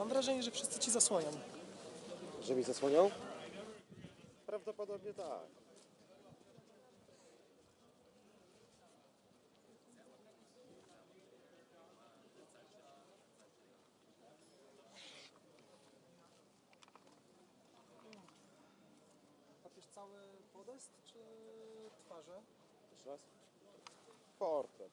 Mam wrażenie, że wszyscy ci zasłonią. Że mi zasłonią? Prawdopodobnie tak. Patrzysz cały podest, czy twarze? Jeszcze raz? Portret.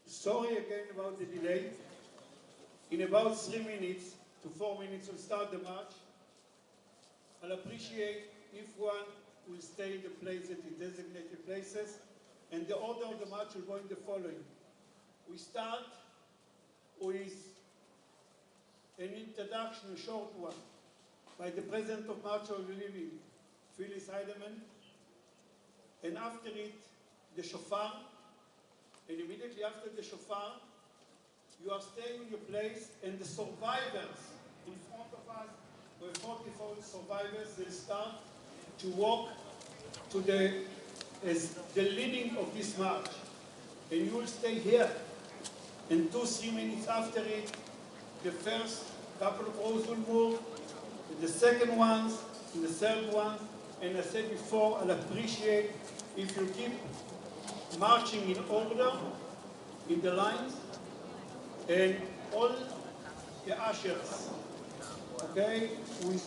Sorry again about the delay. In about 3 minutes to 4 minutes we'll start the march. I'll appreciate if one will stay in the place at the designated places, and the order of the march will go in the following. We start with an introduction, a short one, by the President of March of Living, Phyllis Heidemann, and after it, the shofar, and immediately after the shofar, you are staying in your place, and the survivors in front of us, were 44 survivors, will start to walk to the leading of this march. And you will stay here, and 2-3 minutes after it, the first couple of rows will move, the second ones, and the third one, and I said before, I'll appreciate if you keep marching in order, in the lines, and all the ushers, okay, who is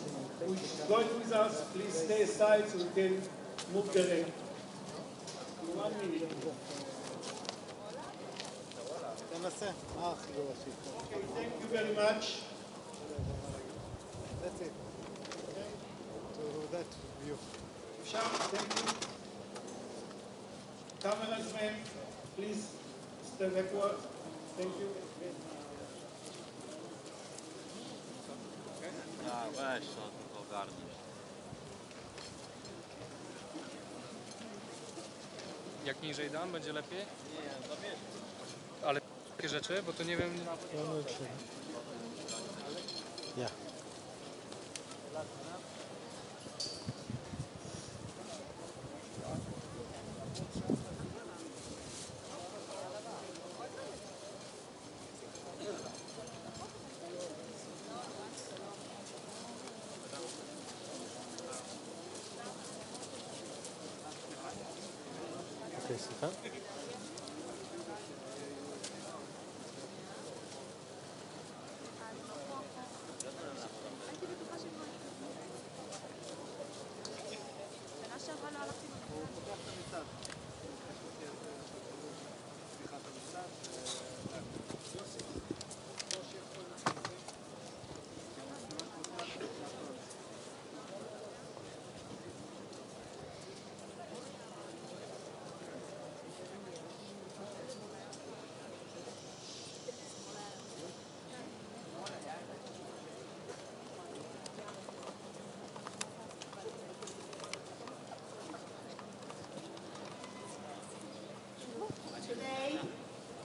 going with us, please stay aside so we can move the leg. In 1 minute. Okay, thank you very much. That's it. Okay. To that view. Thank you. Cameraman, please step backward. Thank you. Weź to, tylko ogarnij. Jak niżej dam, będzie lepiej? Nie, zabierz. Ale takie rzeczy, bo to nie wiem... Ja. Okay, Stefan.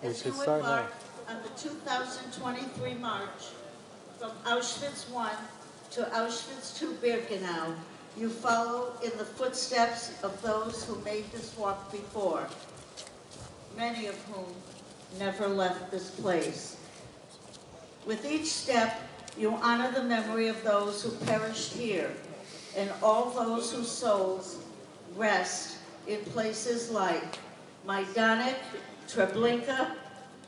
We As should you start now. embark on the 2023 march from Auschwitz I to Auschwitz II-Birkenau, you follow in the footsteps of those who made this walk before, many of whom never left this place. With each step, you honor the memory of those who perished here and all those whose souls rest in places like Majdanek, Treblinka,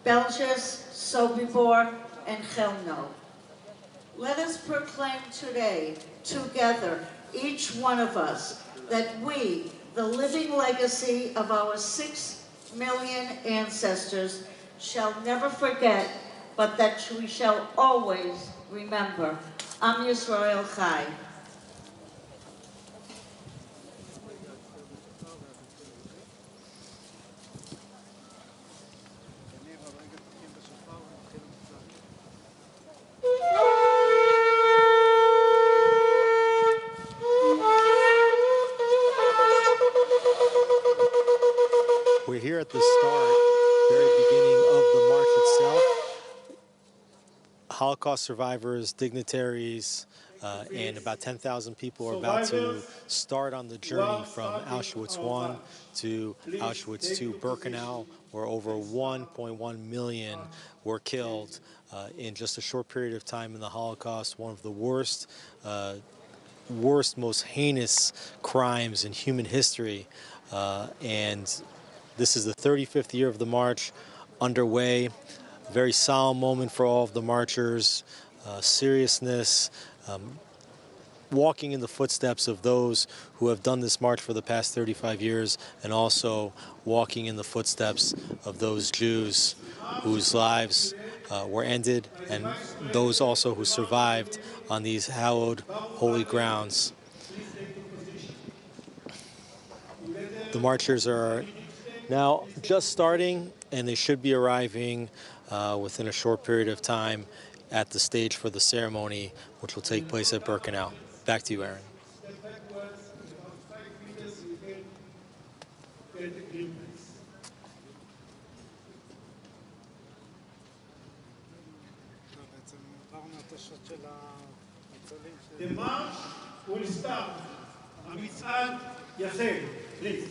Belzec, Sobibor, and Chelmno. Let us proclaim today, together, each one of us, that we, the living legacy of our 6 million ancestors, shall never forget, but that we shall always remember. Am Yisrael Chai. We're here at the start, very beginning of the march itself. Holocaust survivors, dignitaries, and about 10,000 people are about to start on the journey from Auschwitz I to Auschwitz II-Birkenau, where over 1.1 million were killed in just a short period of time in the Holocaust, one of the worst, most heinous crimes in human history. And this is the 35th year of the march underway. A very solemn moment for all of the marchers, seriousness, walking in the footsteps of those who have done this march for the past 35 years, and also walking in the footsteps of those Jews whose lives were ended, and those also who survived on these hallowed, holy grounds. The marchers are now just starting, and they should be arriving within a short period of time at the stage for the ceremony, which will take place at Birkenau. Back to you, Aaron. Step backwards, about 5 meters, you can get a glimpse. The march will start. המצעד יחל. Please.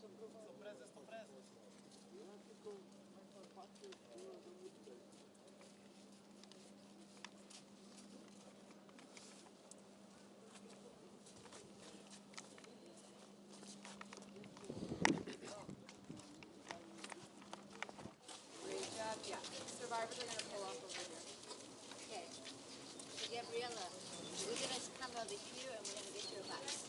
Great job. Yeah. Survivors are going to pull off over here. Okay. So Gabriella, we're going to come over here and we're going to get your bus.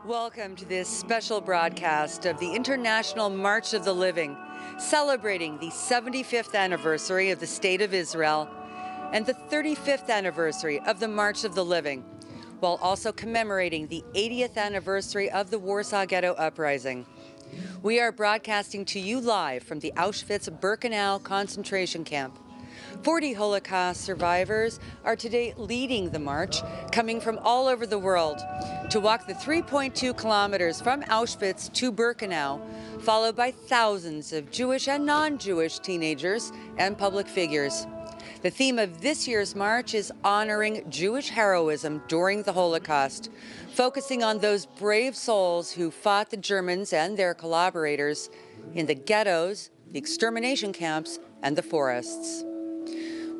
Welcome to this special broadcast of the International March of the Living, celebrating the 75th anniversary of the State of Israel and the 35th anniversary of the March of the Living, while also commemorating the 80th anniversary of the Warsaw Ghetto Uprising. We are broadcasting to you live from the Auschwitz-Birkenau concentration camp. 40 Holocaust survivors are today leading the march, coming from all over the world to walk the 3.2 kilometers from Auschwitz to Birkenau, followed by thousands of Jewish and non-Jewish teenagers and public figures. The theme of this year's march is honoring Jewish heroism during the Holocaust, focusing on those brave souls who fought the Germans and their collaborators in the ghettos, the extermination camps, and the forests.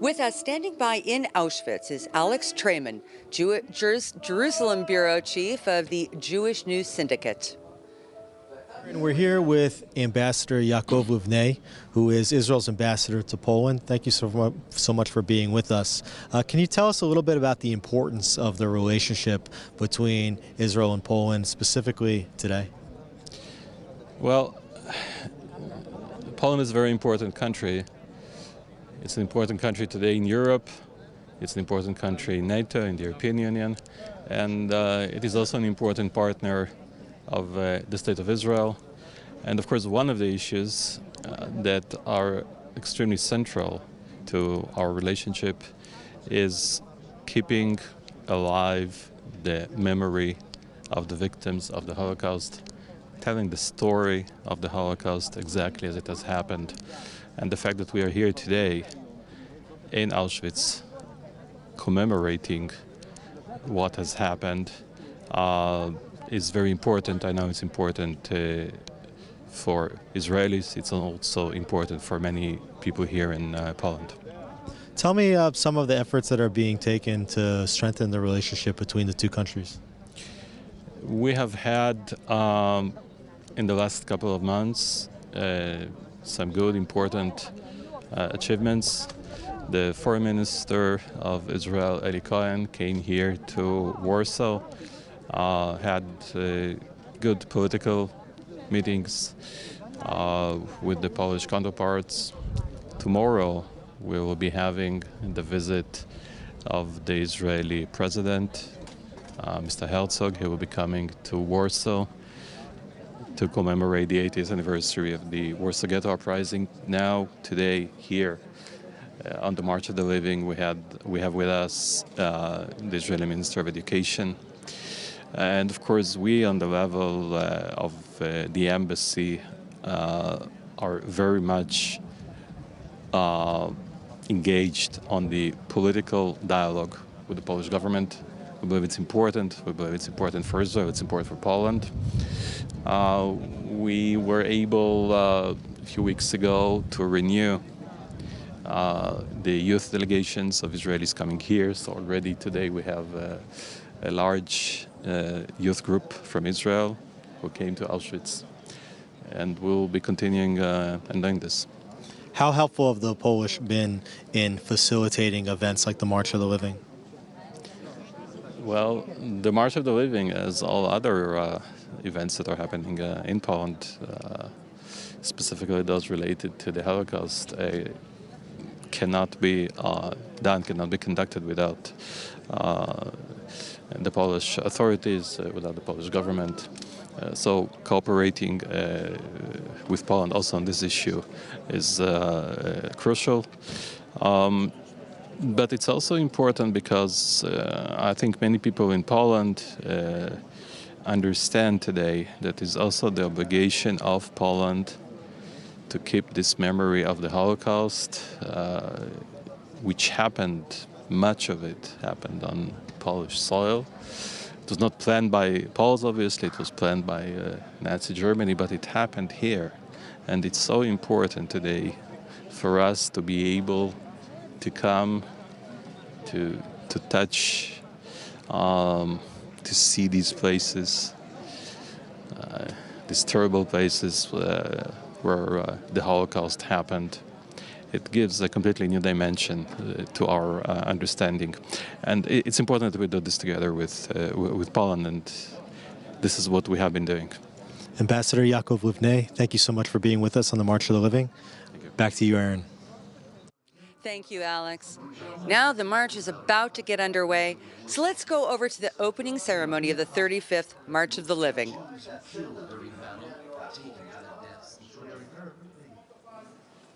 With us standing by in Auschwitz is Alex Trayman, Jerusalem Bureau Chief of the Jewish News Syndicate. And we're here with Ambassador Yaakov Livnei, who is Israel's ambassador to Poland. Thank you so much for being with us. Can you tell us a little bit about the importance of the relationship between Israel and Poland, specifically today? Well, Poland is a very important country. It's an important country today in Europe. It's an important country in NATO, in the European Union. And it is also an important partner of the State of Israel. And of course, one of the issues that are extremely central to our relationship is keeping alive the memory of the victims of the Holocaust, telling the story of the Holocaust exactly as it has happened. And the fact that we are here today in Auschwitz commemorating what has happened is very important. I know it's important for Israelis. It's also important for many people here in Poland. Tell me some of the efforts that are being taken to strengthen the relationship between the two countries. We have had, in the last couple of months, some good, important achievements. The Foreign Minister of Israel, Eli Cohen, came here to Warsaw, had good political meetings with the Polish counterparts. Tomorrow we will be having the visit of the Israeli president, Mr. Herzog. He will be coming to Warsaw to commemorate the 80th anniversary of the Warsaw Ghetto Uprising. Now, today, here, on the March of the Living, we have with us the Israeli Minister of Education. And of course, we on the level of the embassy are very much engaged on the political dialogue with the Polish government. We believe it's important. We believe it's important for Israel. It's important for Poland. We were able a few weeks ago to renew the youth delegations of Israelis coming here. So already today we have a large youth group from Israel who came to Auschwitz, and we'll be continuing and doing this. How helpful have the Polish been in facilitating events like the March of the Living? Well, the March of the Living, as all other events that are happening in Poland, specifically those related to the Holocaust, cannot be done, cannot be conducted without the Polish authorities, without the Polish government. So cooperating with Poland also on this issue is crucial. But it's also important because I think many people in Poland understand today that it's also the obligation of Poland to keep this memory of the Holocaust, which happened, much of it happened on Polish soil. It was not planned by Poles, obviously, it was planned by Nazi Germany, but it happened here. And it's so important today for us to be able to come, to touch, to see these places, these terrible places where the Holocaust happened. It gives a completely new dimension to our understanding, and it's important that we do this together with Poland. And this is what we have been doing. Ambassador Yaakov Livnei, thank you so much for being with us on the March of the Living. Back to you, Aaron. Thank you, Alex. Now the march is about to get underway, so let's go over to the opening ceremony of the 35th March of the Living.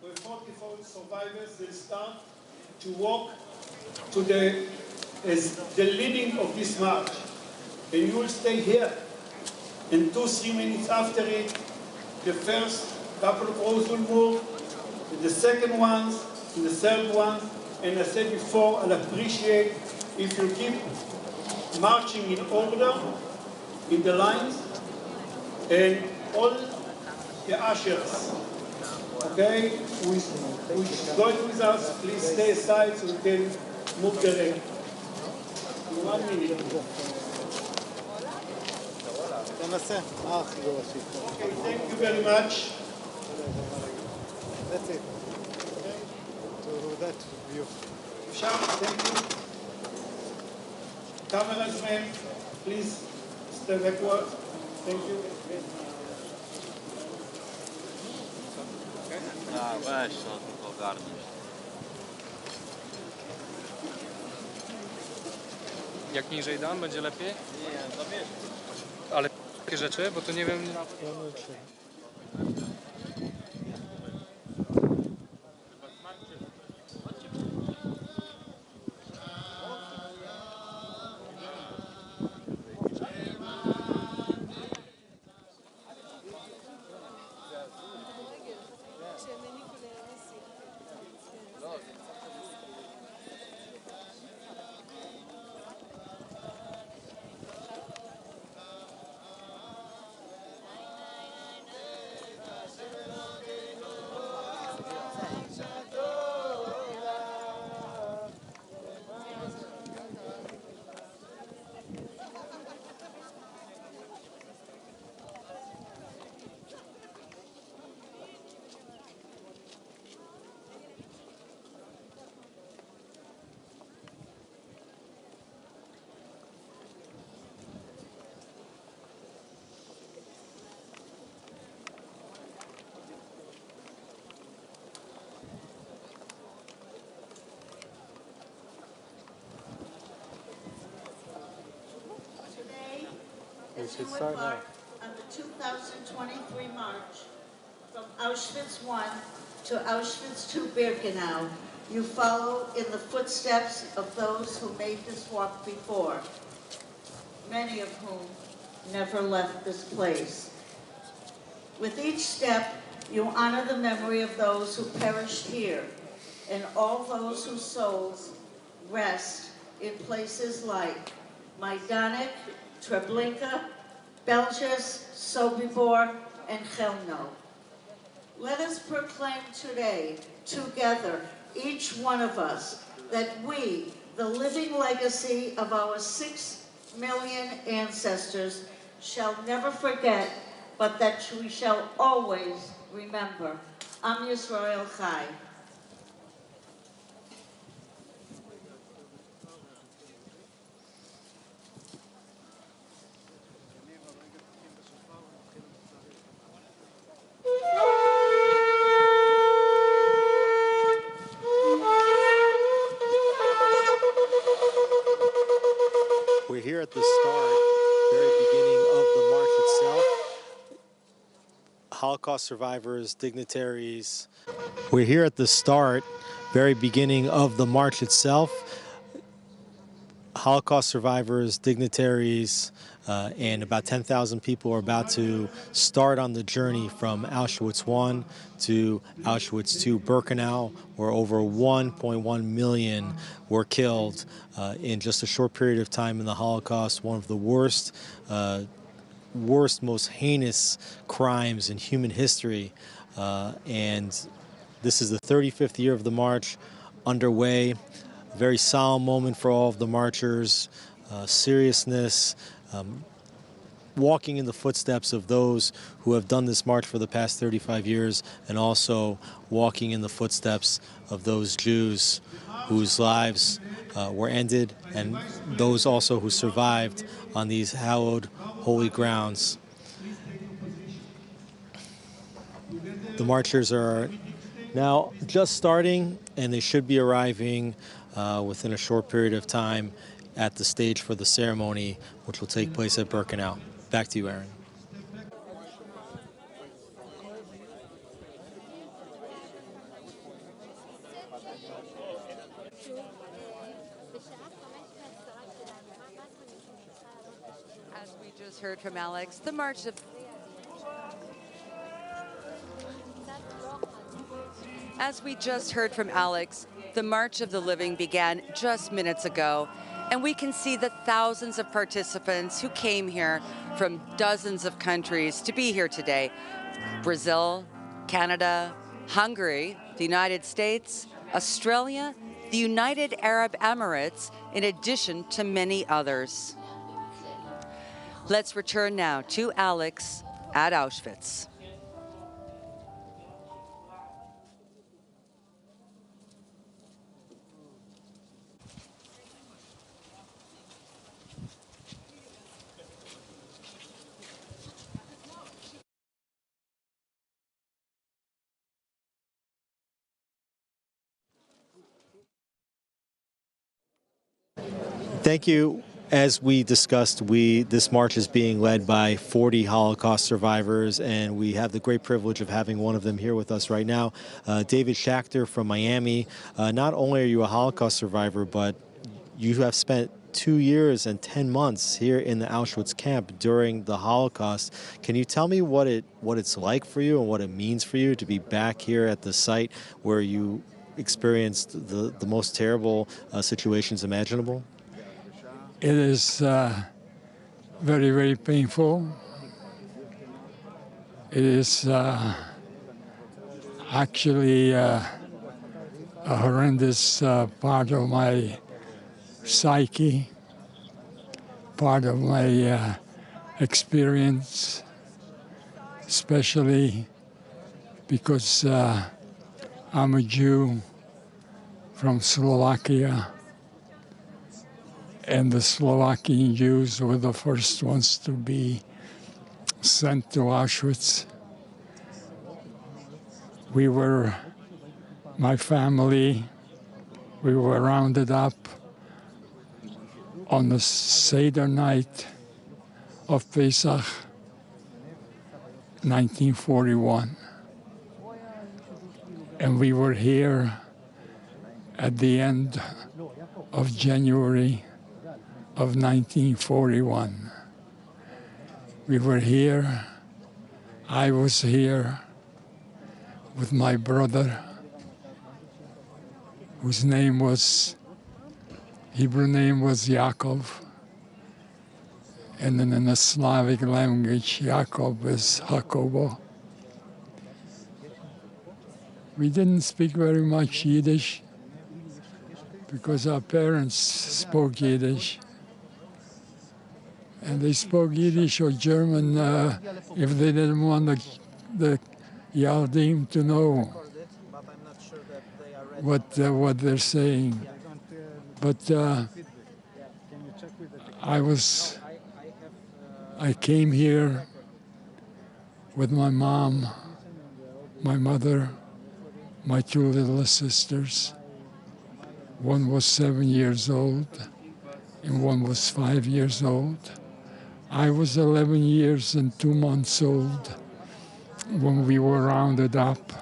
With 44 survivors, they start to walk to the leading of this march. And you will stay here. And 2-3 minutes after it, the first couple of rows will move, and the second ones, and the third one. And I said before, I'll appreciate if you keep marching in order, in the lines, and all the ushers, okay, who is going with us, please stay aside so we can move the leg. In 1 minute. Okay, thank you very much. That's it. To that view. Thank you. Cameraman, please step backward. Thank you. weź, on tylko ogarnij. Jak niżej dam, będzie lepiej? Nie, zabierz. Ale takie rzeczy, bo to nie wiem... As you embark on the 2023 march from Auschwitz I to Auschwitz-Birkenau, you follow in the footsteps of those who made this walk before, many of whom never left this place. With each step, you honor the memory of those who perished here and all those whose souls rest in places like Majdanek, Treblinka, Belchers, Sobibor, and Chelmno. Let us proclaim today, together, each one of us, that we, the living legacy of our 6 million ancestors, shall never forget, but that we shall always remember. Am Yisrael Chai. We're here at the start, very beginning of the march itself. Holocaust survivors, dignitaries. We're here at the start, very beginning of the march itself. Holocaust survivors, dignitaries, and about 10,000 people are about to start on the journey from Auschwitz I to Auschwitz II-Birkenau, where over 1.1 million were killed in just a short period of time in the Holocaust, one of the worst, most heinous crimes in human history. And this is the 35th year of the march underway. A very solemn moment for all of the marchers, seriousness, walking in the footsteps of those who have done this march for the past 35 years, and also walking in the footsteps of those Jews whose lives were ended, and those also who survived on these hallowed, holy grounds. The marchers are now just starting, and they should be arriving within a short period of time at the stage for the ceremony, which will take place at Birkenau. Back to you, Aaron. As we just heard from Alex, the March of the Living began just minutes ago, and we can see the thousands of participants who came here from dozens of countries to be here today. Brazil, Canada, Hungary, the United States, Australia, the United Arab Emirates, in addition to many others. Let's return now to Alex at Auschwitz. Thank you. As we discussed, this march is being led by 40 Holocaust survivors, and we have the great privilege of having one of them here with us right now, David Schachter from Miami. Not only are you a Holocaust survivor, but you have spent 2 years and 10 months here in the Auschwitz camp during the Holocaust. Can you tell me what it's like for you and what it means for you to be back here at the site where you experienced the most terrible situations imaginable? It is very, very painful. It is actually a horrendous part of my psyche, part of my experience, especially because I'm a Jew from Slovakia. And the Slovakian Jews were the first ones to be sent to Auschwitz. My family, we were rounded up on the Seder night of Pesach, 1941. And we were here at the end of January of 1941. We were here, I was here with my brother, whose name was, Hebrew name was Yaakov, and then in the Slavic language, Yaakov is Hakobo. We didn't speak very much Yiddish because our parents spoke Yiddish. And they spoke Yiddish or German if they didn't want the Yaldim to know what they're saying. But I came here with my mom, my mother, my two little sisters. One was 7 years old and one was 5 years old. I was 11 years and 2 months old when we were rounded up.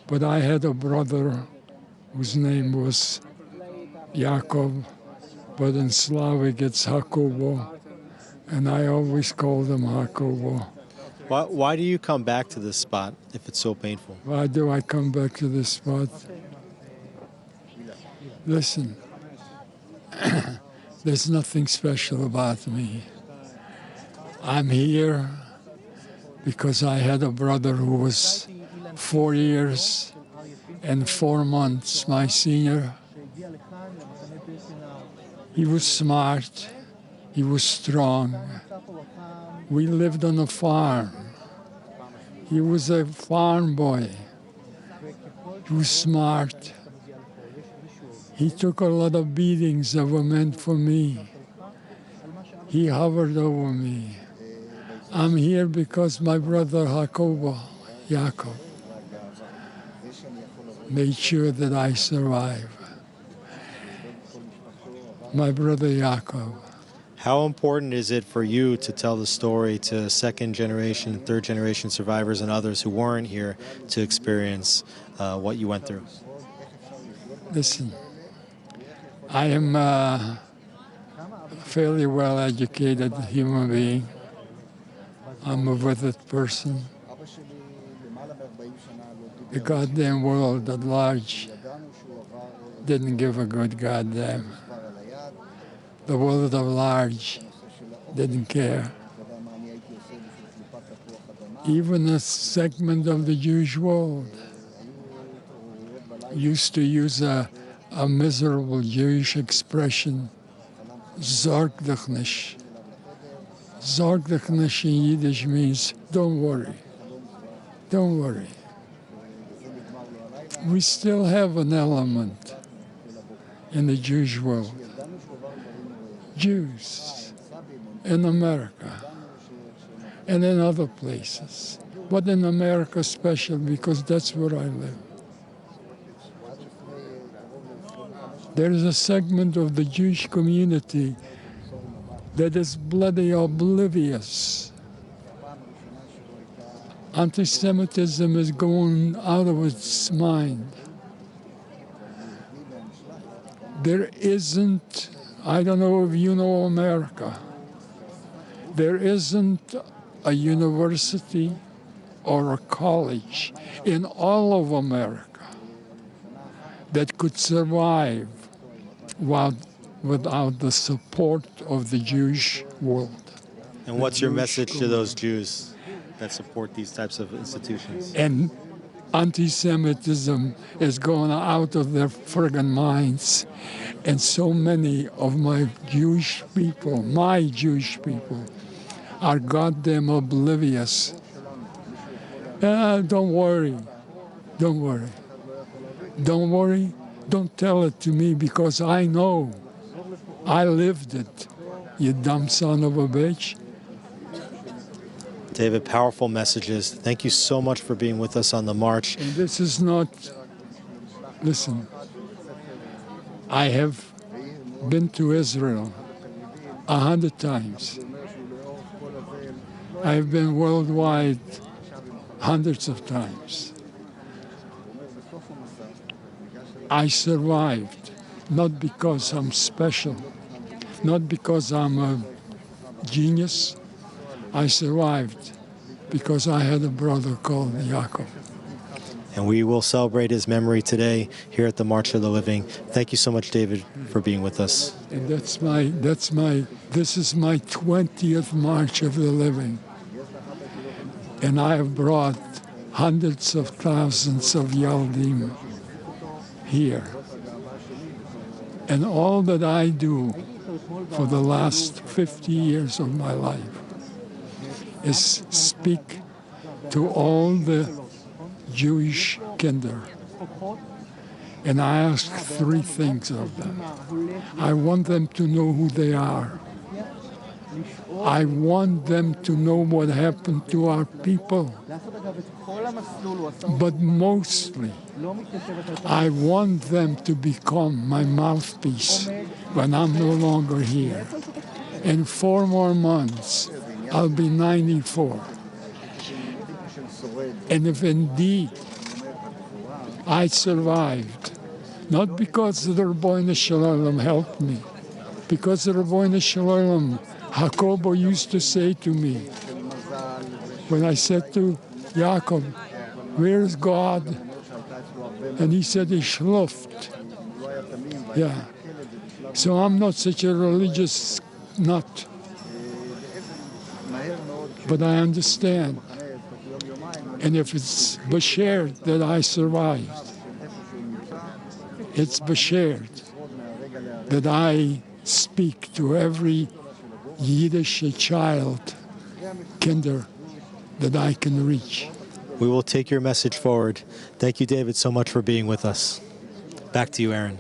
But I had a brother whose name was Yaakov, but in Slavic it's Hakobo, and I always called him Hakobo. Why do you come back to this spot if it's so painful? Why do I come back to this spot? Listen, there's nothing special about me. I'm here because I had a brother who was 4 years and 4 months my senior. He was smart, He was strong. We lived on a farm. He was a farm boy. He was smart. He took a lot of beatings that were meant for me. He hovered over me. I'm here because my brother Yaakov, made sure that I survive. My brother Yaakov. How important is it for you to tell the story to second generation, third generation survivors and others who weren't here to experience what you went through? Listen, I am a fairly well-educated human being. I'm a withered person. The goddamn world at large didn't give a good goddamn. The world at large didn't care. Even a segment of the Jewish world used to use a miserable Jewish expression, Sorg dich nicht. Sorg dich nicht in Yiddish means don't worry. Don't worry. We still have an element in the Jewish world. Jews in America and in other places, but in America especially because that's where I live. There is a segment of the Jewish community that is bloody oblivious. Anti-Semitism is going out of its mind. There isn't, I don't know if you know America, there isn't a university or a college in all of America that could survive without the support of the Jewish world. And what's your message to those Jews that support these types of institutions? And anti-Semitism is going out of their friggin' minds. And so many of my Jewish people, are goddamn oblivious. Don't worry. Don't worry. Don't worry. Don't tell it to me because I know. I lived it, you dumb son of a bitch. David, powerful messages. Thank you so much for being with us on the march. And this is not, listen, I have been to Israel 100 times. I have been worldwide hundreds of times. I survived, not because I'm special, not because I'm a genius. I survived because I had a brother called Yaakov. And we will celebrate his memory today here at the March of the Living. Thank you so much, David, for being with us. And this is my 20th March of the Living. And I have brought hundreds of thousands of Yaldim here. And all that I do for the last 50 years of my life is speak to all the Jewish kinder. And I ask three things of them. I want them to know who they are. I want them to know what happened to our people. But mostly, I want them to become my mouthpiece when I'm no longer here. In 4 more months, I'll be 94. And if indeed I survived, not because the Rabbeinu Shalom helped me, because the Rabbeinu Shalom, Jacobo used to say to me, when I said to Yaakov, where's God? And he said, he schluft. Yeah. So I'm not such a religious nut. But I understand. And if it's Bashared that I survived, it's Bashared that I speak to every Yiddish child, kinder, that I can reach. We will take your message forward. Thank you, David, so much for being with us. Back to you, Aaron.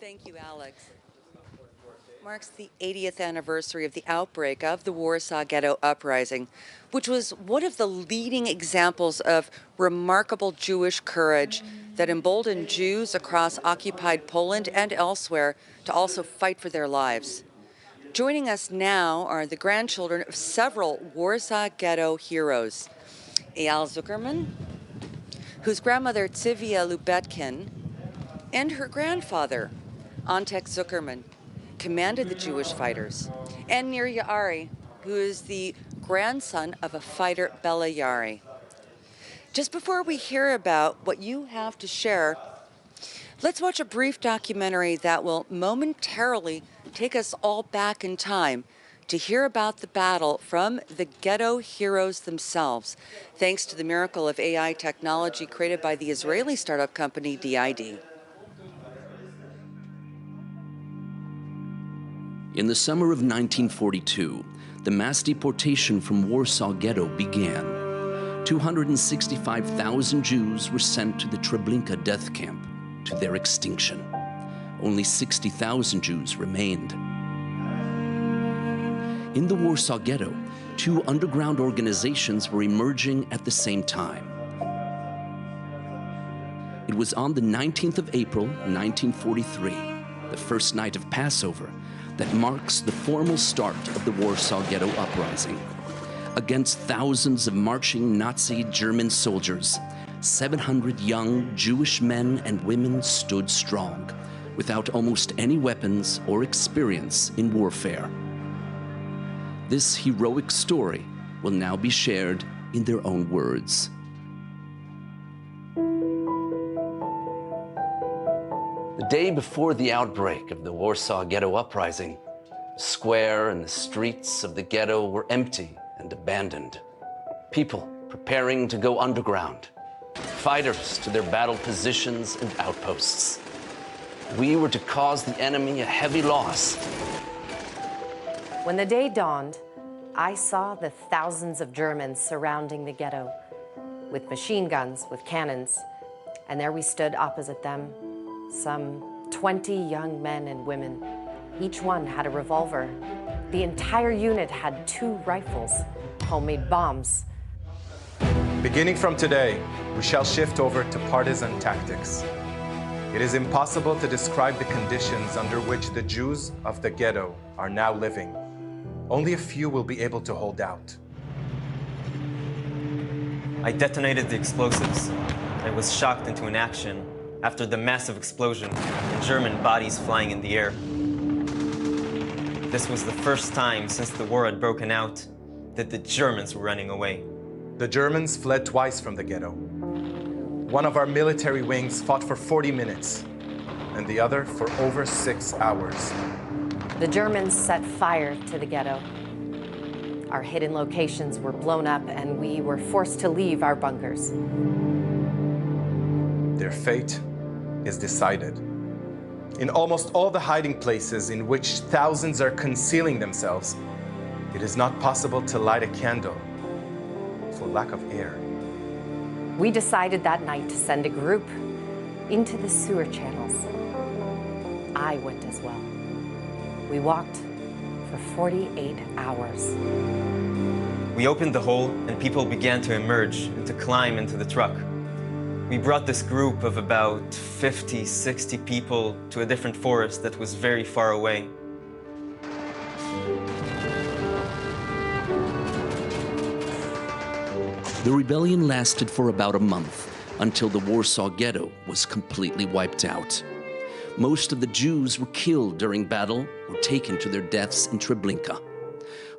Thank you, Alex. Marks the 80th anniversary of the outbreak of the Warsaw Ghetto Uprising, which was one of the leading examples of remarkable Jewish courage that emboldened Jews across occupied Poland and elsewhere to also fight for their lives. Joining us now are the grandchildren of several Warsaw Ghetto heroes. Eyal Zuckerman, whose grandmother Tzivia Lubetkin, and her grandfather, Antek Zuckerman, commanded the Jewish fighters, and Nir Yaari, who is the grandson of a fighter, Bela Yaari. Just before we hear about what you have to share, let's watch a brief documentary that will momentarily take us all back in time to hear about the battle from the ghetto heroes themselves, thanks to the miracle of AI technology created by the Israeli startup company DID. In the summer of 1942, the mass deportation from Warsaw Ghetto began. 265,000 Jews were sent to the Treblinka death camp, to their extinction. Only 60,000 Jews remained. In the Warsaw Ghetto, two underground organizations were emerging at the same time. It was on the 19th of April, 1943, the first night of Passover, that marks the formal start of the Warsaw Ghetto Uprising. Against thousands of marching Nazi German soldiers, 700 young Jewish men and women stood strong, without almost any weapons or experience in warfare. This heroic story will now be shared in their own words. The day before the outbreak of the Warsaw Ghetto Uprising, the square and the streets of the ghetto were empty and abandoned. People preparing to go underground, fighters to their battle positions and outposts. We were to cause the enemy a heavy loss. When the day dawned, I saw the thousands of Germans surrounding the ghetto with machine guns, with cannons, and there we stood opposite them, some 20 young men and women. Each one had a revolver. The entire unit had 2 rifles, homemade bombs. Beginning from today, we shall shift over to partisan tactics. It is impossible to describe the conditions under which the Jews of the ghetto are now living. Only a few will be able to hold out. I detonated the explosives. I was shocked into inaction after the massive explosion and German bodies flying in the air. This was the first time since the war had broken out that the Germans were running away. The Germans fled twice from the ghetto. One of our military wings fought for 40 minutes, and the other for over 6 hours. The Germans set fire to the ghetto. Our hidden locations were blown up, and we were forced to leave our bunkers. Their fate is decided. In almost all the hiding places in which thousands are concealing themselves, it is not possible to light a candle for lack of air. We decided that night to send a group into the sewer channels. I went as well. We walked for 48 hours. We opened the hole and people began to emerge and to climb into the truck. We brought this group of about 50, 60 people to a different forest that was very far away. The rebellion lasted for about a month until the Warsaw Ghetto was completely wiped out. Most of the Jews were killed during battle or taken to their deaths in Treblinka.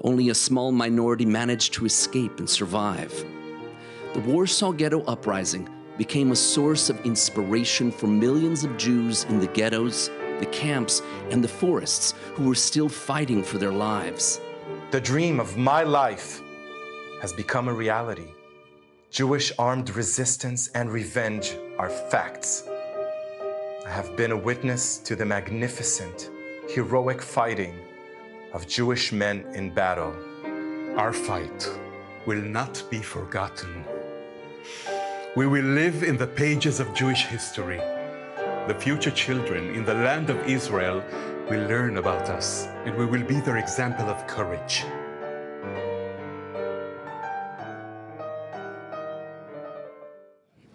Only a small minority managed to escape and survive. The Warsaw Ghetto Uprising became a source of inspiration for millions of Jews in the ghettos, the camps, and the forests who were still fighting for their lives. The dream of my life has become a reality. Jewish armed resistance and revenge are facts. I have been a witness to the magnificent, heroic fighting of Jewish men in battle. Our fight will not be forgotten. We will live in the pages of Jewish history. The future children in the land of Israel will learn about us, and we will be their example of courage.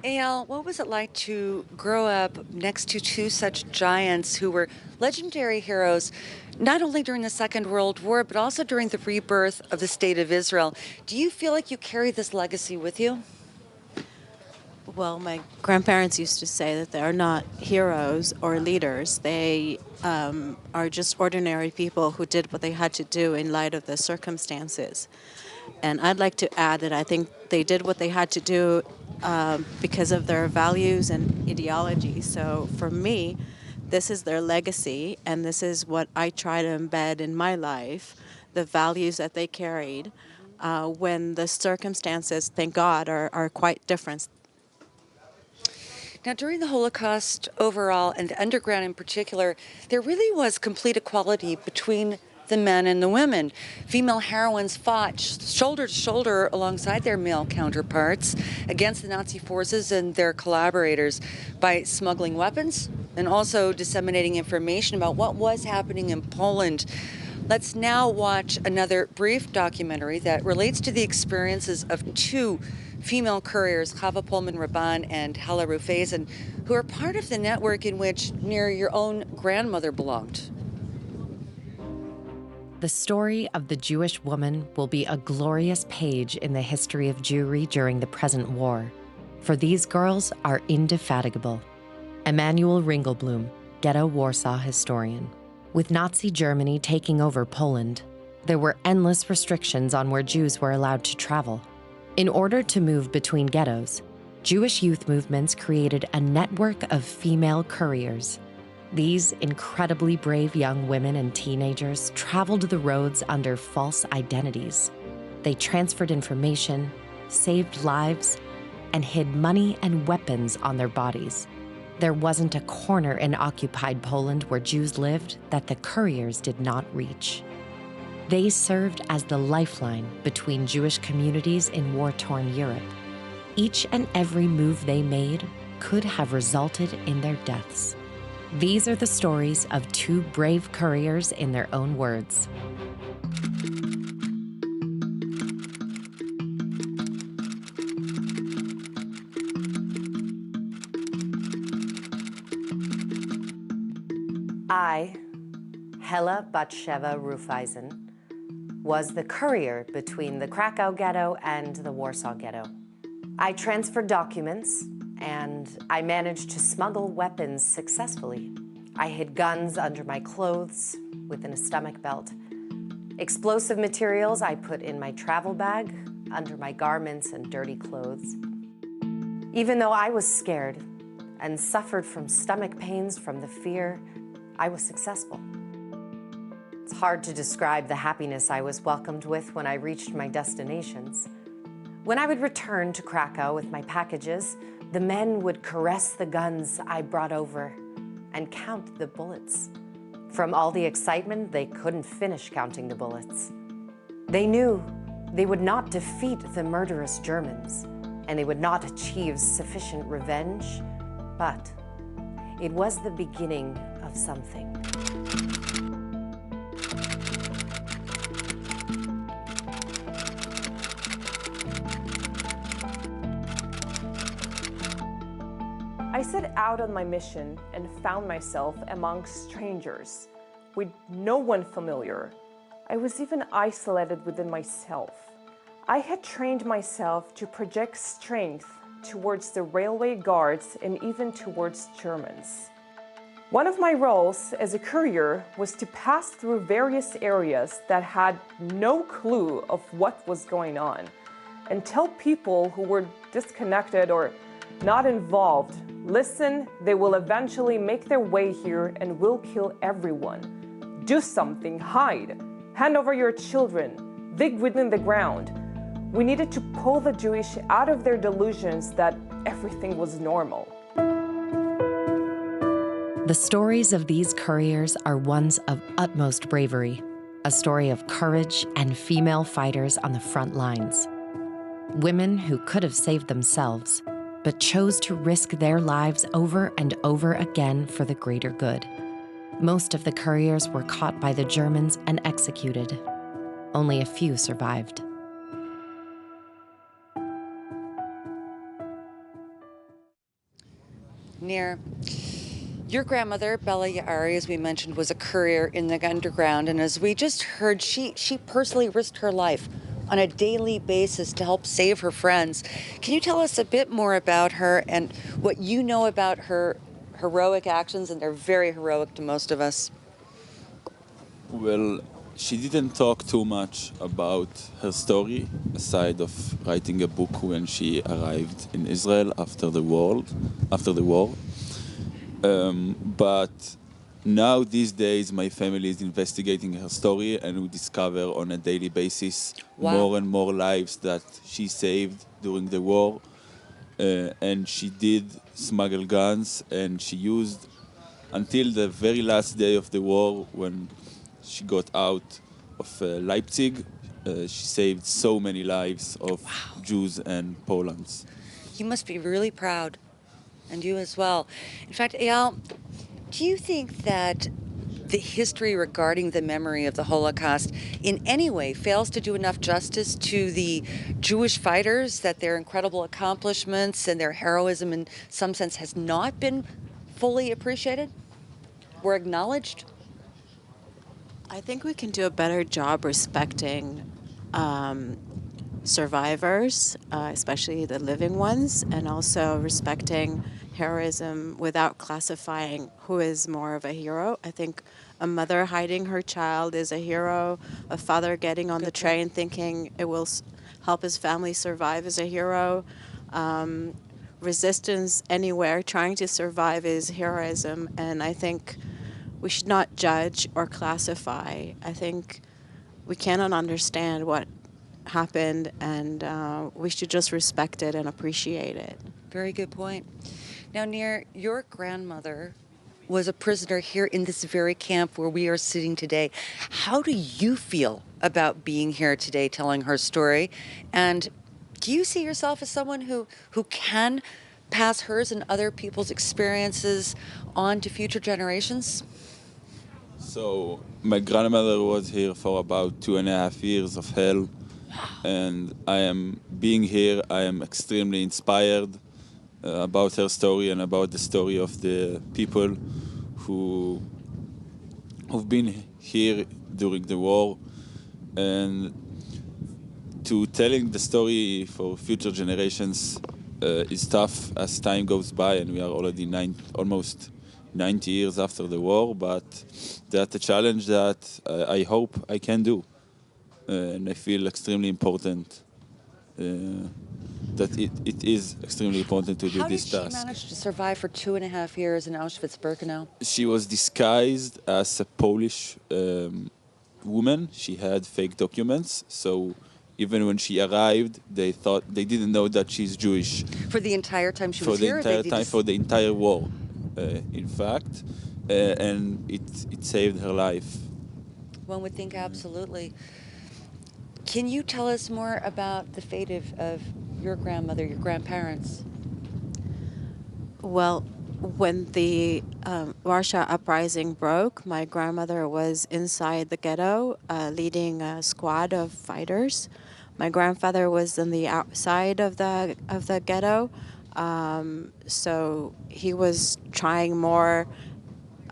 Eyal, what was it like to grow up next to two such giants who were legendary heroes, not only during the Second World War, but also during the rebirth of the State of Israel? Do you feel like you carry this legacy with you? Well, my grandparents used to say that they're not heroes or leaders. They are just ordinary people who did what they had to do in light of the circumstances. And I'd like to add that I think they did what they had to do because of their values and ideology. So for me, this is their legacy, and this is what I try to embed in my life, the values that they carried when the circumstances, thank God, are quite different. Now, during the Holocaust overall, and the underground in particular, there really was complete equality between the men and the women. Female heroines fought shoulder to shoulder alongside their male counterparts against the Nazi forces and their collaborators by smuggling weapons and also disseminating information about what was happening in Poland. Let's now watch another brief documentary that relates to the experiences of two female couriers, Chava Pullman-Raban and Hella Rufeisen, who are part of the network in which near your own grandmother belonged. The story of the Jewish woman will be a glorious page in the history of Jewry during the present war, for these girls are indefatigable. Emanuel Ringelblum, Ghetto Warsaw historian. With Nazi Germany taking over Poland, there were endless restrictions on where Jews were allowed to travel. In order to move between ghettos, Jewish youth movements created a network of female couriers. These incredibly brave young women and teenagers traveled the roads under false identities. They transferred information, saved lives, and hid money and weapons on their bodies. There wasn't a corner in occupied Poland where Jews lived that the couriers did not reach. They served as the lifeline between Jewish communities in war-torn Europe. Each and every move they made could have resulted in their deaths. These are the stories of two brave couriers in their own words. I, Hella Batsheva Rufeisen, was the courier between the Krakow ghetto and the Warsaw ghetto. I transferred documents, and I managed to smuggle weapons successfully. I hid guns under my clothes within a stomach belt. Explosive materials I put in my travel bag, under my garments and dirty clothes. Even though I was scared and suffered from stomach pains from the fear, I was successful. It's hard to describe the happiness I was welcomed with when I reached my destinations. When I would return to Krakow with my packages, the men would caress the guns I brought over and count the bullets. From all the excitement, they couldn't finish counting the bullets. They knew they would not defeat the murderous Germans, and they would not achieve sufficient revenge, but it was the beginning of something. set out on my mission and found myself amongst strangers, with no one familiar. I was even isolated within myself. I had trained myself to project strength towards the railway guards and even towards Germans. One of my roles as a courier was to pass through various areas that had no clue of what was going on and tell people who were disconnected or not involved, listen, they will eventually make their way here and will kill everyone. Do something, hide, hand over your children, dig within the ground. We needed to pull the Jewish out of their delusions that everything was normal. The stories of these couriers are ones of utmost bravery, a story of courage and female fighters on the front lines. Women who could have saved themselves, but chose to risk their lives over and over again for the greater good. Most of the couriers were caught by the Germans and executed. Only a few survived. Nir, your grandmother, Bella Yaari, as we mentioned, was a courier in the underground, and as we just heard, she personally risked her life on a daily basis to help save her friends. Can you tell us a bit more about her and what you know about her heroic actions? And they're very heroic to most of us. Well, she didn't talk too much about her story, aside of writing a book when she arrived in Israel after the war. But now, these days, my family is investigating her story, and we discover on a daily basis more and more lives that she saved during the war. And she did smuggle guns, and she used, until the very last day of the war, when she got out of Leipzig, she saved so many lives of Jews and Poles. You must be really proud, and you as well. In fact, Eyal, do you think that the history regarding the memory of the Holocaust in any way fails to do enough justice to the Jewish fighters, that their incredible accomplishments and their heroism in some sense has not been fully appreciated or acknowledged? I think we can do a better job respecting survivors, especially the living ones, and also respecting heroism without classifying who is more of a hero. I think a mother hiding her child is a hero. A father getting on the train thinking it will help his family survive is a hero. Resistance anywhere, trying to survive is heroism. And I think we should not judge or classify. I think we cannot understand what happened, and we should just respect it and appreciate it. Very good point. Now, Nir, your grandmother was a prisoner here in this very camp where we are sitting today. How do you feel about being here today telling her story? And do you see yourself as someone who can pass hers and other people's experiences on to future generations? So my grandmother was here for about 2.5 years of hell. And being here, I am extremely inspired about her story and about the story of the people who've been here during the war. And to telling the story for future generations is tough as time goes by, and we are already almost 90 years after the war, but that's a challenge that I hope I can do. And I feel extremely important, that it is extremely important to do this task. How did she manage to survive for 2.5 years in Auschwitz-Birkenau? She was disguised as a Polish woman. She had fake documents, so even when she arrived, they didn't know that she's Jewish. For the entire time she was here? For the entire war, in fact, and it saved her life. One would think absolutely. Can you tell us more about the fate of your grandmother, your grandparents? Well, when the Warsaw Uprising broke, my grandmother was inside the ghetto leading a squad of fighters. My grandfather was on the outside of the ghetto So he was trying more,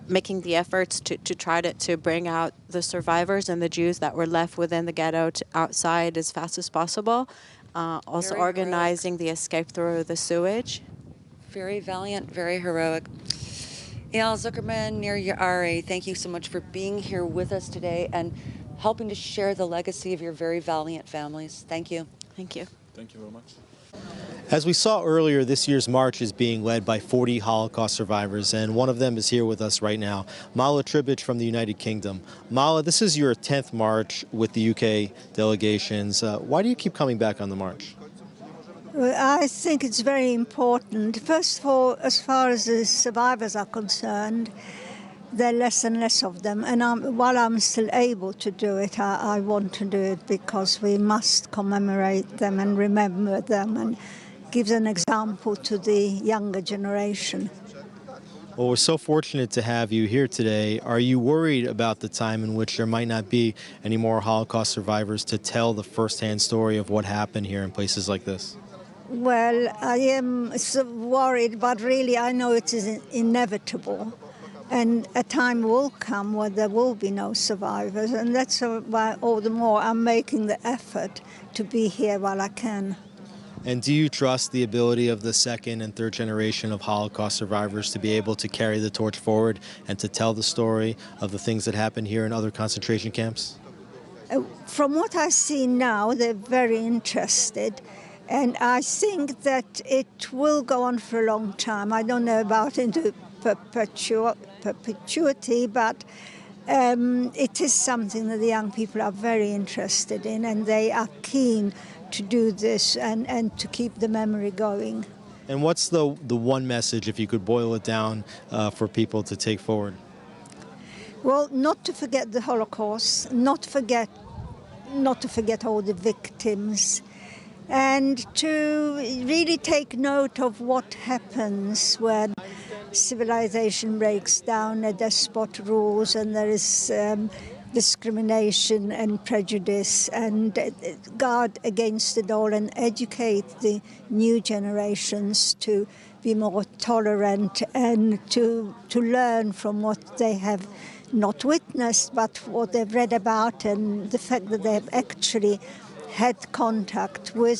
making the efforts to try to bring out the survivors and the Jews that were left within the ghetto outside as fast as possible. Also Very organizing the escape through the sewage. Very valiant, very heroic. Eyal Zuckerman, Nir Yaari, thank you so much for being here with us today and helping to share the legacy of your very valiant families. Thank you. Thank you. Thank you very much. As we saw earlier, this year's march is being led by 40 Holocaust survivors, and one of them is here with us right now, Mala Tribich from the United Kingdom. Mala, this is your 10th march with the UK delegations. Why do you keep coming back on the march? Well, I think it's very important. First of all, as far as the survivors are concerned, there are less and less of them. And while I'm still able to do it, I want to do it because we must commemorate them and remember them and give an example to the younger generation. Well, we're so fortunate to have you here today. Are you worried about the time in which there might not be any more Holocaust survivors to tell the firsthand story of what happened here in places like this? Well, I am so worried, but really I know it is inevitable. And a time will come where there will be no survivors, and that's why all the more I'm making the effort to be here while I can. And do you trust the ability of the second and third generation of Holocaust survivors to be able to carry the torch forward and to tell the story of the things that happened here in other concentration camps? From what I see now, they're very interested. And I think that it will go on for a long time. I don't know about into perpetuity, but it is something that the young people are very interested in, and they are keen to do this and to keep the memory going. And what's the one message, if you could boil it down, for people to take forward? Well, not to forget the Holocaust, not to forget all the victims, and to really take note of what happens when civilization breaks down, a despot rules, and there is discrimination and prejudice, and guard against it all and educate the new generations to be more tolerant and to learn from what they have not witnessed but what they've read about, and the fact that they've actually had contact with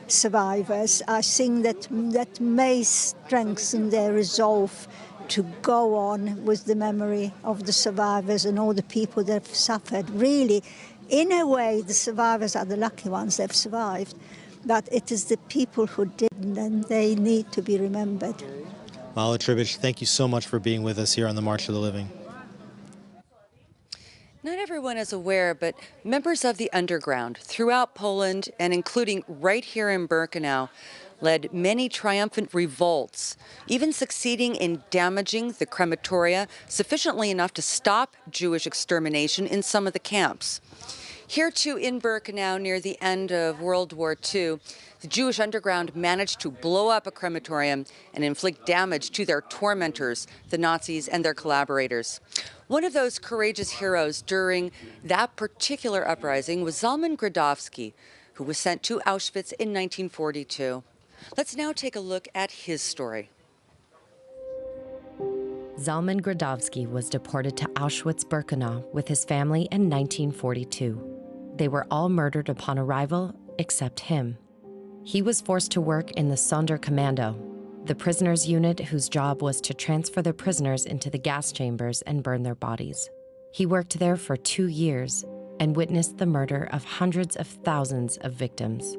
survivors. I think that may strengthen their resolve to go on with the memory of the survivors and all the people that have suffered. Really, in a way, the survivors are the lucky ones, they've survived, but it is the people who didn't, and they need to be remembered. Mala Tribich, thank you so much for being with us here on the March of the Living. Not everyone is aware, but members of the underground throughout Poland and including right here in Birkenau led many triumphant revolts, even succeeding in damaging the crematoria sufficiently enough to stop Jewish extermination in some of the camps. Here too in Birkenau near the end of World War II, the Jewish underground managed to blow up a crematorium and inflict damage to their tormentors, the Nazis and their collaborators. One of those courageous heroes during that particular uprising was Zalman Gradowski, who was sent to Auschwitz in 1942. Let's now take a look at his story. Zalman Gradowski was deported to Auschwitz-Birkenau with his family in 1942. They were all murdered upon arrival, except him. He was forced to work in the Sonderkommando, the prisoners' unit whose job was to transfer the prisoners into the gas chambers and burn their bodies. He worked there for 2 years and witnessed the murder of hundreds of thousands of victims.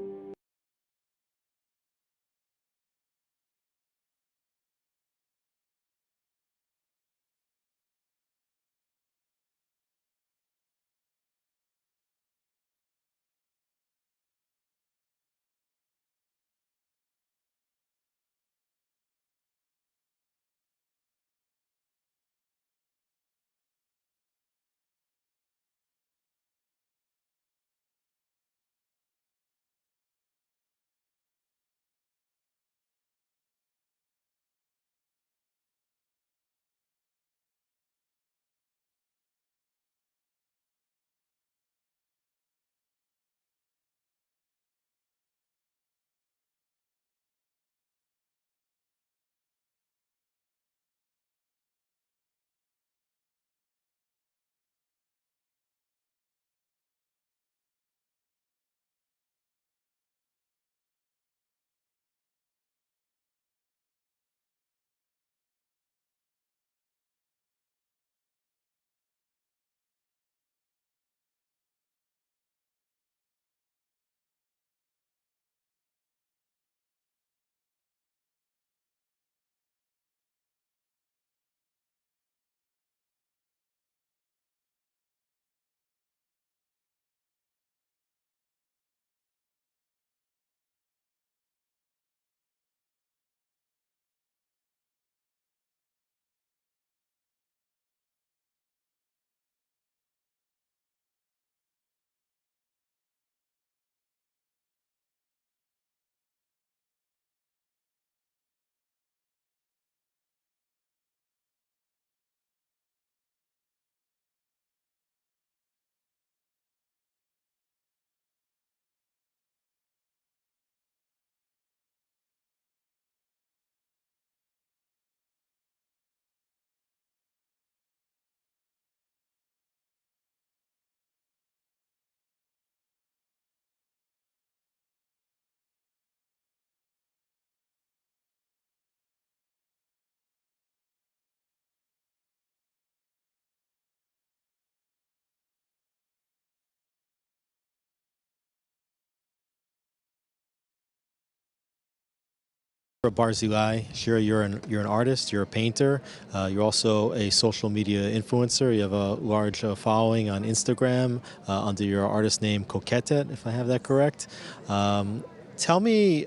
Barzilai. Shira, you're an artist, you're a painter, you're also a social media influencer. You have a large following on Instagram under your artist name Coquette, if I have that correct. Tell me,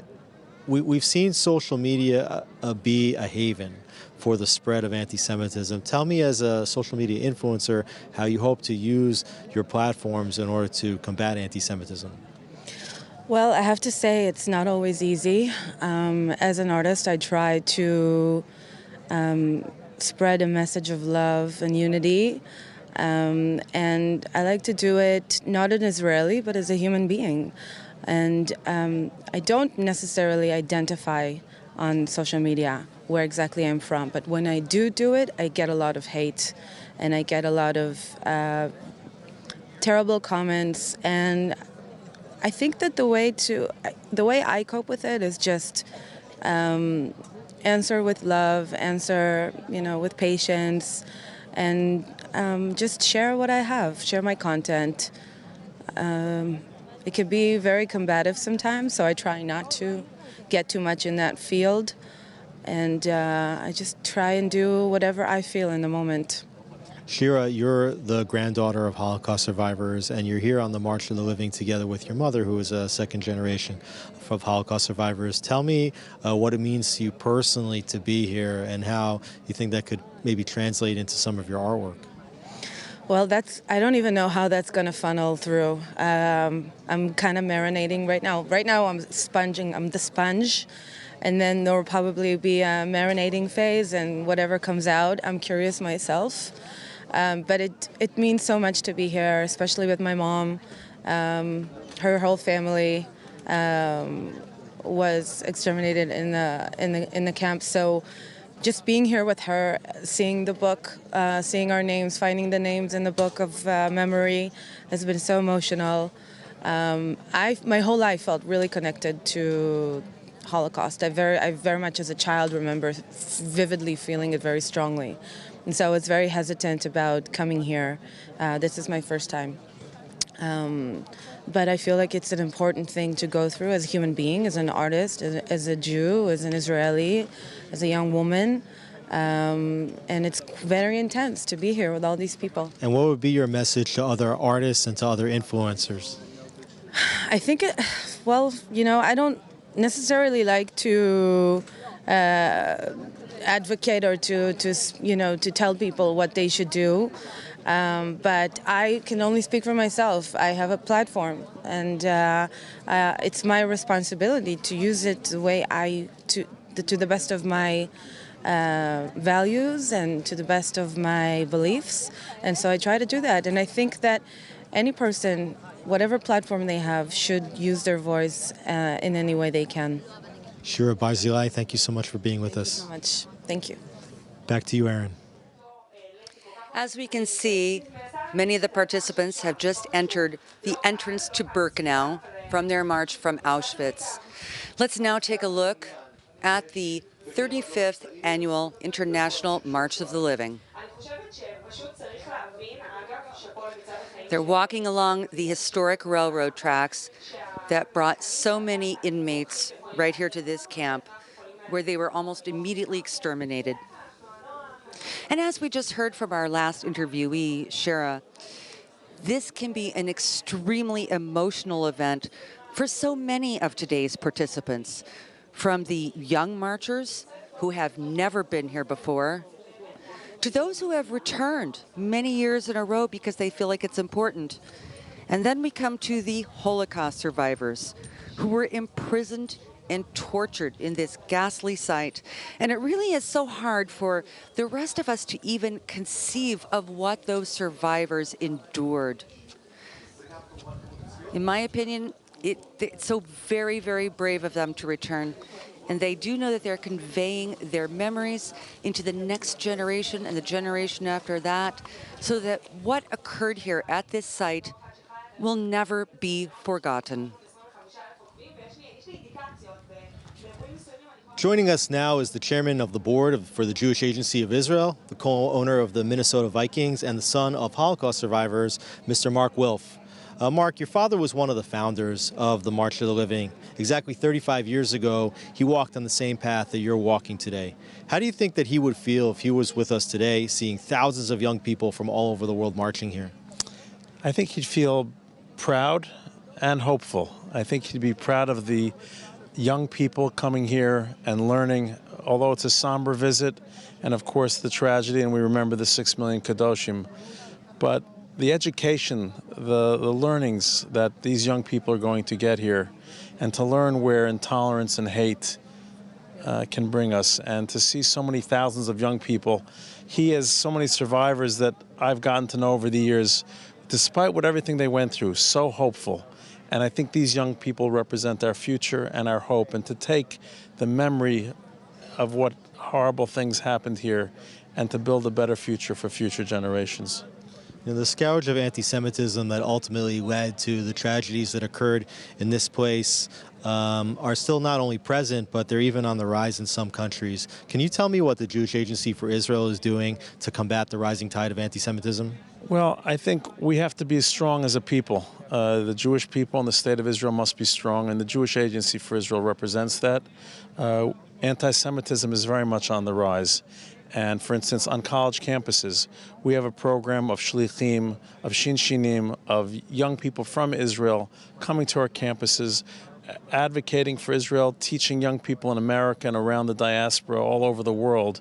we've seen social media be a haven for the spread of anti-Semitism. Tell me, as a social media influencer, how you hope to use your platforms in order to combat anti-Semitism. Well, I have to say it's not always easy. As an artist, I try to spread a message of love and unity. And I like to do it not as an Israeli, but as a human being. And I don't necessarily identify on social media where exactly I'm from. But when I do it, I get a lot of hate. And I get a lot of terrible comments. And I think that the way I cope with it is just answer with love, answer, with patience, and just share what I have, share my content. It can be very combative sometimes, so I try not to get too much in that field, and I just try and do whatever I feel in the moment. Shira, you're the granddaughter of Holocaust survivors, and you're here on the March of the Living together with your mother, who is a second generation of Holocaust survivors. Tell me what it means to you personally to be here and how you think that could maybe translate into some of your artwork. Well, I don't even know how that's going to funnel through. I'm kind of marinating right now. Right now I'm sponging, I'm the sponge. And then there will probably be a marinating phase, and whatever comes out, I'm curious myself. But it means so much to be here, especially with my mom. Her whole family was exterminated in the camp. So just being here with her, seeing the book, seeing our names, finding the names in the book of memory has been so emotional. My whole life felt really connected to Holocaust. I very much as a child remember vividly feeling it very strongly. And so I was very hesitant about coming here. This is my first time. But I feel like it's an important thing to go through as a human being, as an artist, as a Jew, as an Israeli, as a young woman. And it's very intense to be here with all these people. And what would be your message to other artists and to other influencers? I think, I don't necessarily like to advocate or to tell people what they should do, but I can only speak for myself. I have a platform, and it's my responsibility to use it the way to the best of my values and to the best of my beliefs, and so I try to do that. And I think that any person, whatever platform they have, should use their voice in any way they can. Shira Barzilai, thank you so much for being with us. Thank you so much. Thank you. Back to you, Aaron. As we can see, many of the participants have just entered the entrance to Birkenau from their march from Auschwitz. Let's now take a look at the 35th Annual International March of the Living. They're walking along the historic railroad tracks that brought so many inmates right here to this camp, where they were almost immediately exterminated. And as we just heard from our last interviewee, Shira, this can be an extremely emotional event for so many of today's participants, from the young marchers who have never been here before, to those who have returned many years in a row because they feel like it's important. And then we come to the Holocaust survivors who were imprisoned and tortured in this ghastly sight. And it really is so hard for the rest of us to even conceive of what those survivors endured. In my opinion, it's so very, very brave of them to return. And they do know that they're conveying their memories into the next generation and the generation after that, so that what occurred here at this site will never be forgotten. Joining us now is the chairman of the board for the Jewish Agency of Israel, the co-owner of the Minnesota Vikings, and the son of Holocaust survivors, Mr. Mark Wilf. Mark, your father was one of the founders of the March of the Living. Exactly 35 years ago, he walked on the same path that you're walking today. How do you think that he would feel if he was with us today, seeing thousands of young people from all over the world marching here? I think he'd feel proud and hopeful. I think he'd be proud of the young people coming here and learning, although it's a somber visit, and of course the tragedy, and we remember the 6 million Kadoshim. But the education, the learnings that these young people are going to get here, and to learn where intolerance and hate can bring us, and to see so many thousands of young people. He has so many survivors that I've gotten to know over the years, despite everything they went through, so hopeful. And I think these young people represent our future and our hope, and to take the memory of what horrible things happened here and to build a better future for future generations. You know, the scourge of anti-Semitism that ultimately led to the tragedies that occurred in this place are still not only present, but they're even on the rise in some countries. Can you tell me what the Jewish Agency for Israel is doing to combat the rising tide of anti-Semitism? Well, I think we have to be strong as a people. The Jewish people and the State of Israel must be strong, and the Jewish Agency for Israel represents that. Anti-Semitism is very much on the rise. And for instance, on college campuses, we have a program of shlichim, of shinshinim, of young people from Israel coming to our campuses, advocating for Israel, teaching young people in America and around the diaspora all over the world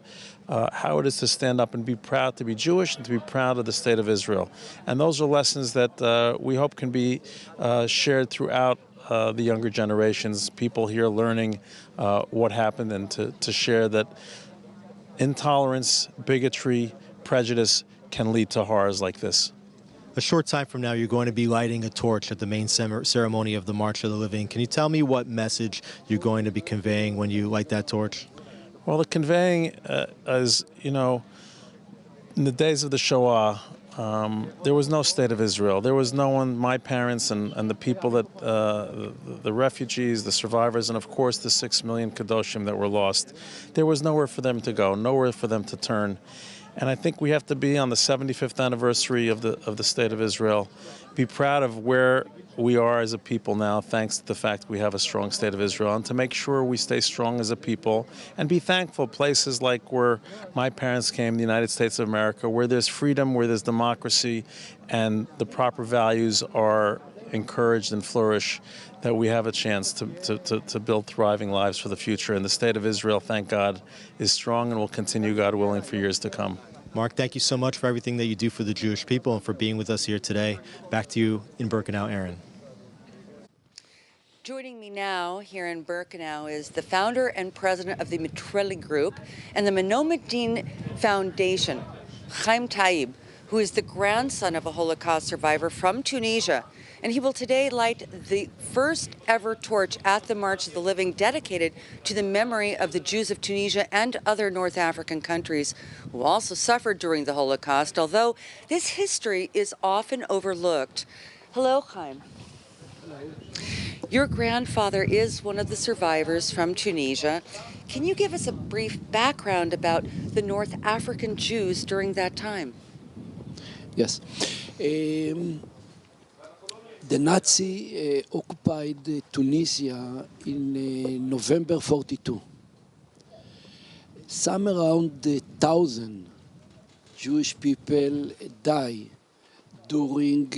how it is to stand up and be proud to be Jewish and to be proud of the State of Israel. And those are lessons that we hope can be shared throughout the younger generations, people here learning what happened, and to share that intolerance, bigotry, prejudice can lead to horrors like this. A short time from now, you're going to be lighting a torch at the main ceremony of the March of the Living. Can you tell me what message you're going to be conveying when you light that torch? Well, the conveying is, you know, in the days of the Shoah, there was no State of Israel. There was no one, my parents and the people that, the refugees, the survivors, and of course the 6 million Kadoshim that were lost. There was nowhere for them to go, nowhere for them to turn. And I think we have to be on the 75th anniversary of the State of Israel, be proud of where we are as a people now, thanks to the fact we have a strong State of Israel, and to make sure we stay strong as a people and be thankful places like where my parents came, the United States of America, where there's freedom, where there's democracy, and the proper values are encouraged and flourish, that we have a chance to build thriving lives for the future. And the State of Israel, thank God, is strong and will continue, God willing, for years to come. Mark, thank you so much for everything that you do for the Jewish people and for being with us here today. Back to you in Birkenau, Aaron. Joining me now here in Birkenau is the founder and president of the Mitreli Group and the Menominee Foundation, Chaim Taib, who is the grandson of a Holocaust survivor from Tunisia. And he will today light the first ever torch at the March of the Living dedicated to the memory of the Jews of Tunisia and other North African countries who also suffered during the Holocaust, although this history is often overlooked. Hello, Chaim. Hello. Your grandfather is one of the survivors from Tunisia. Can you give us a brief background about the North African Jews during that time? Yes. The Nazi occupied Tunisia in November 42. Some around 1,000 Jewish people died during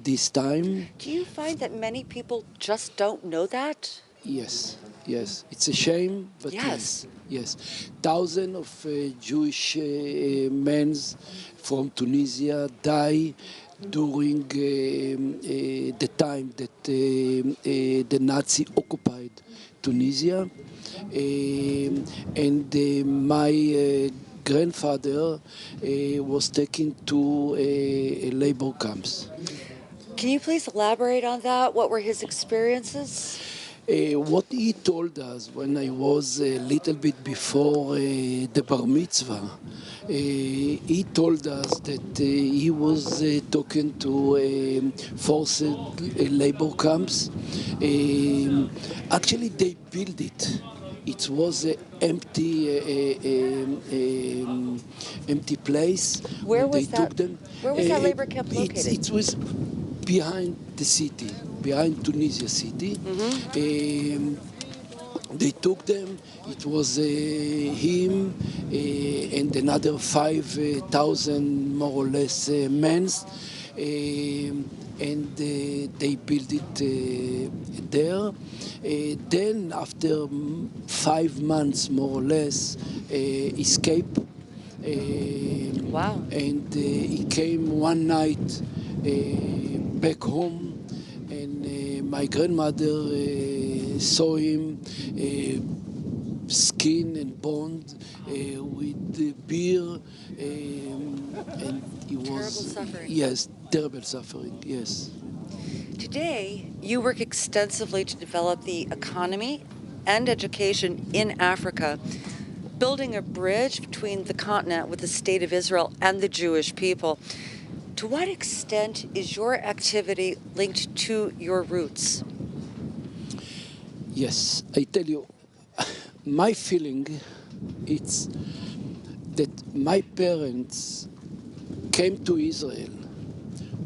this time. Do you find that many people just don't know that? Yes, yes. It's a shame, but yes. Yes. Thousands of Jewish men from Tunisia died during the time that the Nazi occupied Tunisia. And my grandfather was taken to labor camps. Can you please elaborate on that? What were his experiences? What he told us when I was a little bit before the bar mitzvah, he told us that he was talking to forced labor camps. Actually, they built it. It was an empty place. Where was they that? Took them. Where was that labor camp located? It was behind the city, behind Tunisia city. They took them. It was him and another 5,000 more or less men, and they built it there. Then, after 5 months more or less, escape. Wow! And he came one night back home, and my grandmother saw him. Skin and bone with the beer, and he was terrible suffering. Yes, terrible suffering. Yes. Today, you work extensively to develop the economy and education in Africa, building a bridge between the continent with the state of Israel and the Jewish people. To what extent is your activity linked to your roots? Yes, I tell you, my feeling it's that my parents came to Israel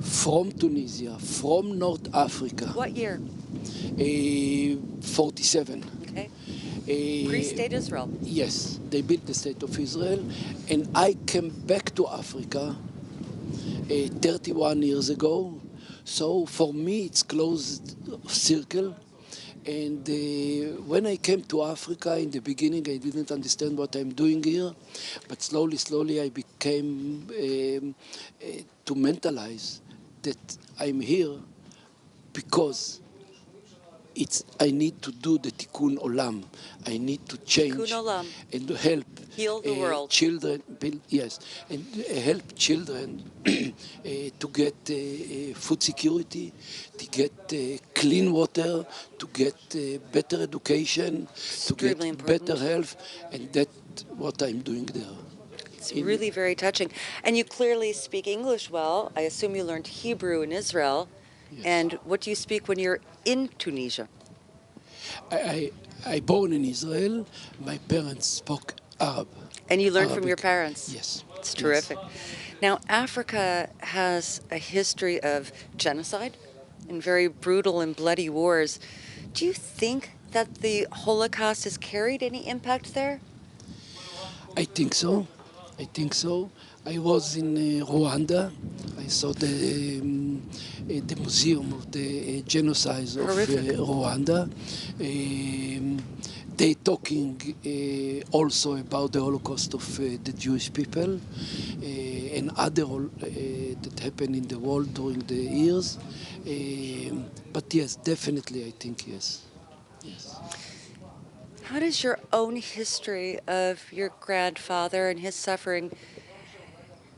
from Tunisia, from North Africa. What year? 47. Okay. Pre-state Israel. Yes, they built the state of Israel, and I came back to Africa 31 years ago. So for me, it's closed circle. And when I came to Africa in the beginning, I didn't understand what I'm doing here. But slowly, I became to mentalize that I'm here because I need to do the tikkun olam. I need to change and to help heal the world. Children. Yes, and help children to get food security, to get clean water, to get better education, to get better health, and that's what I'm doing there. It's really very touching. And you clearly speak English well. I assume you learned Hebrew in Israel. Yes. And what do you speak when you're in Tunisia? I born in Israel. My parents spoke Arab. And you learned Arabic. from your parents? Yes. It's terrific. Yes. Now, Africa has a history of genocide and very brutal and bloody wars. Do you think that the Holocaust has carried any impact there? I think so. I was in Rwanda. I saw the museum of the genocide of Rwanda. They talking also about the Holocaust of the Jewish people and other that happened in the world during the years. But yes, definitely, I think yes. How does your own history of your grandfather and his suffering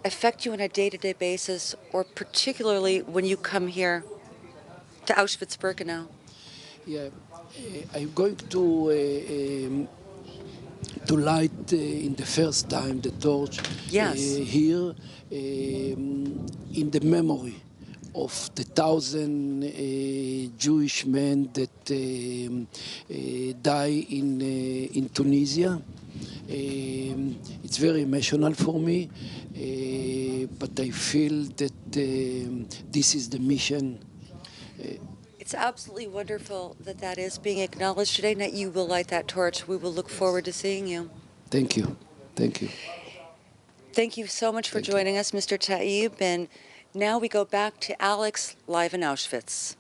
affect you on a day-to-day basis, or particularly when you come here to Auschwitz-Birkenau? Yeah, I'm going to light in the first time the torch here in the memory of the 1,000 Jewish men that die in Tunisia. It's very emotional for me, but I feel that this is the mission. It's absolutely wonderful that that is being acknowledged today, and that you will light that torch. We will look forward to seeing you. Thank you. Thank you. Thank you so much for joining us, Mr. Taib. And now we go back to Alex live in Auschwitz.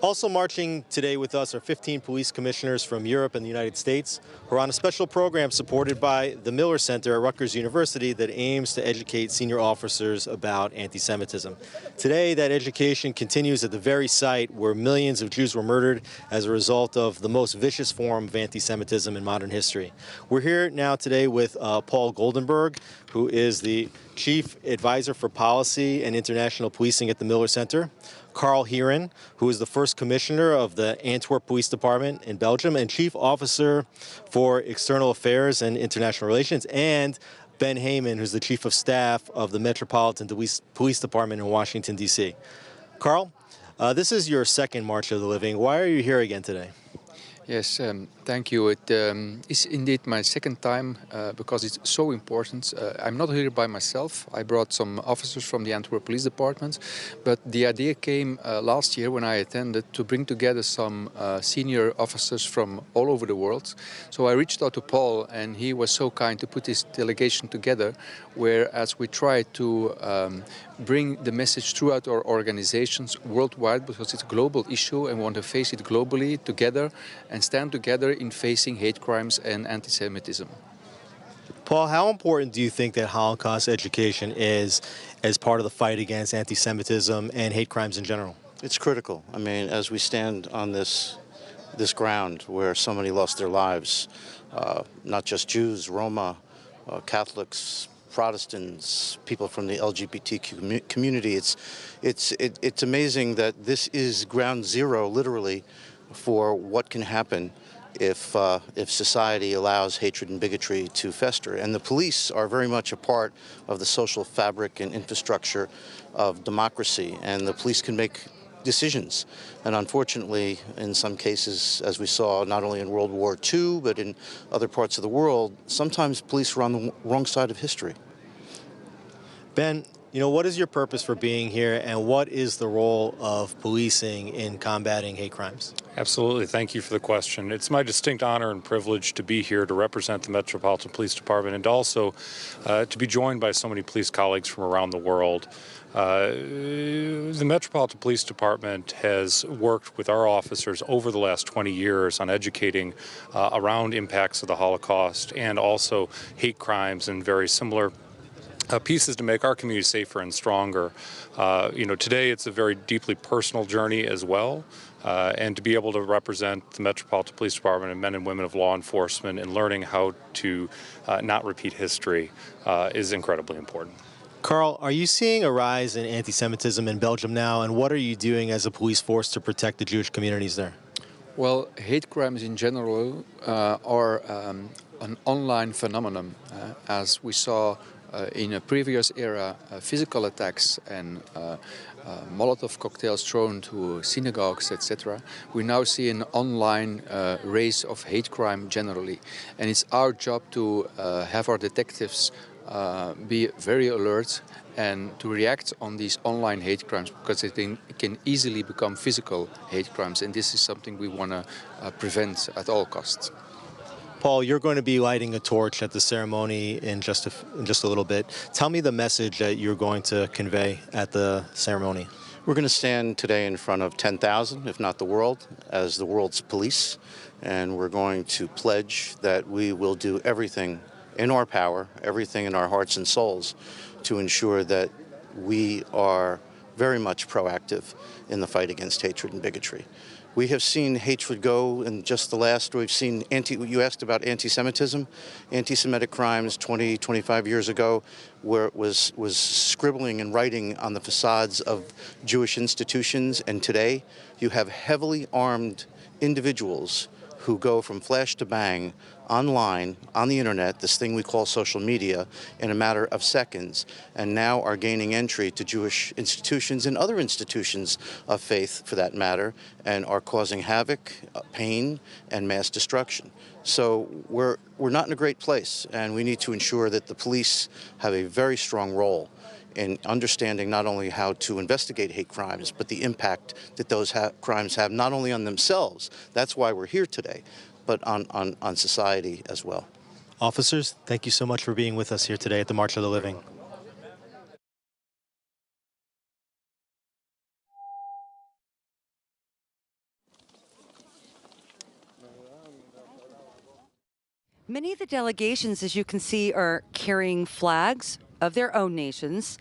Also marching today with us are 15 police commissioners from Europe and the United States who are on a special program supported by the Miller Center at Rutgers University that aims to educate senior officers about anti-Semitism. Today, that education continues at the very site where millions of Jews were murdered as a result of the most vicious form of anti-Semitism in modern history. We're here now today with Paul Goldenberg, who is the Chief Advisor for Policy and International Policing at the Miller Center, Carl Heeren, who is the first commissioner of the Antwerp Police Department in Belgium and Chief Officer for External Affairs and International Relations, and Ben Heyman, who's the Chief of Staff of the Metropolitan Police Department in Washington, D.C. Carl, this is your second March of the Living. Why are you here again today? Yes, Thank you. It is indeed my second time because it's so important. I'm not here by myself. I brought some officers from the Antwerp Police Department, but the idea came last year when I attended to bring together some senior officers from all over the world. So I reached out to Paul, and he was so kind to put this delegation together, whereas we try to bring the message throughout our organizations worldwide, because it's a global issue and we want to face it globally together and stand together in facing hate crimes and anti-Semitism. Paul, how important do you think that Holocaust education is as part of the fight against anti-Semitism and hate crimes in general? It's critical. I mean, as we stand on this ground where so many lost their lives, not just Jews, Roma, Catholics, Protestants, people from the LGBT community. It's amazing that this is ground zero, literally, for what can happen if society allows hatred and bigotry to fester. And the police are very much a part of the social fabric and infrastructure of democracy, and the police can make decisions. And unfortunately, in some cases, as we saw not only in World War II, but in other parts of the world, sometimes police are on the wrong side of history. Ben, what is your purpose for being here, and what is the role of policing in combating hate crimes? Absolutely. Thank you for the question. It's my distinct honor and privilege to be here to represent the Metropolitan Police Department, and also to be joined by so many police colleagues from around the world. The Metropolitan Police Department has worked with our officers over the last 20 years on educating around impacts of the Holocaust and also hate crimes and very similar pieces to make our community safer and stronger. Today it's a very deeply personal journey as well, and to be able to represent the Metropolitan Police Department and men and women of law enforcement and learning how to not repeat history is incredibly important. Carl, are you seeing a rise in anti-Semitism in Belgium now, and what are you doing as a police force to protect the Jewish communities there? Well, hate crimes in general are an online phenomenon, as we saw in a previous era, physical attacks and Molotov cocktails thrown to synagogues, etc. We now see an online race of hate crime generally. And it's our job to have our detectives be very alert and to react on these online hate crimes, because it can easily become physical hate crimes. And this is something we want to prevent at all costs. Paul, you're going to be lighting a torch at the ceremony in just a little bit. Tell me the message that you're going to convey at the ceremony. We're going to stand today in front of 10,000, if not the world, as the world's police. And we're going to pledge that we will do everything in our power, everything in our hearts and souls, to ensure that we are very much proactive in the fight against hatred and bigotry. We have seen hatred go in just the last, we've seen, you asked about anti-Semitism, anti-Semitic crimes 20, 25 years ago, where it was scribbling and writing on the facades of Jewish institutions. And today you have heavily armed individuals who go from flash to bang online, on the internet, this thing we call social media, in a matter of seconds, and now are gaining entry to Jewish institutions and other institutions of faith, for that matter, and are causing havoc, pain, and mass destruction. So we're not in a great place, and we need to ensure that the police have a very strong role in understanding not only how to investigate hate crimes, but the impact that those crimes have not only on themselves, that's why we're here today, but on society as well. Officers, thank you so much for being with us here today at the March of the Living. Many of the delegations, as you can see, are carrying flags of their own nations,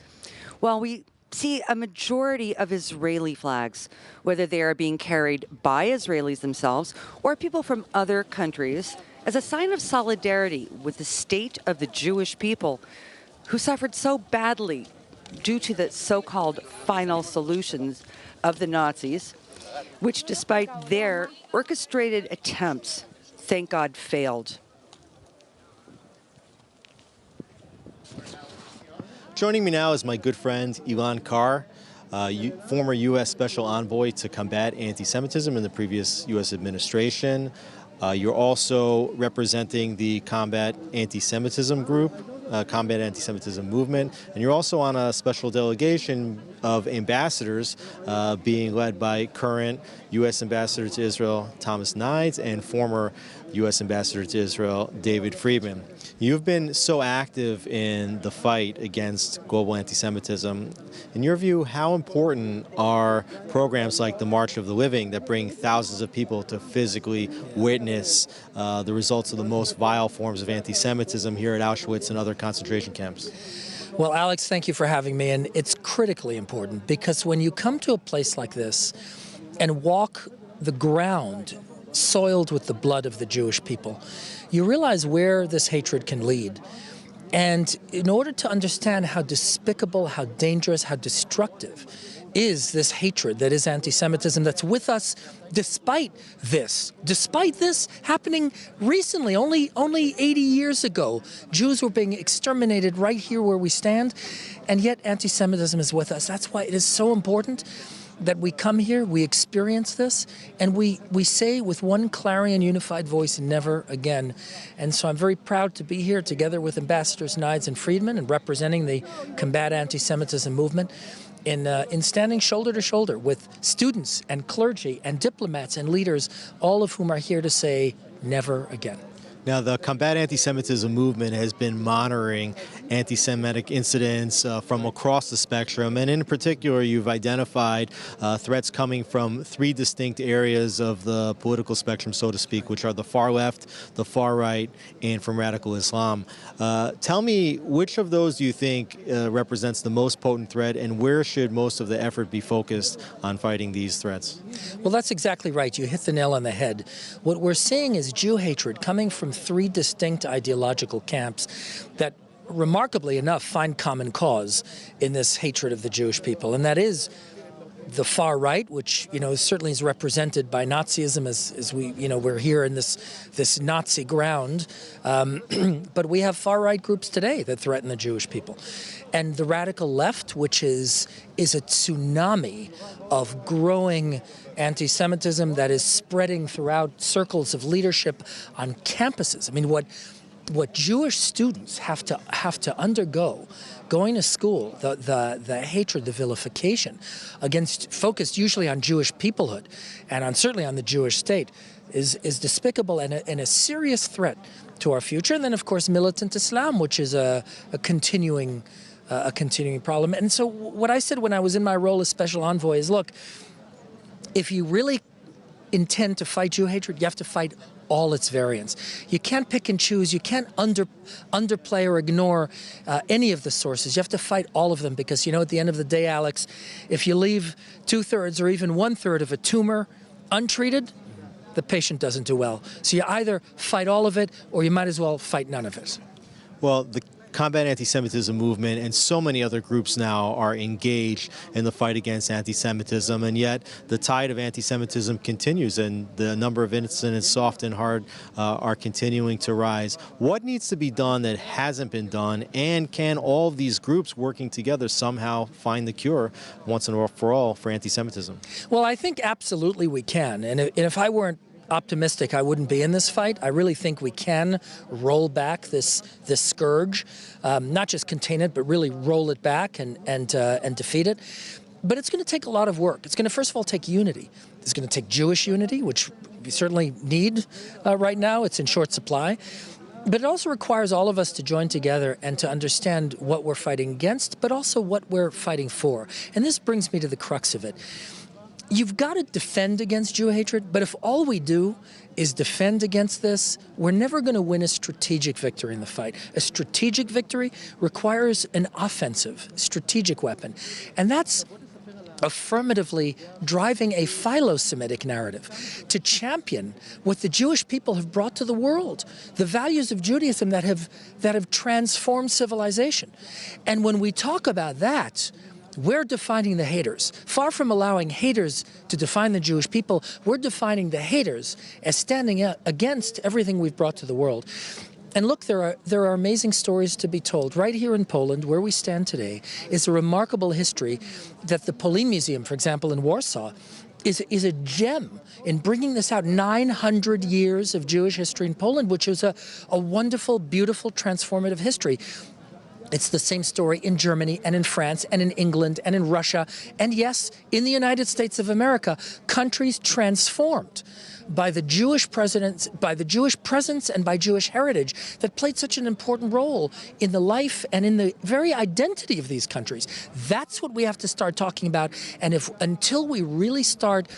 while we see a majority of Israeli flags, whether they are being carried by Israelis themselves or people from other countries, as a sign of solidarity with the state of the Jewish people who suffered so badly due to the so-called final solutions of the Nazis, which despite their orchestrated attempts, thank God, failed. Joining me now is my good friend Ilan Carr, former U.S. Special Envoy to combat anti-Semitism in the previous U.S. administration. You're also representing the Combat Anti-Semitism group, Combat Anti-Semitism movement, and you're also on a special delegation of ambassadors being led by current U.S. Ambassador to Israel Thomas Nides and former U.S. Ambassador to Israel David Friedman. You've been so active in the fight against global anti-Semitism. In your view, how important are programs like the March of the Living that bring thousands of people to physically witness the results of the most vile forms of anti-Semitism here at Auschwitz and other concentration camps? Well, Alex, thank you for having me, and it's critically important because when you come to a place like this and walk the ground soiled with the blood of the Jewish people, you realize where this hatred can lead. And in order to understand how despicable, how dangerous, how destructive is this hatred that is anti-Semitism that's with us despite this happening recently, only 80 years ago. Jews were being exterminated right here where we stand, and yet anti-Semitism is with us. That's why it is so important that we come here, we experience this, and we say with one clarion unified voice, never again. And so I'm very proud to be here together with Ambassadors Nides and Friedman and representing the Combat Anti-Semitism movement in standing shoulder to shoulder with students and clergy and diplomats and leaders, all of whom are here to say never again. Now, the Combat Anti-Semitism movement has been monitoring anti-Semitic incidents from across the spectrum, and in particular, you've identified threats coming from three distinct areas of the political spectrum, so to speak, which are the far left, the far right, and from radical Islam. Tell me, which of those do you think represents the most potent threat, and where should most of the effort be focused on fighting these threats? Well, that's exactly right. You hit the nail on the head. What we're seeing is Jew hatred coming from three distinct ideological camps that, remarkably enough, find common cause in this hatred of the Jewish people, and that is the far right, which certainly is represented by Nazism, as we we're here in this Nazi ground, but we have far right groups today that threaten the Jewish people, and the radical left, which is a tsunami of growing anti-Semitism that is spreading throughout circles of leadership on campuses. I mean, what Jewish students have to undergo going to school, the hatred, the vilification focused usually on Jewish peoplehood and certainly on the Jewish state is despicable and a serious threat to our future. And then, of course, militant Islam, which is a continuing problem. And so what I said when I was in my role as special envoy is, look, if you really intend to fight Jew hatred, you have to fight all its variants. You can't pick and choose. You can't underplay or ignore any of the sources. You have to fight all of them because, at the end of the day, Alex, if you leave 2/3 or even 1/3 of a tumor untreated, the patient doesn't do well. So you either fight all of it or you might as well fight none of it. Well, the Combat Anti-Semitism movement and so many other groups now are engaged in the fight against anti-Semitism, and yet the tide of anti-Semitism continues and the number of incidents, soft and hard, are continuing to rise. What needs to be done that hasn't been done, and can all of these groups working together somehow find the cure once and for all for anti-Semitism? Well, I think absolutely we can, and if I weren't optimistic, I wouldn't be in this fight. I really think we can roll back this scourge, not just contain it, but really roll it back and defeat it. But it's going to take a lot of work. It's going to, first of all, take unity. It's going to take Jewish unity, which we certainly need right now. It's in short supply. But it also requires all of us to join together and to understand what we're fighting against, but also what we're fighting for. And this brings me to the crux of it. You've got to defend against Jew hatred, but if all we do is defend against this, we're never going to win a strategic victory in the fight. A strategic victory requires an offensive, strategic weapon. And that's affirmatively driving a philo-Semitic narrative to champion what the Jewish people have brought to the world, the values of Judaism that have transformed civilization. And when we talk about that, we're defining the haters. Far from allowing haters to define the Jewish people, we're defining the haters as standing against everything we've brought to the world. And look, there are amazing stories to be told. Right here in Poland, where we stand today, is a remarkable history that the Polin Museum, for example, in Warsaw, is a gem in bringing this out. 900 years of Jewish history in Poland, which is a wonderful, beautiful, transformative history. It's the same story in Germany and in France and in England and in Russia. And yes, in the United States of America, countries transformed by the Jewish presence and by Jewish heritage that played such an important role in the life and in the very identity of these countries. That's what we have to start talking about. And until we really start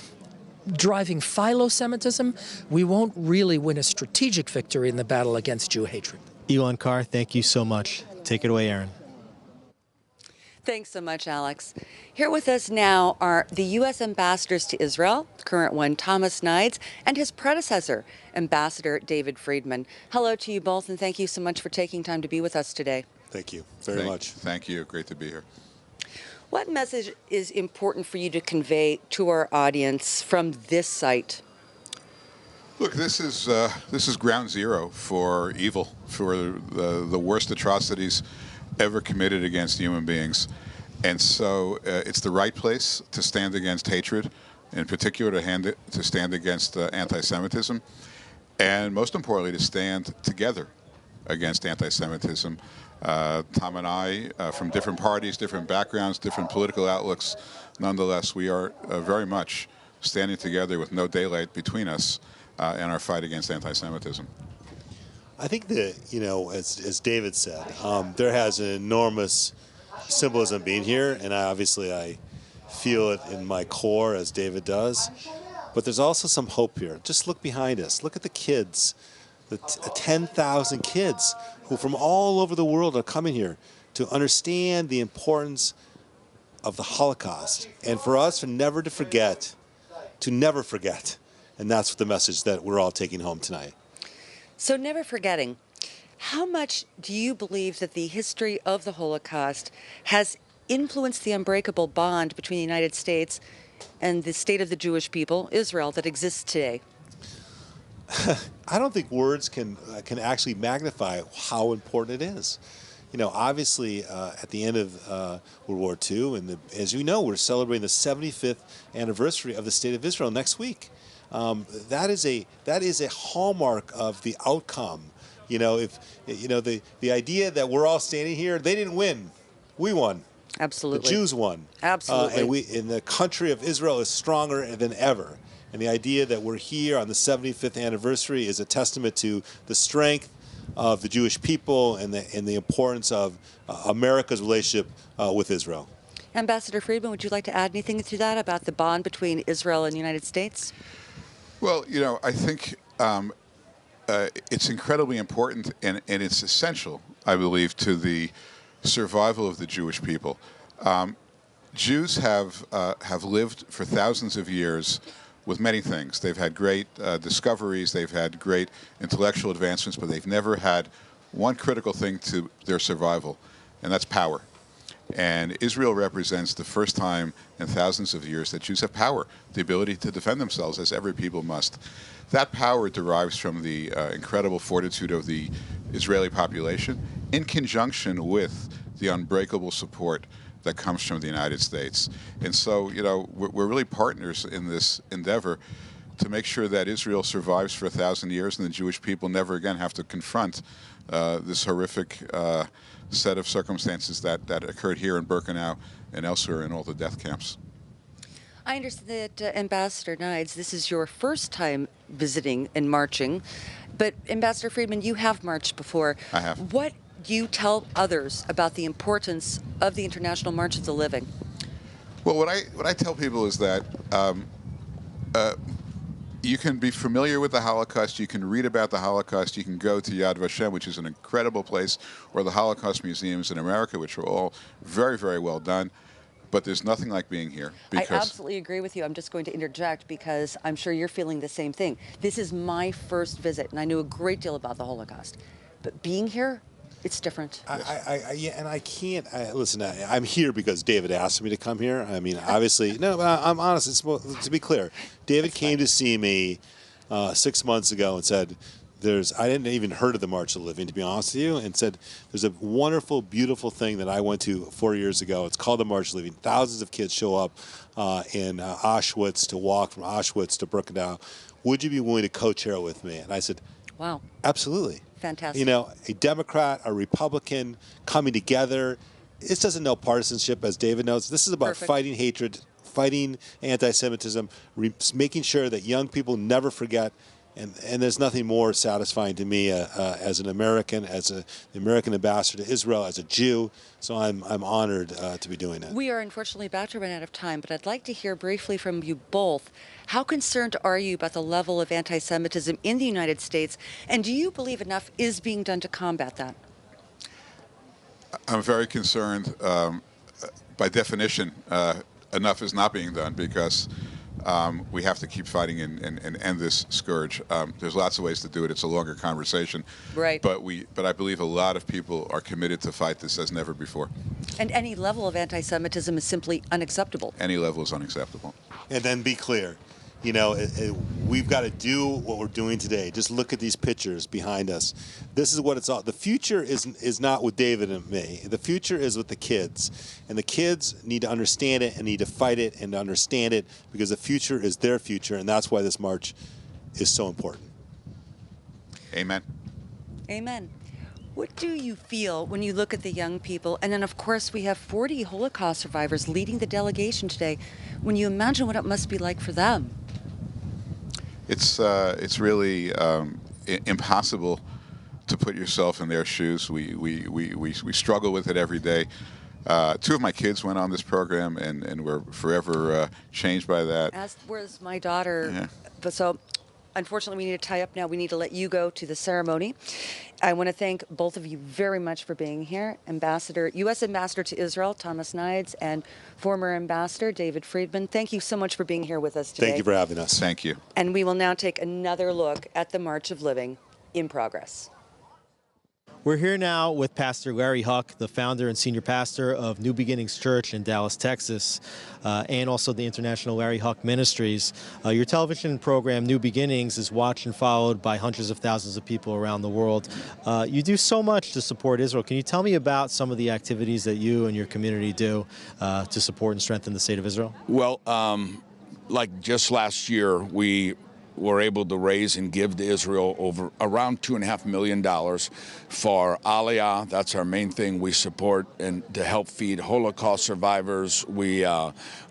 driving philo-Semitism, we won't really win a strategic victory in the battle against Jew hatred. Elon Carr, thank you so much. Take it away, Aaron. Thanks so much, Alex. Here with us now are the U.S. ambassadors to Israel, the current one, Thomas Nides, and his predecessor, Ambassador David Friedman. Hello to you both, and thank you so much for taking time to be with us today. Thank you very much. Thank you. Great to be here. What message is important for you to convey to our audience from this site? Look, this is ground zero for evil, for the worst atrocities ever committed against human beings. And so it's the right place to stand against hatred, in particular to stand against anti-Semitism, and most importantly, to stand together against anti-Semitism. Tom and I, from different parties, different backgrounds, different political outlooks, nonetheless, we are very much standing together with no daylight between us in our fight against anti-Semitism. I think that, as David said, there has an enormous symbolism being here, and I feel it in my core as David does. But there's also some hope here. Just look behind us. Look at the kids, the 10,000 kids who from all over the world are coming here to understand the importance of the Holocaust, and for us to never forget. And that's the message that we're all taking home tonight. So never forgetting, how much do you believe that the history of the Holocaust has influenced the unbreakable bond between the United States and the state of the Jewish people, Israel, that exists today? I don't think words can actually magnify how important it is. Obviously, at the end of World War II, and as you know, we're celebrating the 75th anniversary of the State of Israel next week. That is a hallmark of the outcome. The idea that we're all standing here, they didn't win, we won. Absolutely. The Jews won. Absolutely. And the country of Israel is stronger than ever. And the idea that we're here on the 75th anniversary is a testament to the strength of the Jewish people and the importance of America's relationship with Israel. Ambassador Friedman, would you like to add anything to that about the bond between Israel and the United States? Well, I think it's incredibly important and it's essential, I believe, to the survival of the Jewish people. Jews have lived for thousands of years with many things. They've had great discoveries, they've had great intellectual advancements, but they've never had one critical thing to their survival, and that's power. And Israel represents the first time in thousands of years that Jews have power, the ability to defend themselves, as every people must. That power derives from the incredible fortitude of the Israeli population in conjunction with the unbreakable support that comes from the United States. And so, we're really partners in this endeavor to make sure that Israel survives for 1,000 years and the Jewish people never again have to confront this horrific set of circumstances that occurred here in Birkenau and elsewhere in all the death camps. I understand that, Ambassador Nides, this is your first time visiting and marching, but Ambassador Friedman, you have marched before. I have. What do you tell others about the importance of the International March of the Living? Well, what I tell people is that you can be familiar with the Holocaust, you can read about the Holocaust, you can go to Yad Vashem, which is an incredible place, or the Holocaust museums in America, which are all very, very well done. But there's nothing like being here. I absolutely agree with you. I'm just going to interject because I'm sure you're feeling the same thing. This is my first visit, and I knew a great deal about the Holocaust. But being here, it's different. I can't. Listen, I'm here because David asked me to come here. I mean, obviously, no, but I'm honest. To be clear, David came to see me 6 months ago and said, I didn't even heard of the March of the Living, to be honest with you, and said there's a wonderful, beautiful thing that I went to 4 years ago. It's called the March of the Living. Thousands of kids show up in Auschwitz to walk from Auschwitz to Birkenau. Would you be willing to co-chair it with me? And I said, wow, absolutely. Fantastic. You know, a Democrat, a Republican coming together. This doesn't know partisanship, as David knows. This is about fighting hatred, fighting anti-Semitism, making sure that young people never forget. And there's nothing more satisfying to me as an American, as the American ambassador to Israel, as a Jew. So I'm honored to be doing that. We are unfortunately about to run out of time, but I'd like to hear briefly from you both. How concerned are you about the level of anti-Semitism in the United States, and do you believe enough is being done to combat that? I'm very concerned. By definition, enough is not being done because we have to keep fighting and end this scourge. There's lots of ways to do it. It's a longer conversation. Right. But I believe a lot of people are committed to fight this as never before. And any level of anti-Semitism is simply unacceptable. Any level is unacceptable. And then be clear. You know, we've got to do what we're doing today. Just look at these pictures behind us. This is what it's all. The future is not with David and me. The future is with the kids. And the kids need to understand it and need to fight it and understand it because the future is their future. And that's why this march is so important. Amen. Amen. What do you feel when you look at the young people? And then, of course, we have 40 Holocaust survivors leading the delegation today. When you imagine what it must be like for them. It's really impossible to put yourself in their shoes. We struggle with it every day. Two of my kids went on this program and were forever changed by that. As was my daughter. Yeah. But so, unfortunately, we need to tie up now. We need to let you go to the ceremony. I want to thank both of you very much for being here. U.S. Ambassador to Israel, Thomas Nides, and former Ambassador David Friedman. Thank you so much for being here with us today. Thank you for having us. Thank you. And we will now take another look at the March of Living in progress. We're here now with Pastor Larry Huck, the founder and senior pastor of New Beginnings Church in Dallas, Texas, and also the International Larry Huck Ministries. Your television program, New Beginnings, is watched and followed by hundreds of thousands of people around the world. You do so much to support Israel. Can you tell me about some of the activities that you and your community do to support and strengthen the state of Israel? Well, like just last year, we were able to raise and give to Israel over around $2.5 million for Aliyah. That's our main thing. We support and to help feed Holocaust survivors. We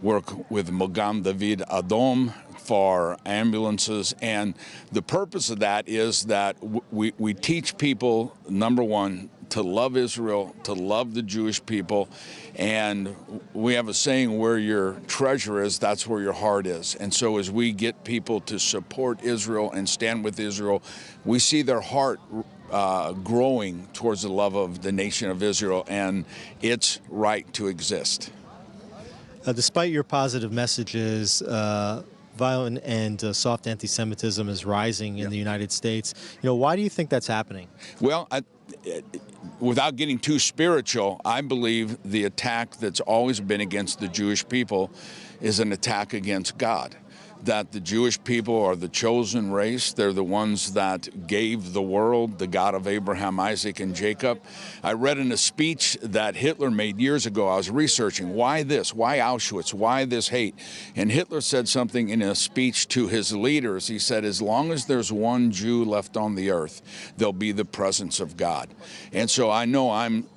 work with Magen David Adom for ambulances, and the purpose of that is that we teach people, number one, to love Israel, to love the Jewish people, and we have a saying, where your treasure is, that's where your heart is. And so as we get people to support Israel and stand with Israel, we see their heart growing towards the love of the nation of Israel and its right to exist. Despite your positive messages, violent and soft anti-Semitism is rising in the United States. You know, why do you think that's happening? Well, without getting too spiritual, I believe the attack that's always been against the Jewish people is an attack against God. That the Jewish people are the chosen race. They're the ones that gave the world the God of Abraham, Isaac, and Jacob. I read in a speech that Hitler made years ago, I was researching, why this? Why Auschwitz? Why this hate? And Hitler said something in a speech to his leaders. He said, as long as there's one Jew left on the earth, there'll be the presence of God. And so I know I'm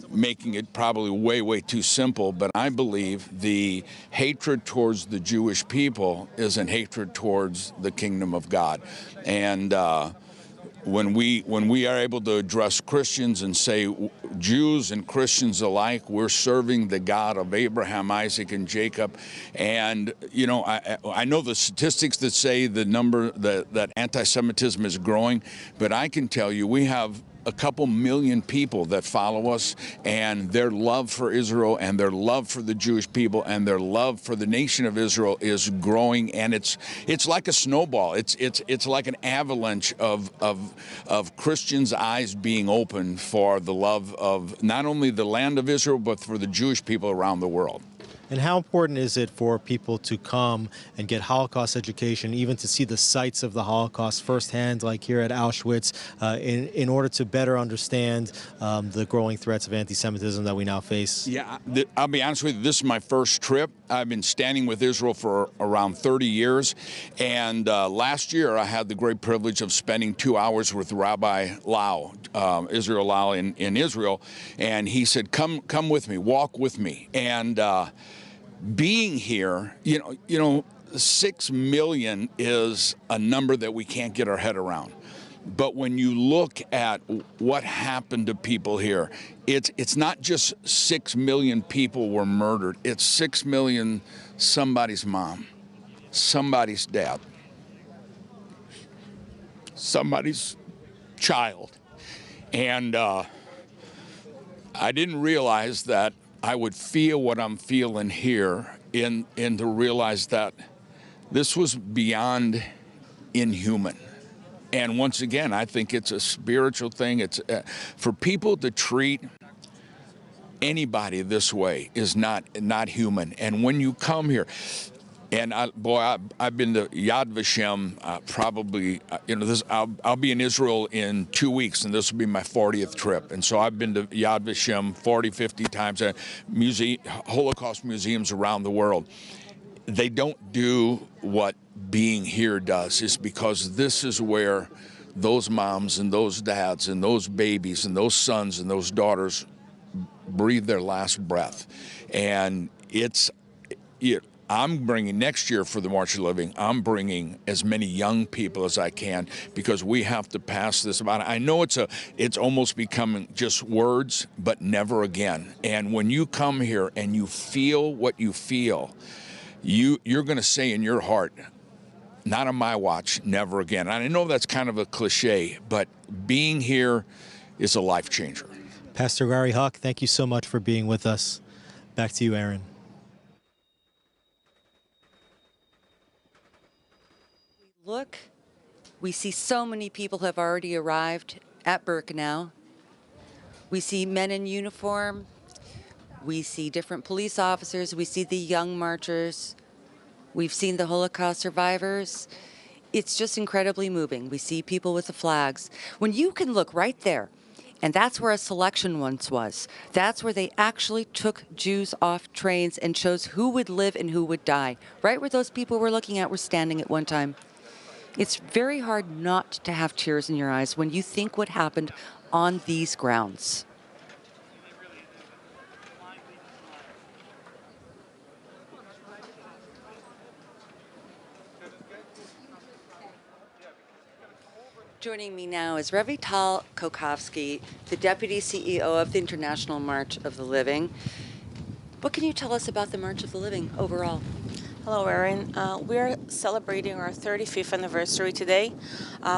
making it probably way too simple, but I believe the hatred towards the Jewish people is a hatred towards the kingdom of God. And when we are able to address Christians and say, Jews and Christians alike, we're serving the God of Abraham, Isaac, and Jacob. And, you know, I know the statistics that say the number that anti-Semitism is growing, but I can tell you we have a couple million people that follow us, and their love for Israel and their love for the Jewish people and their love for the nation of Israel is growing, and it's like a snowball. It's like an avalanche of Christians' eyes being opened for the love of not only the land of Israel but for the Jewish people around the world. And how important is it for people to come and get Holocaust education, even to see the sites of the Holocaust firsthand, like here at Auschwitz, in order to better understand the growing threats of anti-Semitism that we now face? Yeah, I'll be honest with you, this is my first trip. I've been standing with Israel for around 30 years, and last year I had the great privilege of spending 2 hours with Rabbi Lau, Israel Lau in Israel, and he said, come with me, walk with me. And being here, you know, 6 million is a number that we can't get our head around. But when you look at what happened to people here, it's not just 6 million people were murdered. It's 6 million somebody's mom, somebody's dad, somebody's child. And I didn't realize that I would feel what I'm feeling here and to realize that this was beyond inhuman. And once again, I think it's a spiritual thing. It's for people to treat anybody this way is not human. And when you come here, and I've been to Yad Vashem probably, I'll be in Israel in 2 weeks, and this will be my 40th trip. And so I've been to Yad Vashem 40, 50 times, Holocaust museums around the world. They don't do what being here does, is because this is where those moms and those dads and those babies and those sons and those daughters breathe their last breath. And I'm bringing next year for the March of the Living, I'm bringing as many young people as I can, because we have to pass this about. I know it's almost becoming just words, but never again. And when you come here and you feel what you feel, you're going to say in your heart, not on my watch, never again. And I know that's kind of a cliche, but being here is a life changer. Pastor Gary Huck, thank you so much for being with us. Back to you, Aaron. Look, we see so many people have already arrived at Birkenau. We see men in uniform. We see different police officers. We see the young marchers. We've seen the Holocaust survivors. It's just incredibly moving. We see people with the flags. When you can look right there, and that's where a selection once was. That's where they actually took Jews off trains and chose who would live and who would die. Right where those people we're looking at were standing at one time. It's very hard not to have tears in your eyes when you think what happened on these grounds. Joining me now is Revital Kokovsky, the Deputy CEO of the International March of the Living. What can you tell us about the March of the Living overall? Hello, Erin. We're celebrating our 35th anniversary today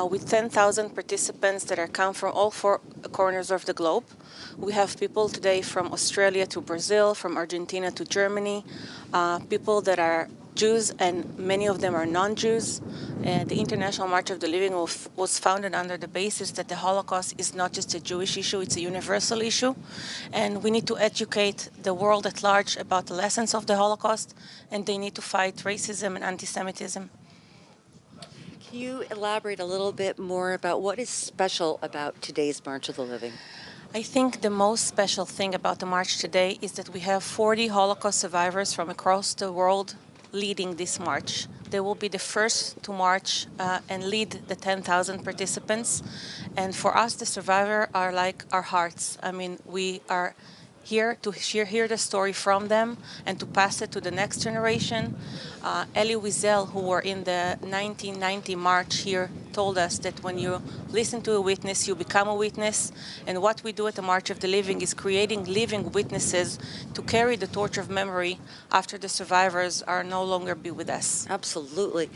with 10,000 participants that are come from all four corners of the globe. We have people today from Australia to Brazil, from Argentina to Germany, people that are Jews, and many of them are non-Jews. The International March of the Living was founded under the basis that the Holocaust is not just a Jewish issue, it's a universal issue. And we need to educate the world at large about the lessons of the Holocaust, and they need to fight racism and anti-Semitism. Can you elaborate a little bit more about what is special about today's March of the Living? I think the most special thing about the march today is that we have 40 Holocaust survivors from across the world leading this march. They will be the first to march and lead the 10,000 participants. And for us, the survivors are like our hearts. I mean, we are here to hear the story from them and to pass it to the next generation. Elie Wiesel, who were in the 1990 march here, told us that when you listen to a witness, you become a witness. And what we do at the March of the Living is creating living witnesses to carry the torch of memory after the survivors are no longer be with us. Absolutely.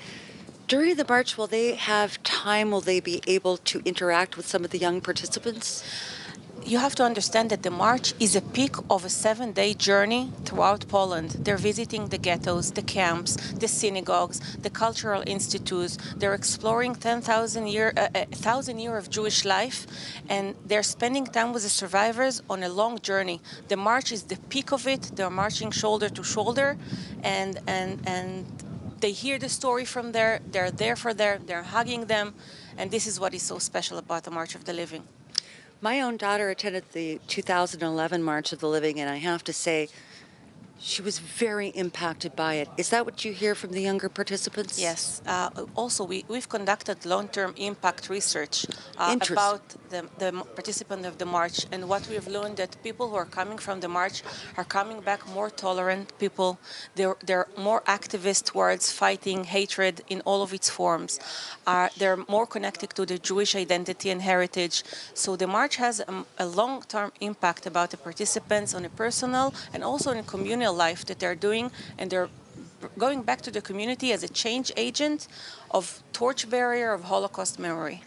During the march, will they have time? Will they be able to interact with some of the young participants? you have to understand that the march is a peak of a 7-day journey throughout Poland. They're visiting the ghettos, the camps, the synagogues, the cultural institutes. They're exploring 1,000 year of Jewish life, and they're spending time with the survivors on a long journey. The march is the peak of it. They're marching shoulder to shoulder, and they hear the story from there. They're there for them. They're hugging them, and this is what is so special about the March of the Living. My own daughter attended the 2011 March of the Living, and I have to say, she was very impacted by it. Is that what you hear from the younger participants? Yes. Also, we've conducted long-term impact research about the participant of the march, and what we've learned that people who are coming from the march are coming back more tolerant people. They're more activist towards fighting hatred in all of its forms. They're more connected to the Jewish identity and heritage. So the march has a long-term impact about the participants on a personal and also in a communal life that they're doing, and they're going back to the community as a change agent of torchbearer of Holocaust memory.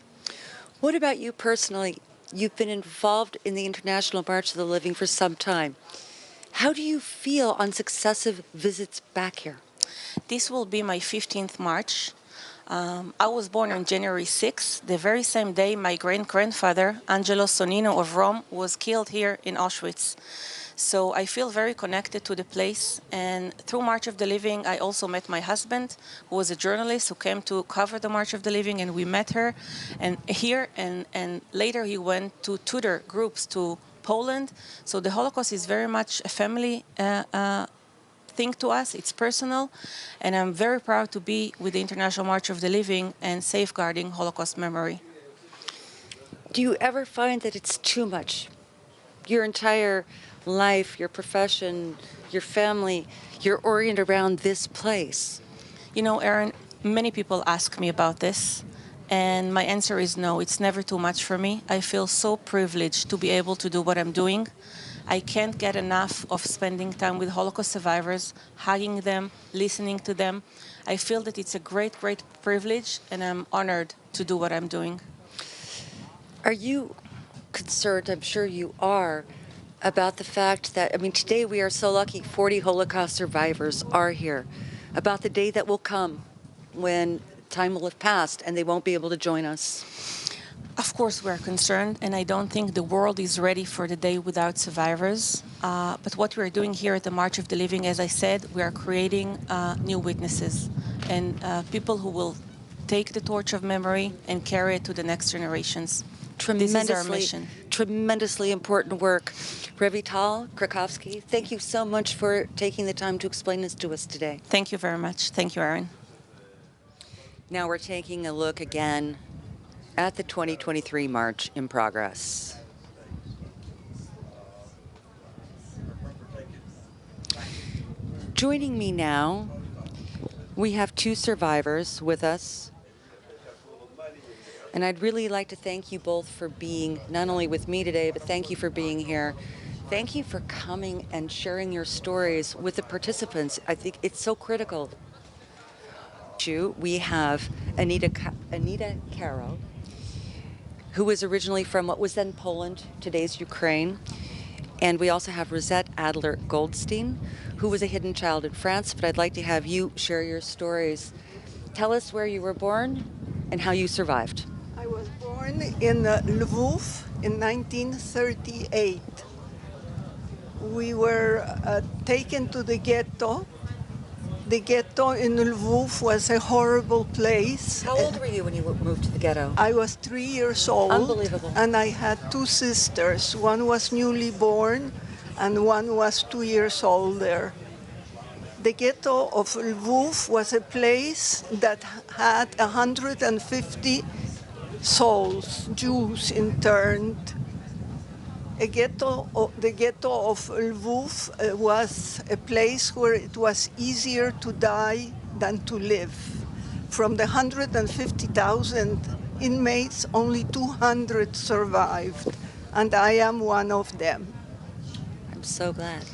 What about you personally? You've been involved in the International March of the Living for some time. How do you feel on successive visits back here? This will be my 15th march. I was born on January 6th, the very same day my great-grandfather, Angelo Sonnino of Rome, was killed here in Auschwitz. So I feel very connected to the place, and through March of the Living I also met my husband, who was a journalist who came to cover the March of the Living, and we met her and here, and later he went to tutor groups to Poland. So the Holocaust is very much a family thing to us. It's personal, and I'm very proud to be with the International March of the Living and safeguarding Holocaust memory. Do you ever find that it's too much? Your entire life, your profession, your family, you're oriented around this place. You know, Erin, many people ask me about this, and my answer is no, it's never too much for me. I feel so privileged to be able to do what I'm doing. I can't get enough of spending time with Holocaust survivors, hugging them, listening to them. I feel that it's a great, great privilege, and I'm honored to do what I'm doing. Are you concerned, I'm sure you are, about the fact that, I mean, today we are so lucky 40 Holocaust survivors are here, about the day that will come when time will have passed and they won't be able to join us? Of course we're concerned, and I don't think the world is ready for the day without survivors. But what we're doing here at the March of the Living, as I said, we are creating new witnesses and people who will take the torch of memory and carry it to the next generations. This is our mission. Tremendously important work. Revital Krakowski, thank you so much for taking the time to explain this to us today. Thank you very much. Thank you, Erin. Now we're taking a look again at the 2023 March in progress. Joining me now, we have two survivors with us. And I'd really like to thank you both for being not only with me today, but thank you for being here. Thank you for coming and sharing your stories with the participants. I think it's so critical. We have Anita Caro, who was originally from what was then Poland, today's Ukraine. And we also have Rosette Adler Goldstein, who was a hidden child in France, but I'd like to have you share your stories. Tell us where you were born and how you survived. I was born in Lviv in 1938. We were taken to the ghetto. The ghetto in Lviv was a horrible place. How old were you when you moved to the ghetto? I was 3 years old. Unbelievable. And I had two sisters. One was newly born and one was 2 years older. The ghetto of Lviv was a place that had 150 souls, Jews interned. The ghetto of Lviv was a place where it was easier to die than to live. From the 150,000 inmates, only 200 survived, and I am one of them. I'm so glad.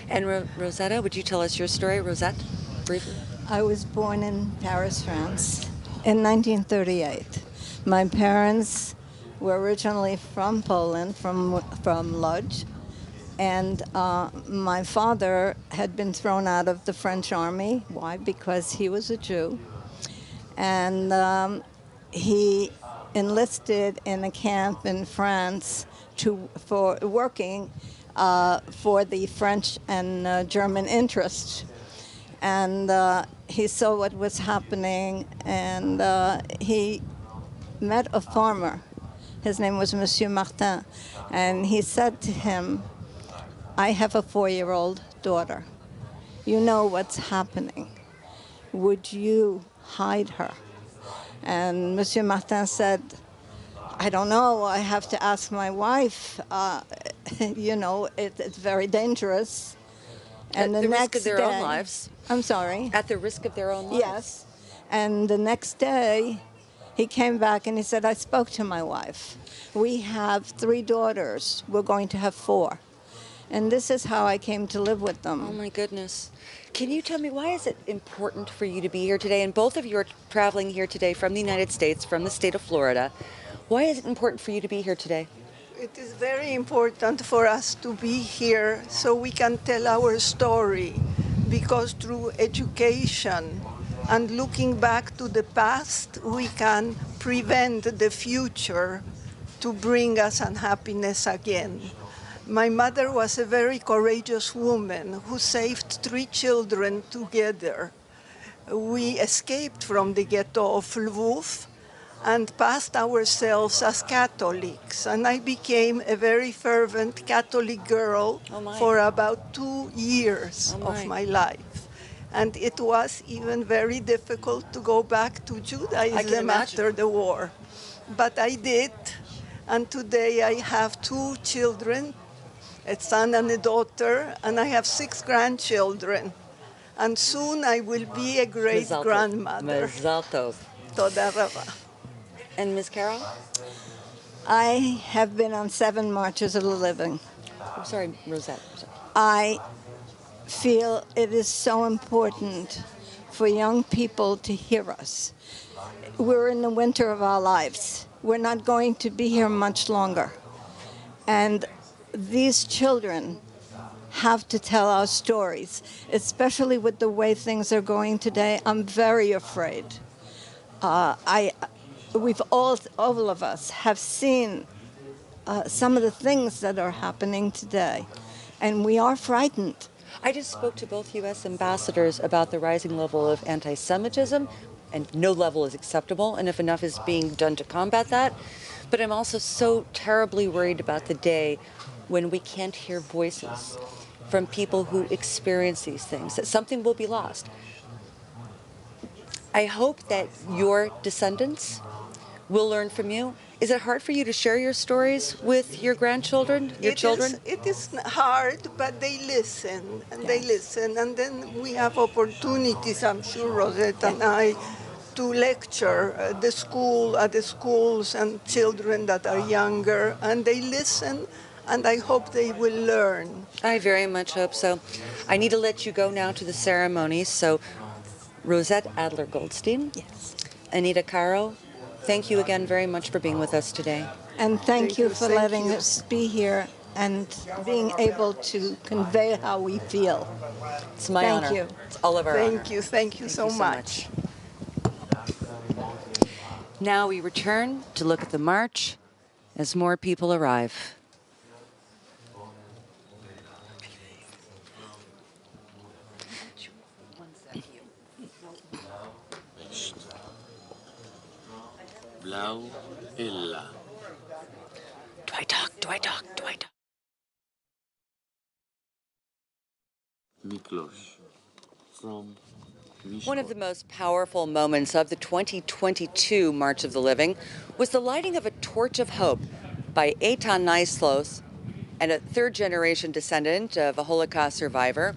And Rosetta, would you tell us your story, Rosette, briefly? I was born in Paris, France, in 1938. My parents were originally from Poland, from Lodz. And my father had been thrown out of the French army. Why? Because he was a Jew. And he enlisted in a camp in France for working for the French and German interests. And he saw what was happening, and he met a farmer. His name was Monsieur Martin. And he said to him, I have a 4-year-old daughter. You know what's happening. Would you hide her? And Monsieur Martin said, I don't know. I have to ask my wife. You know, it's very dangerous. And At the risk of their own day, lives. I'm sorry. At the risk of their own lives. Yes. And the next day, he came back and he said, I spoke to my wife. We have 3 daughters. We're going to have 4. And this is how I came to live with them. Oh my goodness. Can you tell me, why is it important for you to be here today? And both of you are traveling here today from the United States, from the state of Florida. Why is it important for you to be here today? It is very important for us to be here so we can tell our story, because through education and looking back to the past, we can prevent the future to bring us unhappiness again. My mother was a very courageous woman who saved 3 children together. We escaped from the ghetto of Lwów and passed ourselves as Catholics. And I became a very fervent Catholic girl for about 2 years of my life. And it was even very difficult to go back to Judaism after the war. But I did. And today I have 2 children, a son and a daughter, and I have 6 grandchildren. And soon I will be a great-grandmother. Mazal tov. Toda rava. And Ms. Carroll? I have been on 7 marches of the living. I'm sorry, Rosette. I feel it is so important for young people to hear us. We're in the winter of our lives. We're not going to be here much longer. And these children have to tell our stories, especially with the way things are going today. I'm very afraid. We've all of us have seen some of the things that are happening today, and we are frightened. I just spoke to both U.S. ambassadors about the rising level of anti-Semitism, and no level is acceptable, and if enough is being done to combat that. But I'm also so terribly worried about the day when we can't hear voices from people who experience these things, that something will be lost. I hope that your descendants will learn from you. Is it hard for you to share your stories with your grandchildren, your children? It is hard, but they listen, and they listen. And then we have opportunities, I'm sure, Rosette and I, to lecture at the schools and children that are younger, and they listen, and I hope they will learn. I very much hope so. I need to let you go now to the ceremony. So, Rosette Adler-Goldstein, yes. Anita Caro, thank you again very much for being with us today. And thank you for letting us be here and being able to convey how we feel. It's my honor. Thank you. It's all of our honor. Thank you so much. Now we return to look at the march as more people arrive. Blau Ella. Do I talk? Do I talk? Do I talk? Miklos from One of the most powerful moments of the 2022 March of the Living was the lighting of a torch of hope by Eitan Naislos, and a third-generation descendant of a Holocaust survivor,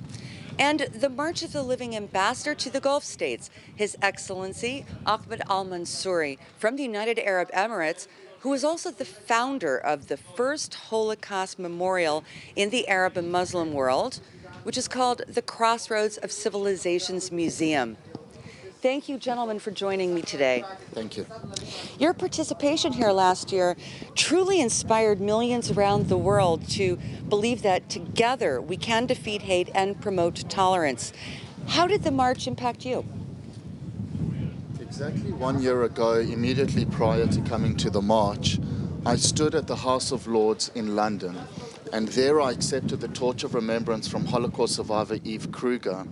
and the March of the Living ambassador to the Gulf states, His Excellency Ahmed al-Mansouri from the United Arab Emirates, who was also the founder of the first Holocaust memorial in the Arab and Muslim world, which is called the Crossroads of Civilizations Museum. Thank you, gentlemen, for joining me today. Thank you. Your participation here last year truly inspired millions around the world to believe that together we can defeat hate and promote tolerance. How did the march impact you? Exactly 1 year ago, immediately prior to coming to the march, I stood at the House of Lords in London, and there I accepted the torch of remembrance from Holocaust survivor Eve Kruger.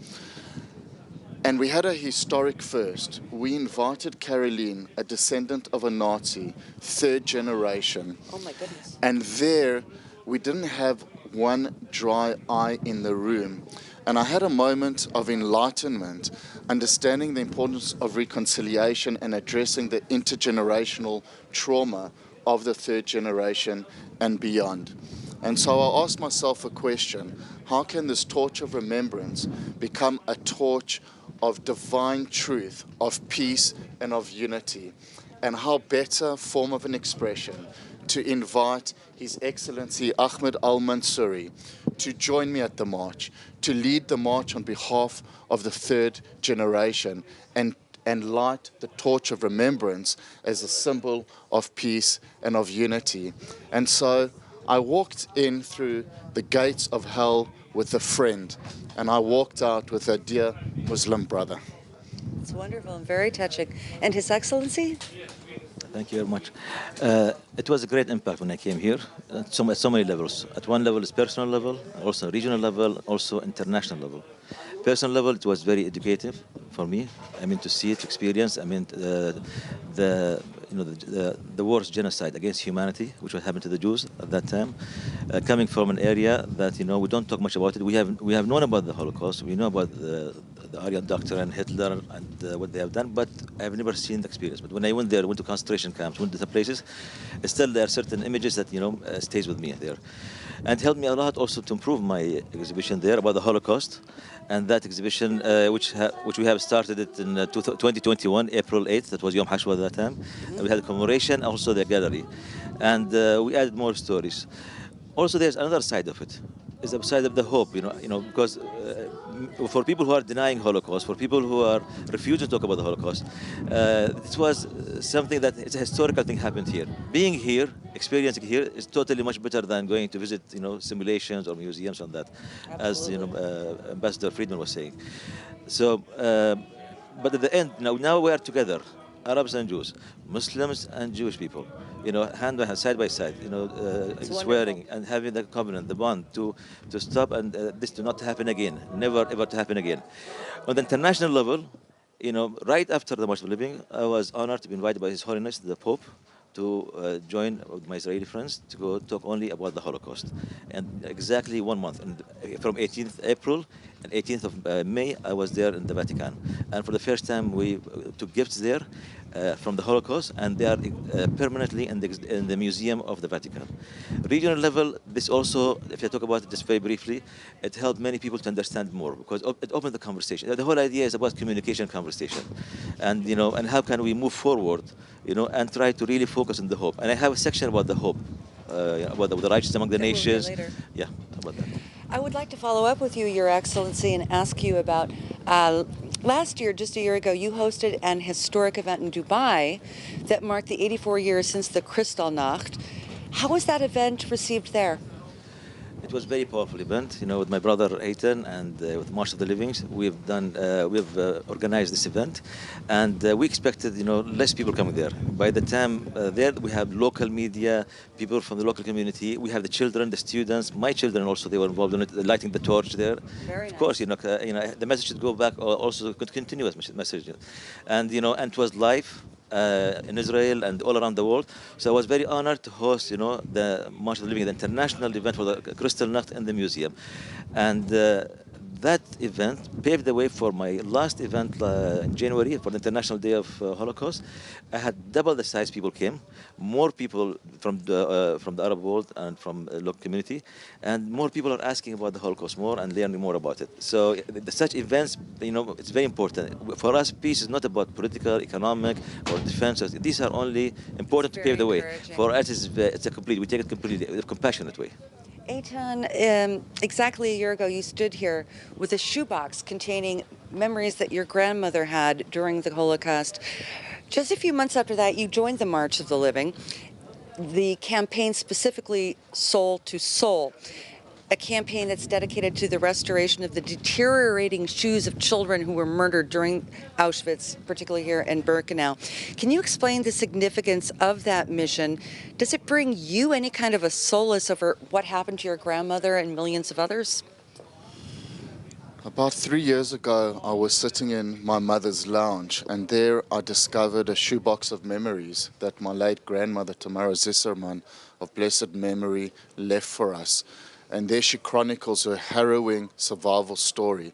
And we had a historic first. We invited Caroline, a descendant of a Nazi, third generation. Oh my goodness. And there, we didn't have one dry eye in the room. And I had a moment of enlightenment, understanding the importance of reconciliation and addressing the intergenerational trauma of the third generation and beyond. And so I asked myself a question: how can this torch of remembrance become a torch of divine truth, of peace and of unity? And how better form of an expression to invite His Excellency Ahmed Al-Mansouri to join me at the march, to lead the march on behalf of the third generation, and light the torch of remembrance as a symbol of peace and of unity. And so I walked in through the gates of hell with a friend, and I walked out with a dear Muslim brother. It's wonderful and very touching. And His Excellency? Thank you very much. It was a great impact when I came here at so many levels. At one level is personal level, also regional level, also international level. Personal level, it was very educative for me. I mean, to see it, to experience. I mean, the worst genocide against humanity, which was happened to the Jews at that time, coming from an area that we don't talk much about it. We have known about the Holocaust. We know about the Aryan Doctor and Hitler and what they have done, but I have never seen the experience. But when I went there, went to concentration camps, went to the places, still there are certain images that stays with me there, and helped me a lot also to improve my exhibition there about the Holocaust. And that exhibition, which we have started it in 2021, April 8th, that was Yom Hashwa at that time. And we had a commemoration, also the gallery. And we added more stories. Also, there's another side of it. It's the side of the hope, because for people who are denying Holocaust, for people who are refusing to talk about the Holocaust, this was something that it's a historical thing happened here. Being here, experiencing here, is totally much better than going to visit, simulations or museums on that, absolutely, as Ambassador Friedman was saying. So, but at the end, now we are together, Arabs and Jews, Muslims and Jewish people, hand by hand, side by side, swearing and having the covenant, the bond to stop and this to not happen again, never ever to happen again. On the international level, right after the March of the Living, I was honored to be invited by His Holiness the Pope to join with my Israeli friends to go talk only about the Holocaust. And exactly 1 month, and from 18th April and 18th of May, I was there in the Vatican. And for the first time, we took gifts there from the Holocaust, and they are permanently in the Museum of the Vatican. Regional level, this also, if I talk about it just very briefly, it helped many people to understand more, because it opened the conversation. The whole idea is about communication conversation. And, and how can we move forward, and try to really focus on the hope. And I have a section about the hope, about the righteous among the nations. Yeah, about that. I would like to follow up with you, Your Excellency, and ask you about last year, just a year ago, you hosted an historic event in Dubai that marked the 84 years since the Kristallnacht. How was that event received there? It was a very powerful event, with my brother Eitan and with March of the Livings. We've organized this event, and we expected, less people coming there. By the time there, we have local media, people from the local community. We have the children, the students, my children also. They were involved in it, lighting the torch there. Very of course, the message should go back, also continuous message, and and it was live. In Israel and all around the world. So I was very honored to host, the March of the Living, the international event for the Kristallnacht in the museum. And that event paved the way for my last event in January for the International Day of Holocaust. I had double the size people came, more people from the Arab world and from the local community, and more people are asking about the Holocaust more and learning more about it. So such events, it's very important. For us, peace is not about political, economic, or defense. These are only important to pave the way. For us, it's a complete, we take it completely in a compassionate way. Eitan, exactly a year ago, you stood here with a shoebox containing memories that your grandmother had during the Holocaust. Just a few months after that, you joined the March of the Living, the campaign specifically Soul to Soul, a campaign that's dedicated to the restoration of the deteriorating shoes of children who were murdered during Auschwitz, particularly here in Birkenau. Can you explain the significance of that mission? Does it bring you any kind of a solace over what happened to your grandmother and millions of others? About 3 years ago, I was sitting in my mother's lounge, and there I discovered a shoebox of memories that my late grandmother, Tamara Zisserman, of blessed memory, left for us. And there she chronicles her harrowing survival story.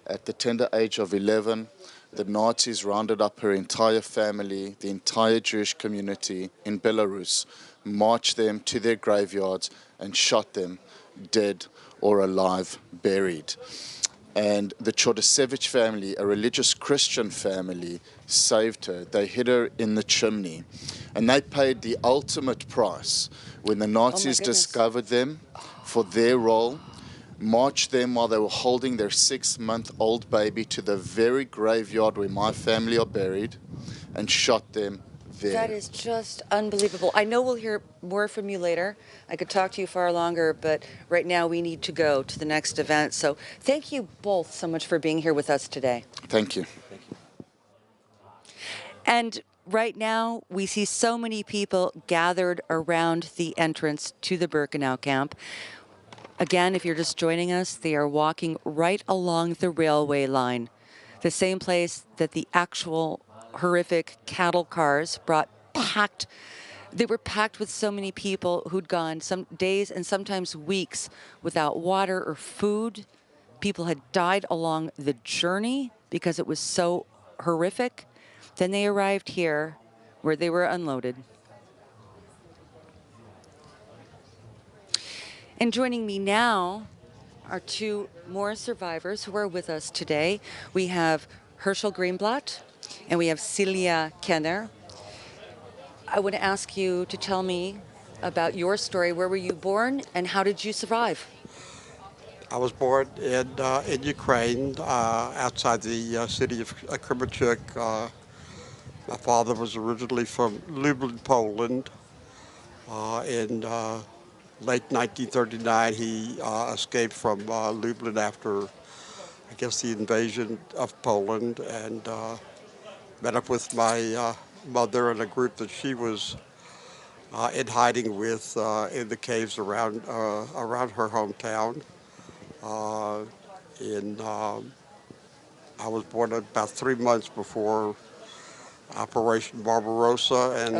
At the tender age of 11, the Nazis rounded up her entire family, the entire Jewish community in Belarus, marched them to their graveyards and shot them dead or alive, buried. And the Chodasevich family, a religious Christian family, saved her. They hid her in the chimney. And they paid the ultimate price when the Nazis discovered them for their role, marched them while they were holding their 6-month-old baby to the very graveyard where my family are buried, and shot them there. That is just unbelievable. I know we'll hear more from you later. I could talk to you far longer, but right now we need to go to the next event. So thank you both so much for being here with us today. Thank you. And right now we see so many people gathered around the entrance to the Birkenau camp. Again, if you're just joining us, they are walking right along the railway line, the same place that the actual horrific cattle cars they were packed with so many people who'd gone some days and sometimes weeks without water or food. People had died along the journey because it was so horrific. Then they arrived here where they were unloaded. And joining me now are two more survivors who are with us today. We have Herschel Greenblatt and we have Celia Kenner. I want to ask you to tell me about your story. Where were you born and how did you survive? I was born in Ukraine, outside the city of Kremenchuk. My father was originally from Lublin, Poland. In late 1939, he escaped from Lublin after, I guess, the invasion of Poland, and met up with my mother and a group that she was in hiding with in the caves around her hometown. I was born about 3 months before Operation Barbarossa, and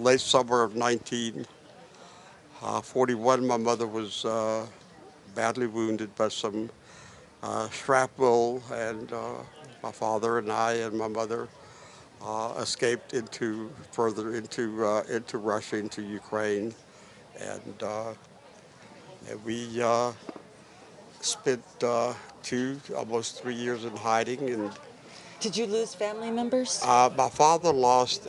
late summer of 1941, my mother was badly wounded by some shrapnel, and my father and I and my mother escaped further into Russia, into Ukraine, and we spent almost 3 years in hiding. And did you lose family members? My father lost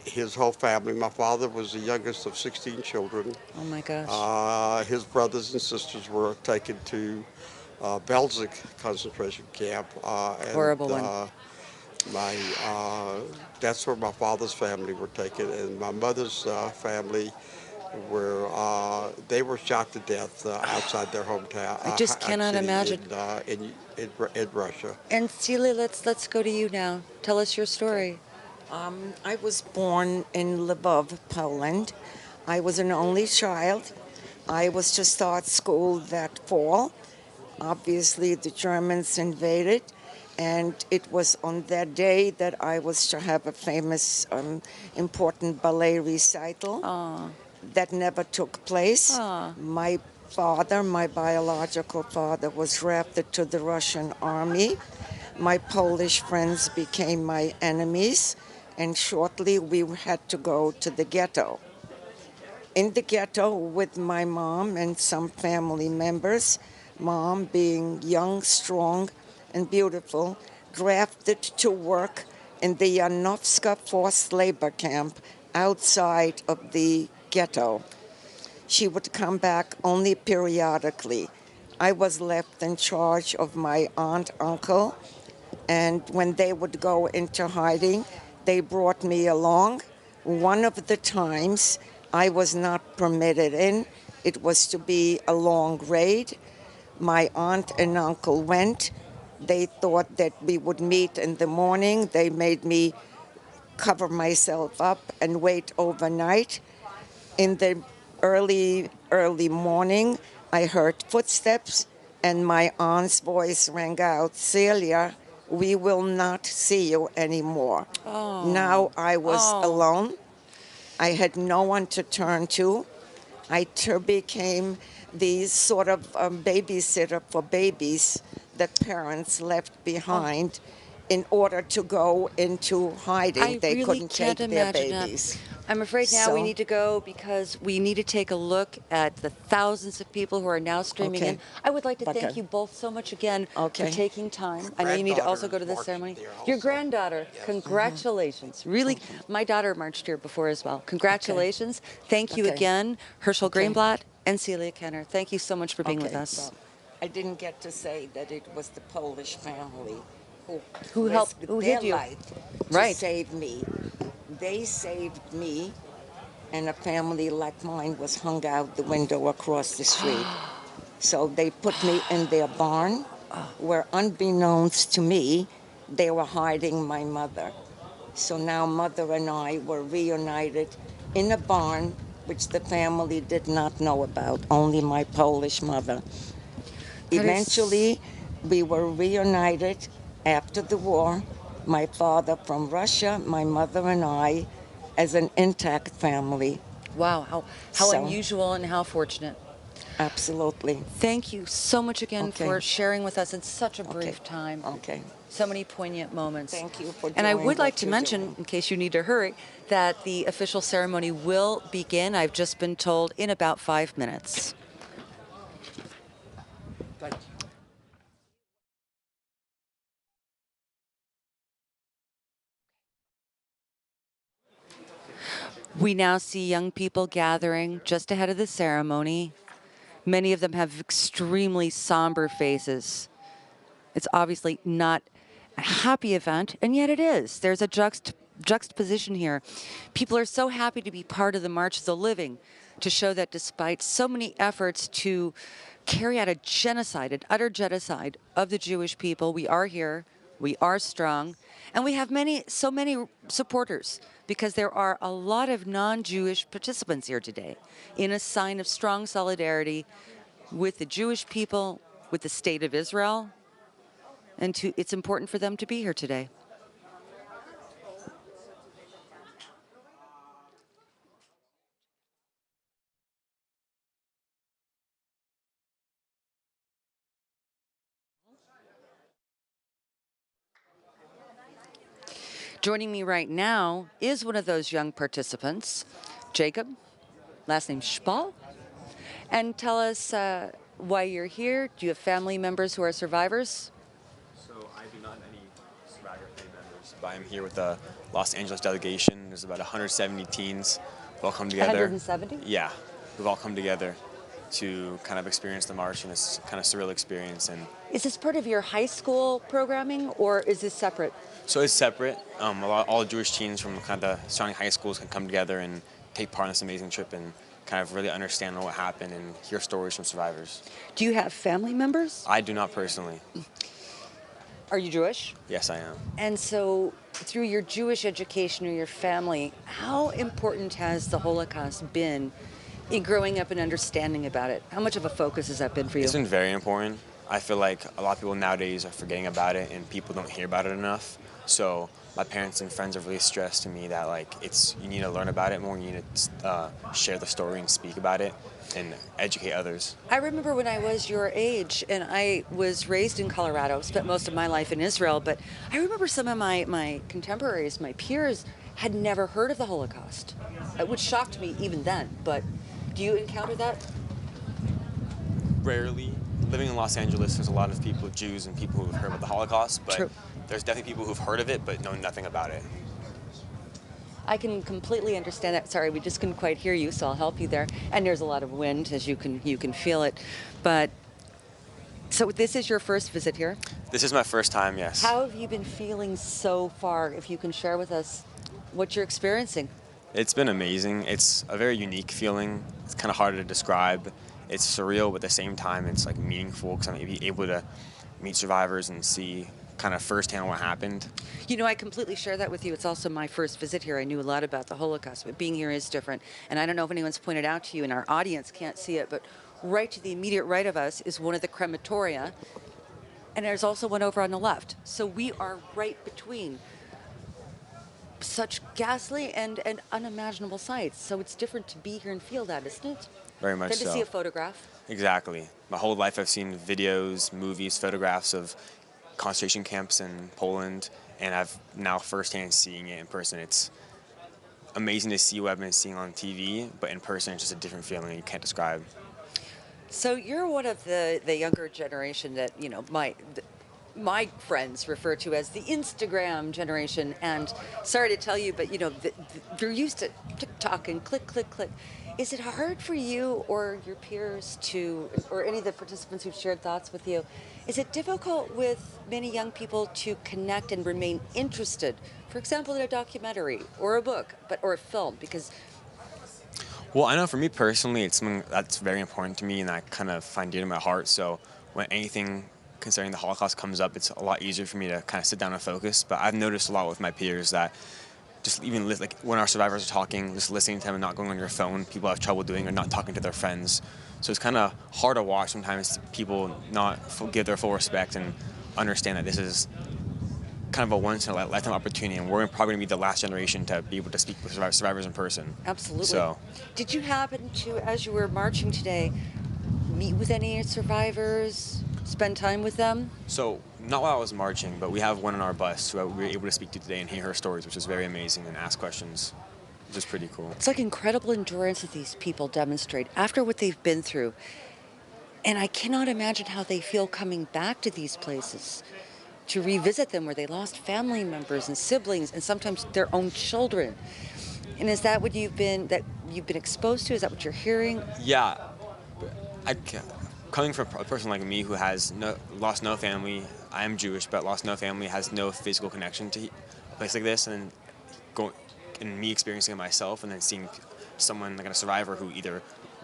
his whole family. My father was the youngest of 16 children. Oh my gosh. His brothers and sisters were taken to Belzec concentration camp. Horrible one. That's where my father's family were taken, and my mother's family they were shot to death outside their hometown. I just cannot imagine. In Russia. And Celia, let's go to you now. Tell us your story. I was born in Lvov, Poland. I was an only child. I was to start school that fall. Obviously, the Germans invaded, and it was on that day that I was to have a famous, important ballet recital. That never took place. My father, my biological father, was drafted to the Russian army. My Polish friends became my enemies, and shortly we had to go to the ghetto. In the ghetto with my mom and some family members, mom being young, strong, and beautiful, drafted to work in the Janowska forced labor camp outside of the ghetto. She would come back only periodically. I was left in charge of my aunt, uncle, and when they would go into hiding, they brought me along. One of the times I was not permitted in. It was to be a long raid. My aunt and uncle went. They thought that we would meet in the morning. They made me cover myself up and wait overnight. In the early morning, I heard footsteps, and my aunt's voice rang out, "Celia, we will not see you anymore." Oh. Now I was alone. I had no one to turn to. I became the sort of babysitter for babies that parents left behind in order to go into hiding. I They really couldn't can't take their imagine babies. that. I'm afraid now we need to go because we need to take a look at the thousands of people who are now streaming Okay. in. I would like to thank Okay. you both so much again Okay. for taking time. I know you need to also go to this ceremony. Your granddaughter, congratulations. Really, my daughter marched here before as well. Congratulations. Thank you Okay. again, Herschel Okay. Greenblatt and Celia Kenner. Thank you so much for being with Okay, us. well, I didn't get to say that it was the Polish family Who helped- risked who their hid you. life Right. to save me. They saved me, and a family like mine was hung out the window across the street. So they put me in their barn, where unbeknownst to me, they were hiding my mother. So now mother and I were reunited in a barn, which the family did not know about, only my Polish mother. Eventually, we were reunited after the war, my father from Russia, my mother and I, as an intact family. Wow, how So- unusual and how fortunate. Absolutely. Thank you so much again Okay. for sharing with us in such a brief time. Okay. So many poignant moments. Thank you for And I doing would like what to you're mention, doing. in case you need to hurry, that the official ceremony will begin, I've just been told, in about 5 minutes. We now see young people gathering just ahead of the ceremony. Many of them have extremely somber faces. It's obviously not a happy event, and yet it is. There's a juxtaposition here. People are so happy to be part of the March of the Living, to show that despite so many efforts to carry out a genocide, an utter genocide of the Jewish people, we are here, we are strong, and we have so many supporters, because there are a lot of non-Jewish participants here today in a sign of strong solidarity with the Jewish people, with the state of Israel, and it's important for them to be here today. Joining me right now is one of those young participants, Jacob, last name Spall. And tell us why you're here. Do you have family members who are survivors? So I do not have any survivor family members, but I'm here with the Los Angeles delegation. There's about 170 teens who all come together. 170? Yeah, who've all come together to kind of experience the march in this kind of surreal experience. And Is this part of your high school programming, or is this separate? so it's separate. All Jewish teens from kind of the surrounding high schools can come together and take part in this amazing trip and kind of really understand what happened and hear stories from survivors. Do you have family members? I do not personally. Are you Jewish? Yes, I am. And so through your Jewish education or your family, how important has the Holocaust been in growing up and understanding about it? How much of a focus has that been for you? It's been very important. I feel like a lot of people nowadays are forgetting about it and people don't hear about it enough. So my parents and friends have really stressed to me that you need to learn about it more, you need to share the story and speak about it and educate others. I remember when I was your age, and I was raised in Colorado, spent most of my life in Israel, but I remember some of my contemporaries, my peers, had never heard of the Holocaust, which shocked me even then. But do you encounter that? Rarely. Living in Los Angeles, there's a lot of people, Jews and people who've heard about the Holocaust, but True. there's definitely people who've heard of it but know nothing about it. I can completely understand that. Sorry, we just couldn't quite hear you, so I'll help you there. And there's a lot of wind, as you can feel it. But so this is your first visit here? This is my first time, yes. How have you been feeling so far? If you can share with us what you're experiencing. It's been amazing. It's a very unique feeling. It's kind of hard to describe. It's surreal, but at the same time, it's like meaningful because I'm able to meet survivors and see kind of firsthand what happened. You know, I completely share that with you. It's also my first visit here. I knew a lot about the Holocaust, but being here is different. And I don't know if anyone's pointed out to you, and our audience can't see it, but right to the immediate right of us is one of the crematoria, and there's also one over on the left. So we are right between such ghastly and unimaginable sights. So it's different to be here and feel that, isn't it? Very much Than so. to see a photograph. Exactly. My whole life I've seen videos, movies, photographs of concentration camps in Poland, and I've now firsthand seeing it in person. It's amazing to see what I've been seeing on TV, but in person it's just a different feeling you can't describe. So you're one of the younger generation that, you know, my friends refer to as the Instagram generation. And sorry to tell you, but, you know, they're used to TikTok and click, click, click. Is it hard for you or your peers to, or any of the participants who've shared thoughts with you, is it difficult with many young people to connect and remain interested, for example, in a documentary or a book, or a film? Because Well, I know for me personally, it's something that's very important to me and I kind of find dear to my heart. So when anything concerning the Holocaust comes up, it's a lot easier for me to kind of sit down and focus. But I've noticed a lot with my peers that just even like when our survivors are talking, just listening to them and not going on your phone, people have trouble doing or not talking to their friends. So it's kind of hard to watch sometimes people not give their full respect and understand that this is kind of a once-in-a-lifetime opportunity, and we're probably going to be the last generation to be able to speak with survivors in person. Absolutely. So, did you happen to, as you were marching today, meet with any survivors, spend time with them? So not while I was marching, but we have one on our bus who we were able to speak to today and hear her stories, which is very amazing, and ask questions, which is pretty cool. It's like incredible endurance that these people demonstrate after what they've been through. And I cannot imagine how they feel coming back to these places, to revisit them where they lost family members and siblings and sometimes their own children. And is that what you've been exposed to? Is that what you're hearing? Yeah, coming from a person like me who has lost no family, I am Jewish, but lost no family, has no physical connection to a place like this, and me experiencing it myself, and then seeing someone like a survivor who either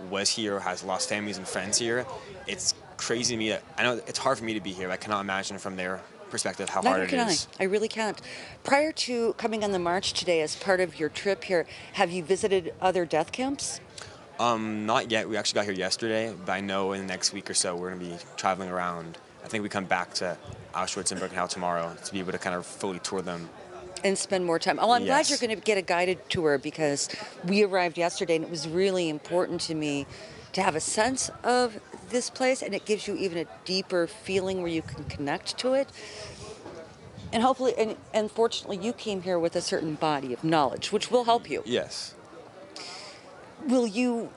was here or has lost families and friends here, it's crazy to me. I know it's hard for me to be here, but I cannot imagine from their perspective how hard it is. I really can't. Prior to coming on the march today as part of your trip here, have you visited other death camps? Not yet. We actually got here yesterday, but I know in the next week or so we're going to be traveling around. I think we come back to Auschwitz and Birkenau tomorrow to be able to kind of fully tour them. And spend more time. Oh, I'm glad Yes. you're going to get a guided tour, because we arrived yesterday and it was really important to me to have a sense of this place, and it gives you even a deeper feeling where you can connect to it. And hopefully, and fortunately, you came here with a certain body of knowledge, which will help you. Yes. Will you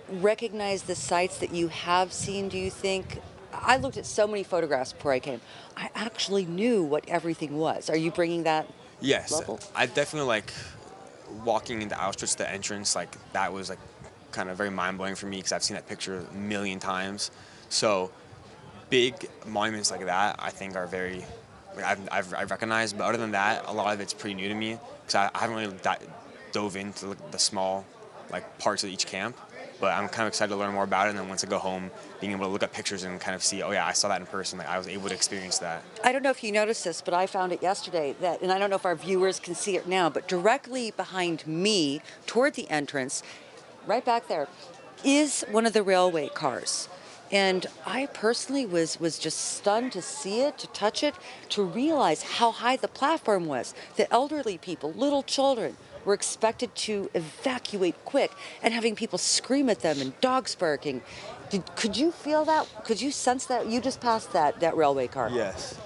recognize the sites that you have seen, do you think? I looked at so many photographs before I came. I actually knew what everything was. Are you bringing that Yes. level? I definitely like walking into Auschwitz, the entrance, like that was like kind of very mind-blowing for me because I've seen that picture a million times. So big monuments like that I think are very, like, I've recognized, but other than that, a lot of it's pretty new to me because I haven't really dove into the small like parts of each camp. But I'm kind of excited to learn more about it, and then once I go home, being able to look at pictures and kind of see, oh yeah, I saw that in person. Like I was able to experience that. I don't know if you noticed this, but I found it yesterday, and I don't know if our viewers can see it now, but directly behind me, toward the entrance, right back there, is one of the railway cars. And I personally was just stunned to see it, to touch it, to realize how high the platform was. The elderly people, little children, were expected to evacuate quick, and having people scream at them and dogs barking. Could you feel that? Could you sense that? You just passed that railway car. Yes.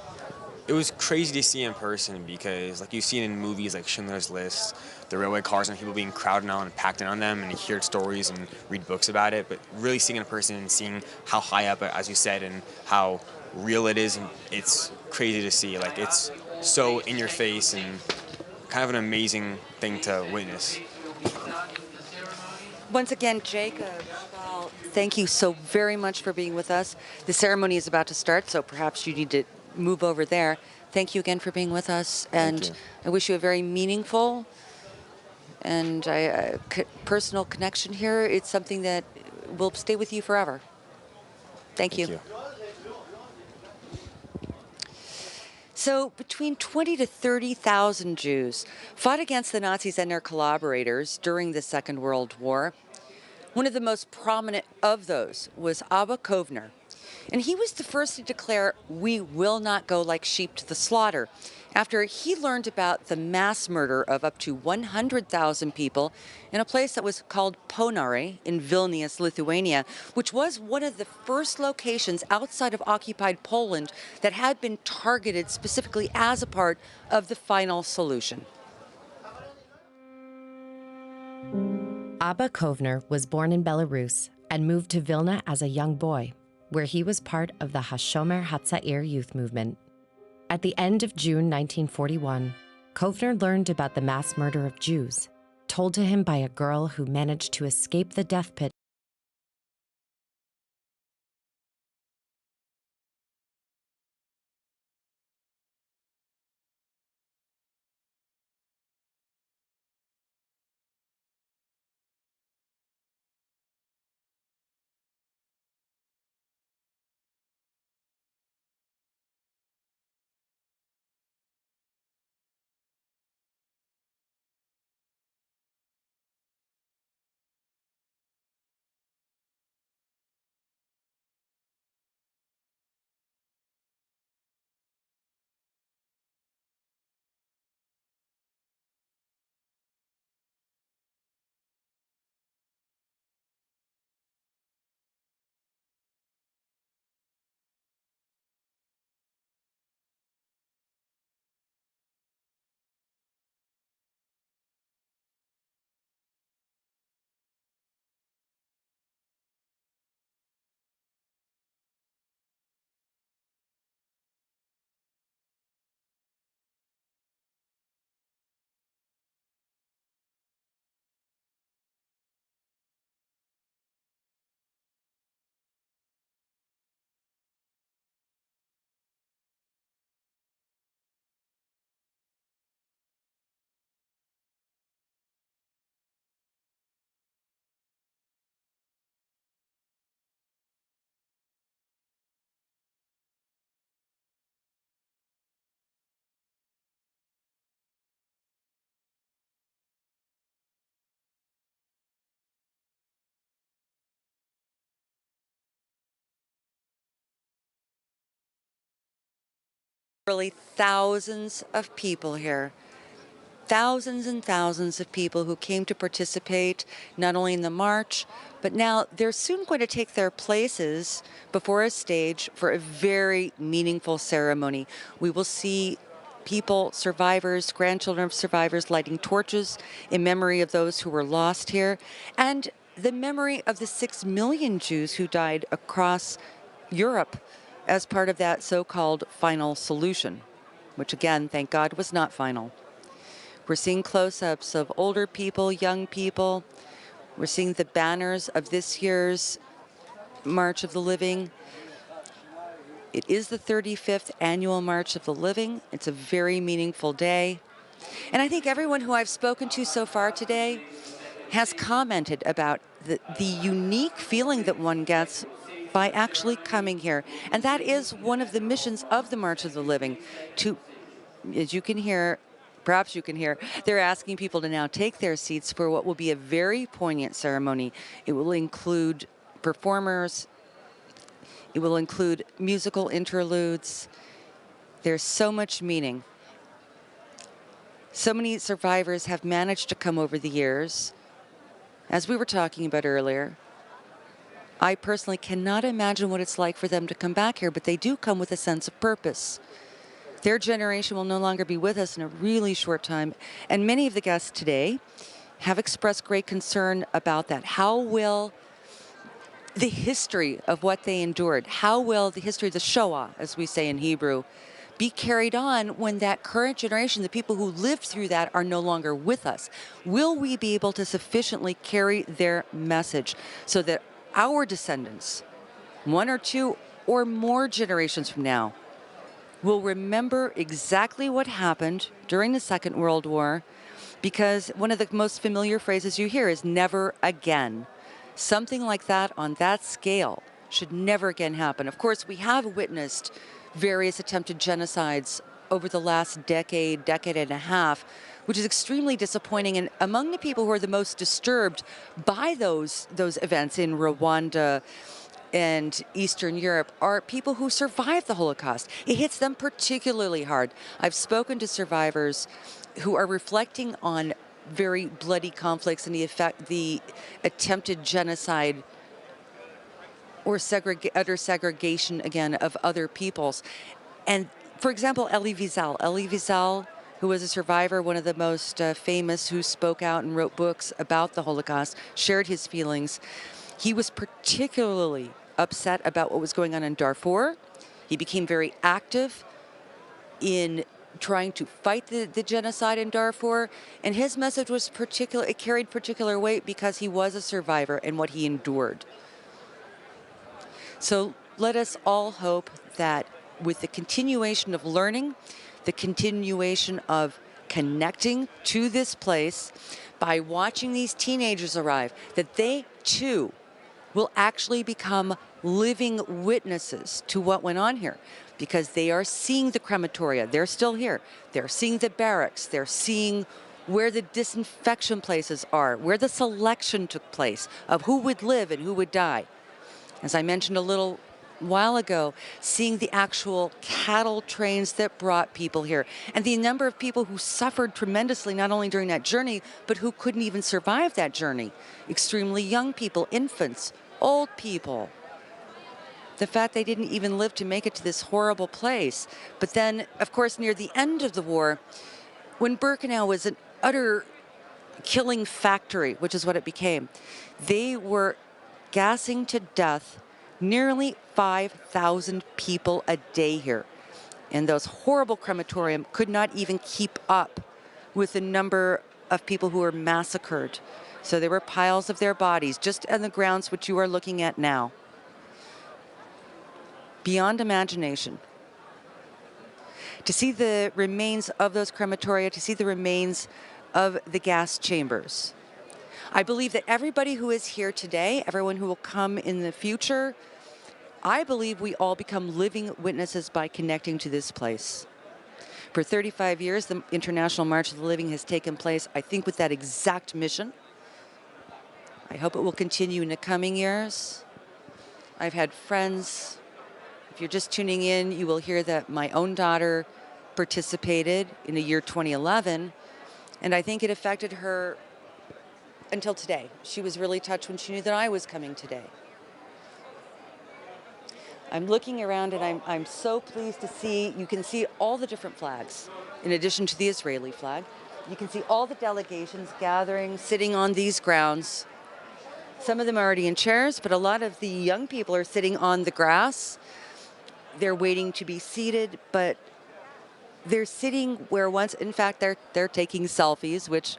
It was crazy to see in person because, like you've seen in movies like Schindler's List, the railway cars and people being crowded on and packed in on them, and you hear stories and read books about it. But really seeing it in person and seeing how high up, as you said, and how real it is, and it's crazy to see. Like it's so in your face and kind of an amazing thing to witness. Once again, Jacob, well, thank you so very much for being with us. The ceremony is about to start, so perhaps you need to move over there. Thank you again for being with us, and I wish you a very meaningful and personal connection here. It's something that will stay with you forever. Thank you. So between 20 to 30,000 Jews fought against the Nazis and their collaborators during the Second World War. One of the most prominent of those was Abba Kovner. And he was the first to declare, "We will not go like sheep to the slaughter," after he learned about the mass murder of up to 100,000 people in a place that was called Ponary in Vilnius, Lithuania, which was one of the first locations outside of occupied Poland that had been targeted specifically as a part of the final solution. Abba Kovner was born in Belarus and moved to Vilna as a young boy, where he was part of the Hashomer Hatzair youth movement. At the end of June 1941, Kovner learned about the mass murder of Jews, told to him by a girl who managed to escape the death pit. Really thousands of people here. Thousands and thousands of people who came to participate not only in the march, but now they're soon going to take their places before a stage for a very meaningful ceremony. We will see people, survivors, grandchildren of survivors lighting torches in memory of those who were lost here, and the memory of the 6 million Jews who died across Europe as part of that so-called final solution, which again, thank God, was not final. We're seeing close-ups of older people, young people. We're seeing the banners of this year's March of the Living. It is the 35th annual March of the Living. It's a very meaningful day. And I think everyone who I've spoken to so far today has commented about the unique feeling that one gets by actually coming here. And that is one of the missions of the March of the Living, to, as you can hear, perhaps you can hear, they're asking people to now take their seats for what will be a very poignant ceremony. It will include performers. It will include musical interludes. There's so much meaning. So many survivors have managed to come over the years. As we were talking about earlier, I personally cannot imagine what it's like for them to come back here, but they do come with a sense of purpose. Their generation will no longer be with us in a really short time, and many of the guests today have expressed great concern about that. How will the history of what they endured, how will the history of the Shoah, as we say in Hebrew, be carried on when that current generation, the people who lived through that, are no longer with us? Will we be able to sufficiently carry their message so that our descendants, one or two or more generations from now, will remember exactly what happened during the Second World War? Because one of the most familiar phrases you hear is never again. Something like that on that scale should never again happen. Of course, we have witnessed various attempted genocides over the last decade, decade and a half, which is extremely disappointing. And among the people who are the most disturbed by those events in Rwanda and Eastern Europe are people who survived the Holocaust. It hits them particularly hard. I've spoken to survivors who are reflecting on very bloody conflicts and the attempted genocide or utter segregation, again, of other peoples. And for example, Elie Wiesel, who was a survivor, one of the most famous, who spoke out and wrote books about the Holocaust, shared his feelings. He was particularly upset about what was going on in Darfur. He became very active in trying to fight the genocide in Darfur, and his message was it carried particular weight because he was a survivor and what he endured. So let us all hope that with the continuation of learning, the continuation of connecting to this place by watching these teenagers arrive, that they too will actually become living witnesses to what went on here, because they are seeing the crematoria. They're still here. They're seeing the barracks. They're seeing where the disinfection places are, where the selection took place of who would live and who would die. As I mentioned a little while ago, seeing the actual cattle trains that brought people here, and the number of people who suffered tremendously, not only during that journey, but who couldn't even survive that journey. Extremely young people, infants, old people. The fact they didn't even live to make it to this horrible place. But then, of course, near the end of the war, when Birkenau was an utter killing factory, which is what it became, they were gassing to death nearly 5,000 people a day here. And those horrible crematorium could not even keep up with the number of people who were massacred. So there were piles of their bodies just on the grounds which you are looking at now. Beyond imagination. To see the remains of those crematoria, to see the remains of the gas chambers. I believe that everybody who is here today, everyone who will come in the future, I believe we all become living witnesses by connecting to this place. For 35 years, the International March of the Living has taken place, I think, with that exact mission. I hope it will continue in the coming years. I've had friends. If you're just tuning in, you will hear that my own daughter participated in the year 2011, and I think it affected her until today. She was really touched when she knew that I was coming today. I'm looking around and I'm so pleased to see, you can see all the different flags in addition to the Israeli flag. You can see all the delegations gathering, sitting on these grounds. Some of them are already in chairs, but a lot of the young people are sitting on the grass. They're waiting to be seated, but they're sitting where once, in fact, they're taking selfies, which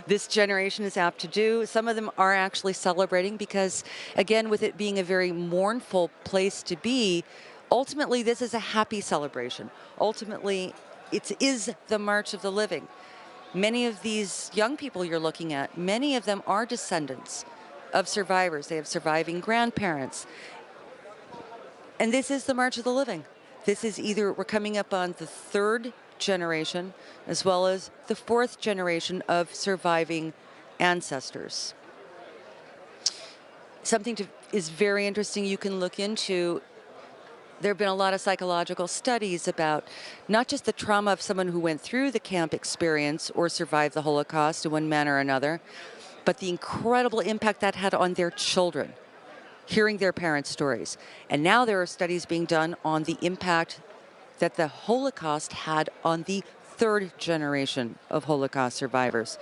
this generation is apt to do. Some of them are actually celebrating because, again, with it being a very mournful place to be, ultimately this is a happy celebration. Ultimately, it is the March of the Living. Many of these young people you're looking at, many of them are descendants of survivors. They have surviving grandparents. And this is the March of the Living. This is either, we're coming up on the third generation as well as the fourth generation of surviving ancestors. Something is very interesting you can look into. There have been a lot of psychological studies about not just the trauma of someone who went through the camp experience or survived the Holocaust in one manner or another, but the incredible impact that had on their children, hearing their parents' stories. And now there are studies being done on the impact that the Holocaust had on the third generation of Holocaust survivors.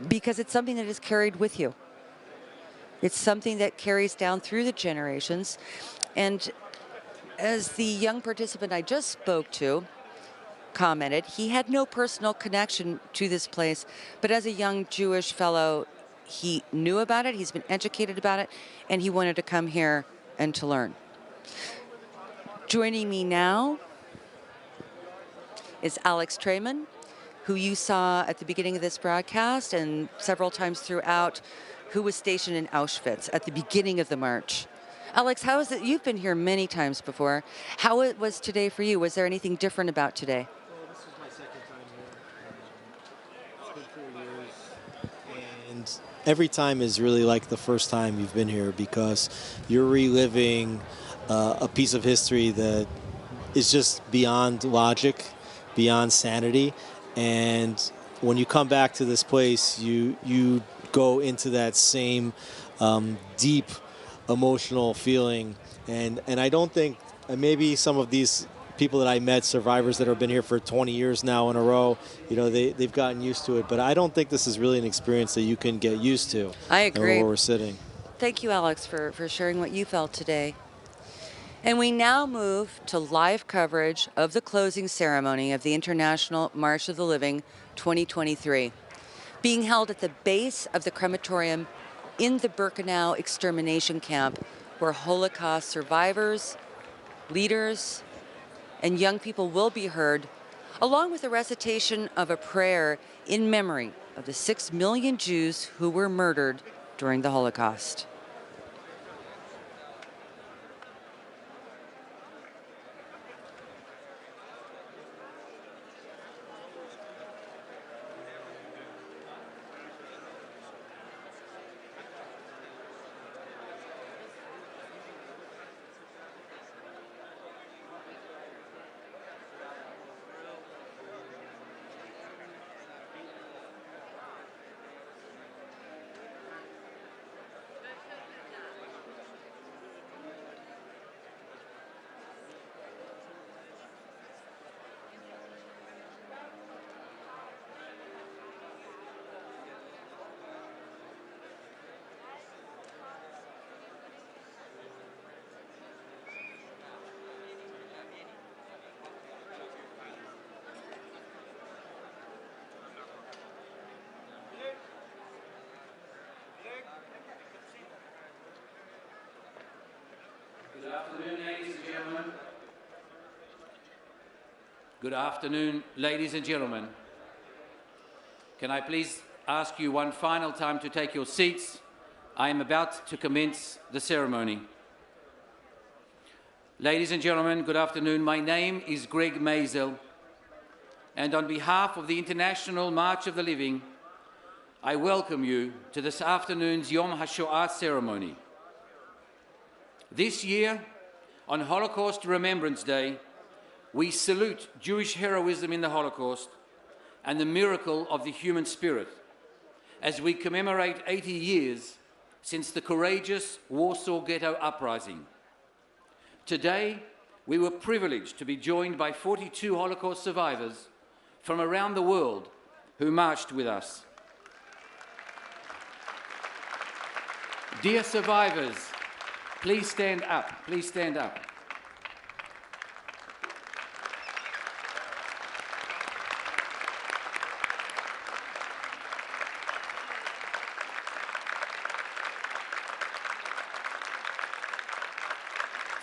Because it's something that is carried with you. It's something that carries down through the generations. And as the young participant I just spoke to commented, he had no personal connection to this place, but as a young Jewish fellow, he knew about it, he's been educated about it, and he wanted to come here and to learn. Joining me now is Alex Trayman, who you saw at the beginning of this broadcast and several times throughout, who was stationed in Auschwitz at the beginning of the march. Alex, how is it? You've been here many times before. How it was today for you? Was there anything different about today? Well, this is my second time here. It's been 4 years. And every time is really like the first time you've been here because you're reliving a piece of history that is just beyond logic, beyond sanity. And when you come back to this place, you go into that same deep emotional feeling. And I don't think, maybe some of these people that I met, survivors that have been here for 20 years now in a row, you know, they've gotten used to it. But I don't think this is really an experience that you can get used to. I agree. Where we're sitting. Thank you, Alex, for sharing what you felt today. And we now move to live coverage of the closing ceremony of the International March of the Living 2023, being held at the base of the crematorium in the Birkenau extermination camp, where Holocaust survivors, leaders, and young people will be heard, along with a recitation of a prayer in memory of the 6 million Jews who were murdered during the Holocaust. Good afternoon, ladies and gentlemen. Good afternoon, ladies and gentlemen. Can I please ask you one final time to take your seats? I am about to commence the ceremony. Ladies and gentlemen, good afternoon. My name is Greg Maisel, and on behalf of the International March of the Living, I welcome you to this afternoon's Yom HaShoah ceremony. This year, on Holocaust Remembrance Day, we salute Jewish heroism in the Holocaust and the miracle of the human spirit as we commemorate 80 years since the courageous Warsaw Ghetto Uprising. Today, we were privileged to be joined by 42 Holocaust survivors from around the world who marched with us. Dear survivors, please stand up. Please stand up.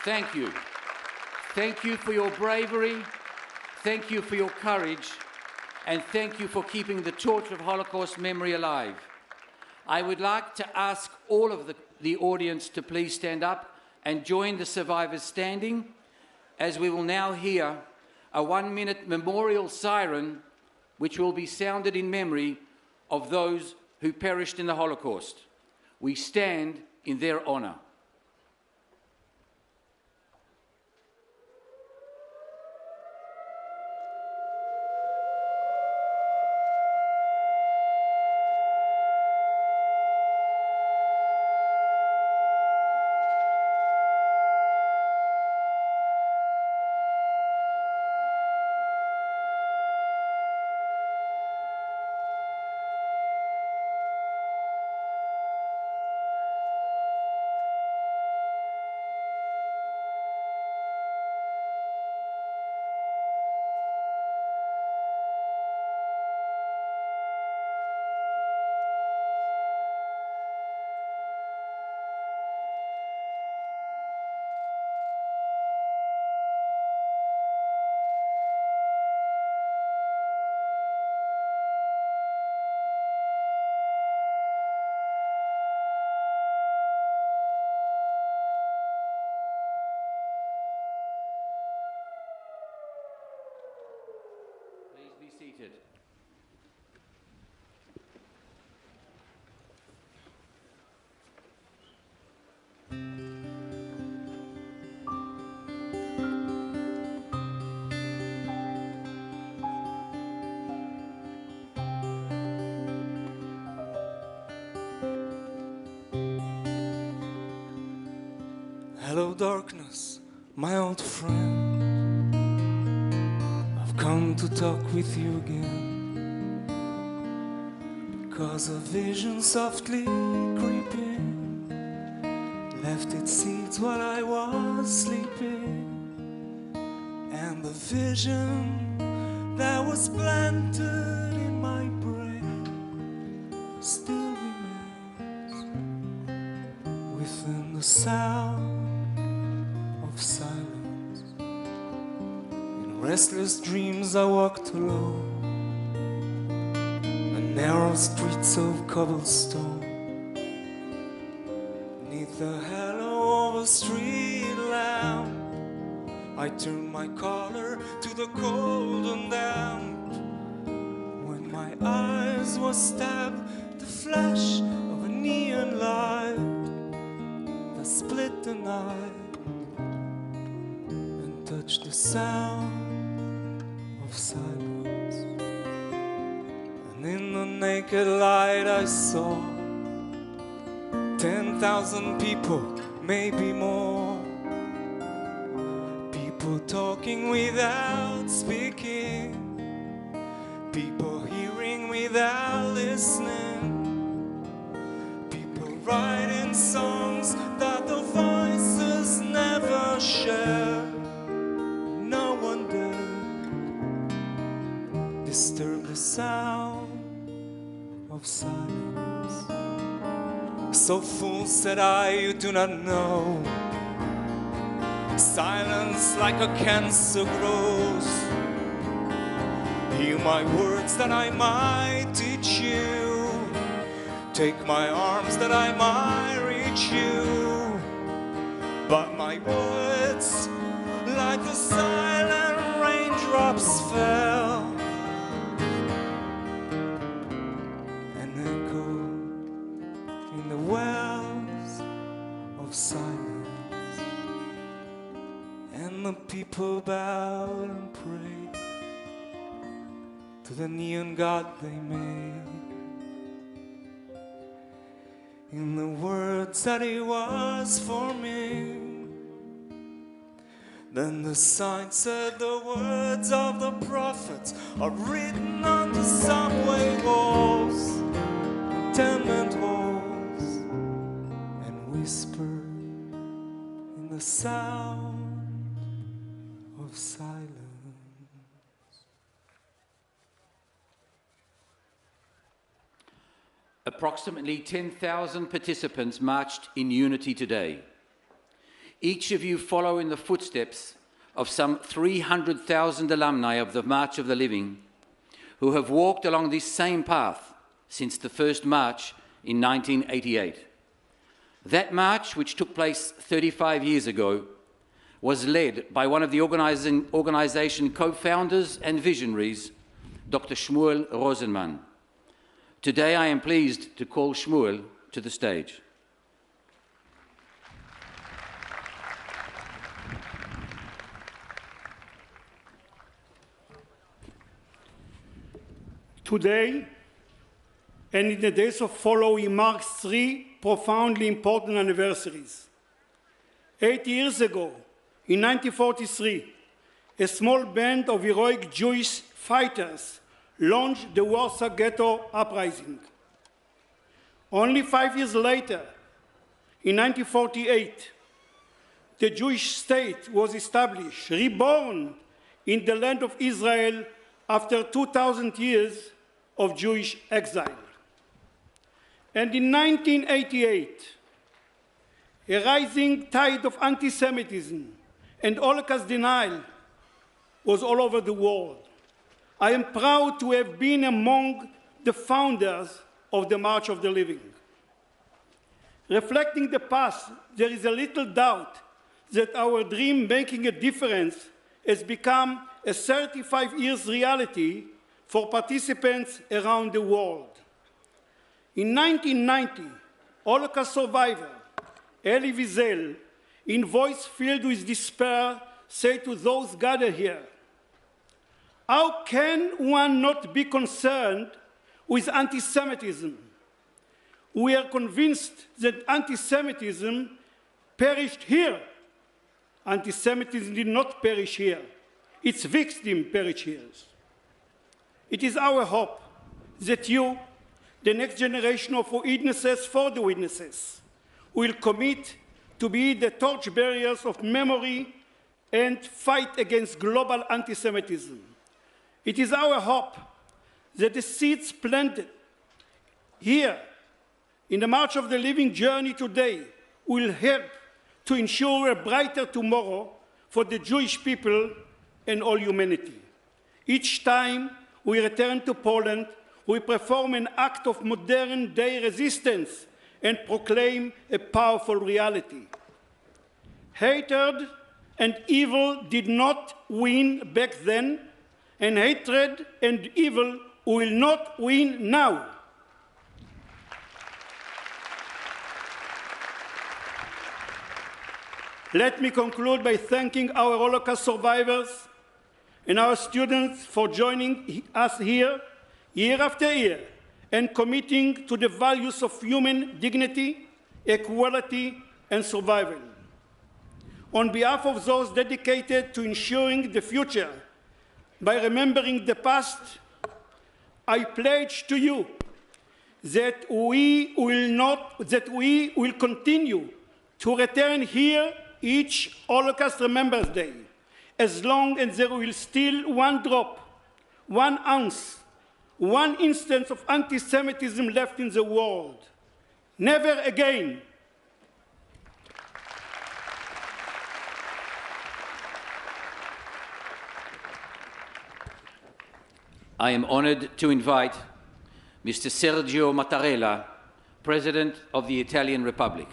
Thank you. Thank you for your bravery. Thank you for your courage. And thank you for keeping the torch of Holocaust memory alive. I would like to ask all of the audience to please stand up and join the survivors standing, as we will now hear a 1-minute memorial siren which will be sounded in memory of those who perished in the Holocaust. We stand in their honor. seated. Hello, darkness, my old friend. I've come to talk with you again, because a vision softly creeping left its seeds while I was sleeping, and the vision that was planted in my brain still remains within the sound of silence. In restless dreams I walked alone, the narrow streets of cobblestone, beneath the halo of a street lamp. I turned my collar to the cold and damp. When my eyes were stabbed, the flash of a neon light that split the night and touched the sound of silence. And in the naked light I saw 10,000 people, maybe more. People talking without speaking, people hearing without listening, people writing songs that the voices never share. No one dared disturb the sound of silence. So fool, said I, you do not know. Silence like a cancer grows. Hear my words that I might teach you. Take my arms that I might reach you. But my words, like the silent raindrops, fell and echoed in the wells of silence. And the people bowed and prayed to the neon god they made, in the words that he was forming. Then the sign said the words of the prophets are written on the subway walls, tenement halls, and whispered in the sound of silence. Approximately 10,000 participants marched in unity today. Each of you follow in the footsteps of some 300,000 alumni of the March of the Living who have walked along this same path since the first march in 1988. That march, which took place 35 years ago, was led by one of the organization co-founders and visionaries, Dr. Shmuel Rosenman. Today I am pleased to call Shmuel to the stage. Today, and in the days of following, marks three profoundly important anniversaries. 8 years ago, in 1943, a small band of heroic Jewish fighters launched the Warsaw Ghetto Uprising. Only 5 years later, in 1948, the Jewish state was established, reborn in the land of Israel after 2,000 years of Jewish exile. And in 1988, a rising tide of anti-Semitism and Holocaust denial was all over the world. I am proud to have been among the founders of the March of the Living. Reflecting the past, there is a little doubt that our dream making a difference has become a 35 years reality for participants around the world. In 1990, Holocaust survivor Elie Wiesel, in voice filled with despair, said to those gathered here, "How can one not be concerned with anti-Semitism? We are convinced that anti-Semitism perished here. Anti-Semitism did not perish here. Its victim perished here." It is our hope that you, the next generation of witnesses for the witnesses, will commit to be the torchbearers of memory and fight against global anti-Semitism. It is our hope that the seeds planted here in the March of the Living journey today will help to ensure a brighter tomorrow for the Jewish people and all humanity. Each time we return to Poland, we perform an act of modern-day resistance and proclaim a powerful reality. Hatred and evil did not win back then, and hatred and evil will not win now. Let me conclude by thanking our Holocaust survivors and our students for joining us here year after year and committing to the values of human dignity, equality, and survival. On behalf of those dedicated to ensuring the future by remembering the past, I pledge to you that we will continue to return here each Holocaust Remembrance Day, as long as there will still one drop, 1 ounce, 1 instance of anti-Semitism left in the world. Never again. I am honored to invite Mr. Sergio Mattarella, President of the Italian Republic.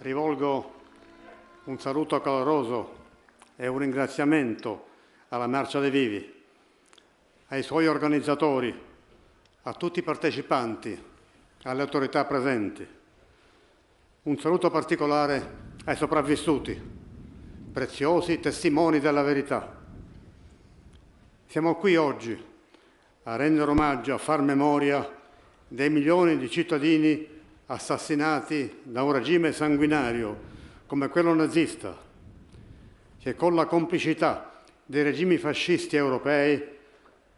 Rivolgo un saluto caloroso e un ringraziamento alla Marcia dei Vivi, ai suoi organizzatori, a tutti i partecipanti, alle autorità presenti. Un saluto particolare ai sopravvissuti, preziosi testimoni della verità. Siamo qui oggi a rendere omaggio, a far memoria dei milioni di cittadini assassinati da un regime sanguinario come quello nazista, che con la complicità dei regimi fascisti europei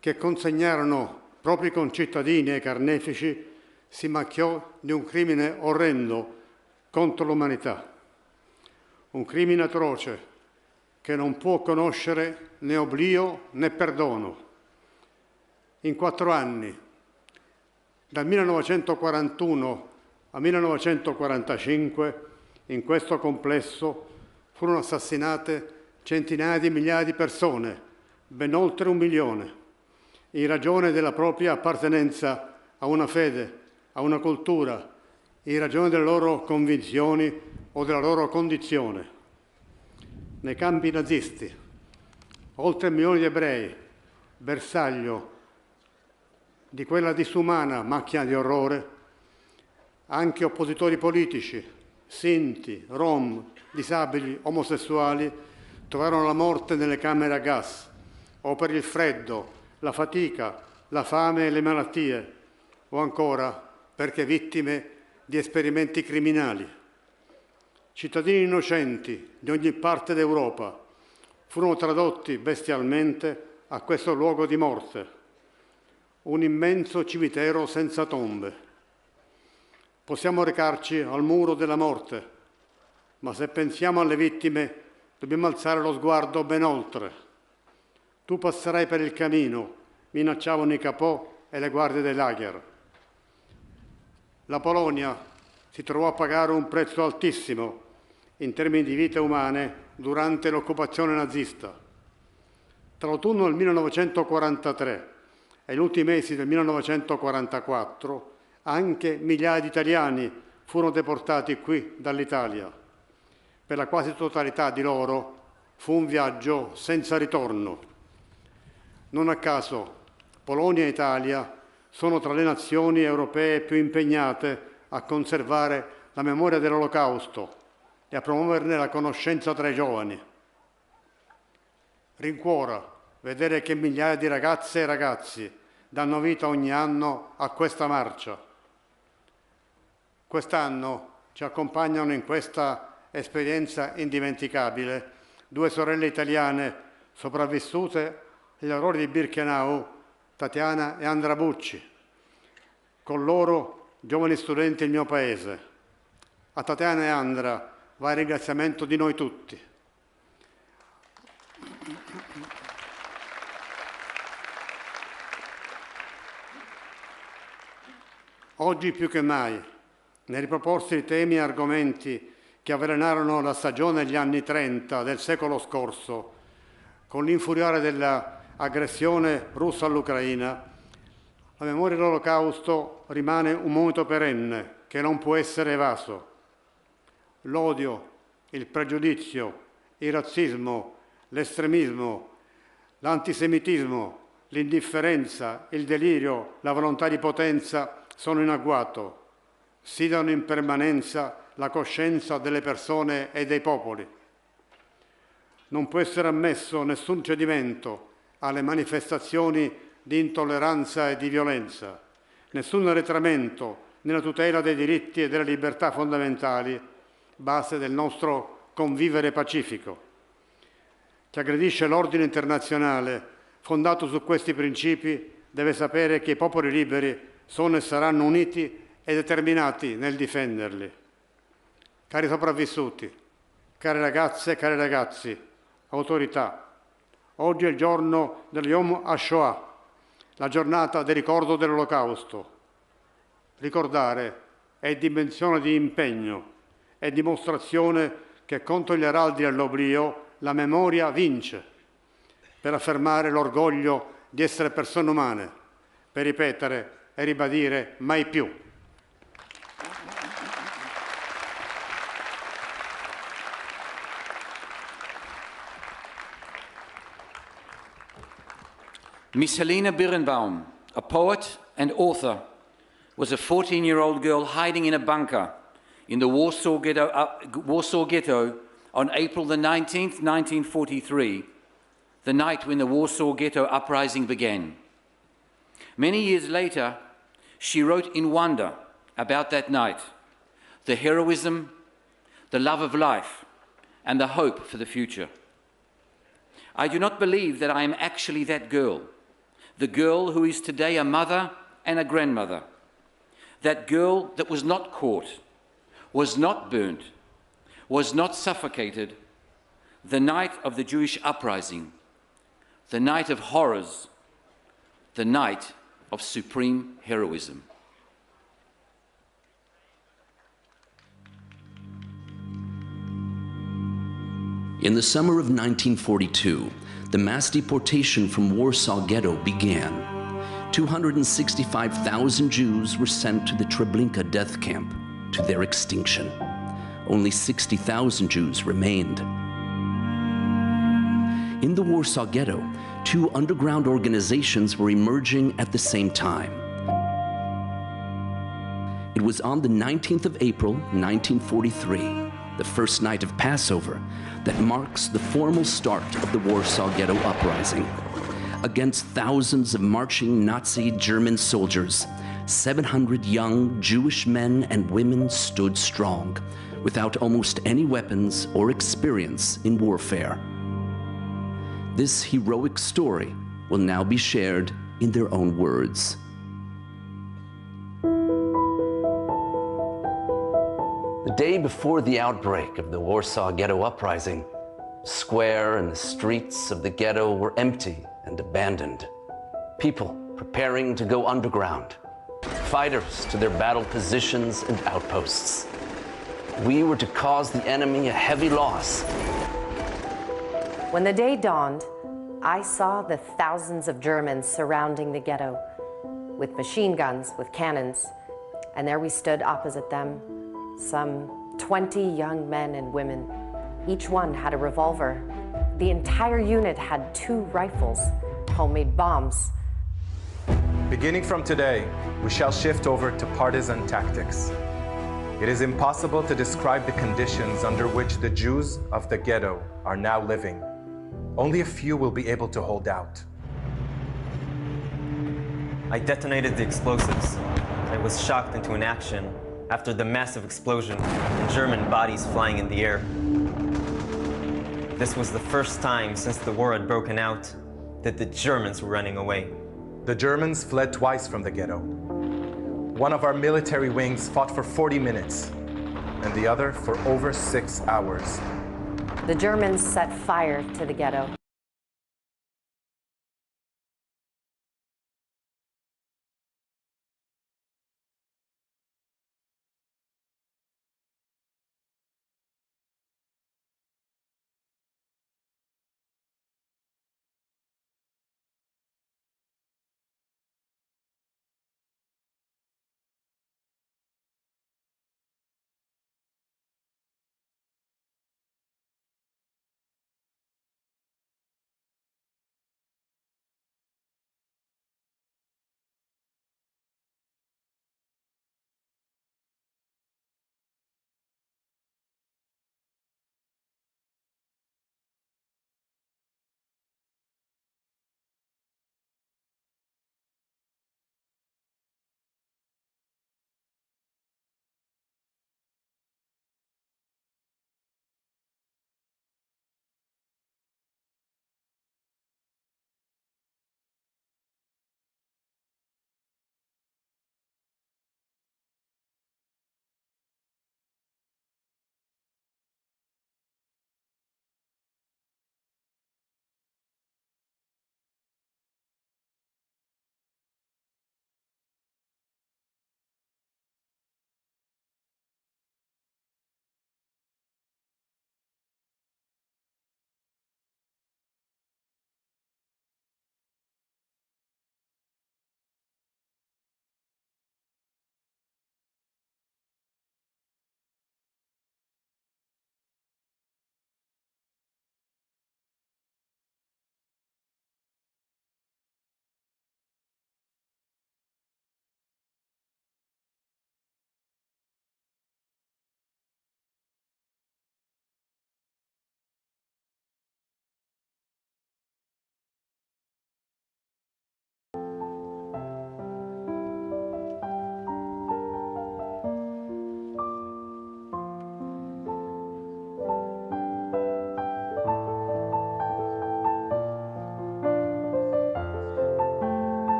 che consegnarono propri concittadini ai carnefici si macchiò di un crimine orrendo contro l'umanità, un crimine atroce che non può conoscere né oblio né perdono. In 4 anni, dal 1941 a 1945, in questo complesso furono assassinate centinaia di migliaia di persone, ben oltre 1 milione, in ragione della propria appartenenza a una fede, a una cultura, in ragione delle loro convinzioni o della loro condizione. Nei campi nazisti, oltre 1 milione di ebrei, bersaglio di quella disumana macchina di orrore, anche oppositori politici, sinti, rom, disabili, omosessuali, trovarono la morte nelle camere a gas, o per il freddo, la fatica, la fame e le malattie, o ancora perché vittime di esperimenti criminali. Cittadini innocenti di ogni parte d'Europa furono tradotti bestialmente a questo luogo di morte, un immenso cimitero senza tombe. Possiamo recarci al muro della morte, ma se pensiamo alle vittime dobbiamo alzare lo sguardo ben oltre. Tu passerai per il camino, minacciavano i capò e le guardie dei lager. La Polonia si trovò a pagare un prezzo altissimo in termini di vite umane durante l'occupazione nazista. Tra l'autunno del 1943 e gli ultimi mesi del 1944 anche migliaia di italiani furono deportati qui dall'Italia. Per la quasi totalità di loro fu un viaggio senza ritorno. Non a caso Polonia e Italia sono tra le nazioni europee più impegnate a conservare la memoria dell'Olocausto e a promuoverne la conoscenza tra i giovani. Rincuora vedere che migliaia di ragazze e ragazzi danno vita ogni anno a questa marcia. Quest'anno ci accompagnano in questa esperienza indimenticabile 2 sorelle italiane sopravvissute agli orrori di Birkenau, Tatiana e Andra Bucci. Con loro giovani studenti del mio paese. A Tatiana e Andra va il ringraziamento di noi tutti. Oggi più che mai, nel riproporsi i temi e argomenti che avvelenarono la stagione degli anni 30 del secolo scorso, con l'infuriare dell'aggressione russa all'Ucraina, la memoria dell'Olocausto rimane un monito perenne che non può essere evaso. L'odio, il pregiudizio, il razzismo, l'estremismo, l'antisemitismo, l'indifferenza, il delirio, la volontà di potenza sono in agguato, sfidano in permanenza la coscienza delle persone e dei popoli. Non può essere ammesso nessun cedimento alle manifestazioni di intolleranza e di violenza, nessun arretramento nella tutela dei diritti e delle libertà fondamentali, base del nostro convivere pacifico. Chi aggredisce l'ordine internazionale fondato su questi principi deve sapere che i popoli liberi sono e saranno uniti e determinati nel difenderli. Cari sopravvissuti, care ragazze e cari ragazzi, autorità, oggi è il giorno dello Yom HaShoah, la giornata del ricordo dell'Olocausto. Ricordare è dimensione di impegno, è dimostrazione che contro gli araldi dell'oblio la memoria vince, per affermare l'orgoglio di essere persone umane, per ripetere e ribadire mai più. Miss Helena Birnbaum, a poet and author, was a 14-year-old girl hiding in a bunker in the Warsaw Ghetto on April the 19th, 1943, the night when the Warsaw Ghetto Uprising began. Many years later, she wrote in wonder about that night, the heroism, the love of life, and the hope for the future. I do not believe that I am actually that girl, the girl who is today a mother and a grandmother, that girl that was not caught, was not burnt, was not suffocated, the night of the Jewish uprising, the night of horrors, the night of supreme heroism. In the summer of 1942, the mass deportation from Warsaw Ghetto began. 265,000 Jews were sent to the Treblinka death camp, to their extinction. Only 60,000 Jews remained. In the Warsaw Ghetto, 2 underground organizations were emerging at the same time. It was on the 19th of April, 1943, the first night of Passover, that marks the formal start of the Warsaw Ghetto Uprising. Against thousands of marching Nazi German soldiers, 700 young Jewish men and women stood strong, without almost any weapons or experience in warfare. This heroic story will now be shared in their own words. The day before the outbreak of the Warsaw Ghetto Uprising, the square and the streets of the ghetto were empty and abandoned. People preparing to go underground, fighters to their battle positions and outposts. We were to cause the enemy a heavy loss. When the day dawned, I saw the thousands of Germans surrounding the ghetto with machine guns, with cannons, and there we stood opposite them, some 20 young men and women. Each one had a revolver. The entire unit had 2 rifles, homemade bombs. Beginning from today, we shall shift over to partisan tactics. It is impossible to describe the conditions under which the Jews of the ghetto are now living. Only a few will be able to hold out. I detonated the explosives. I was shocked into inaction after the massive explosion and German bodies flying in the air. This was the first time since the war had broken out that the Germans were running away. The Germans fled twice from the ghetto. One of our military wings fought for 40 minutes, and the other for over 6 hours. The Germans set fire to the ghetto.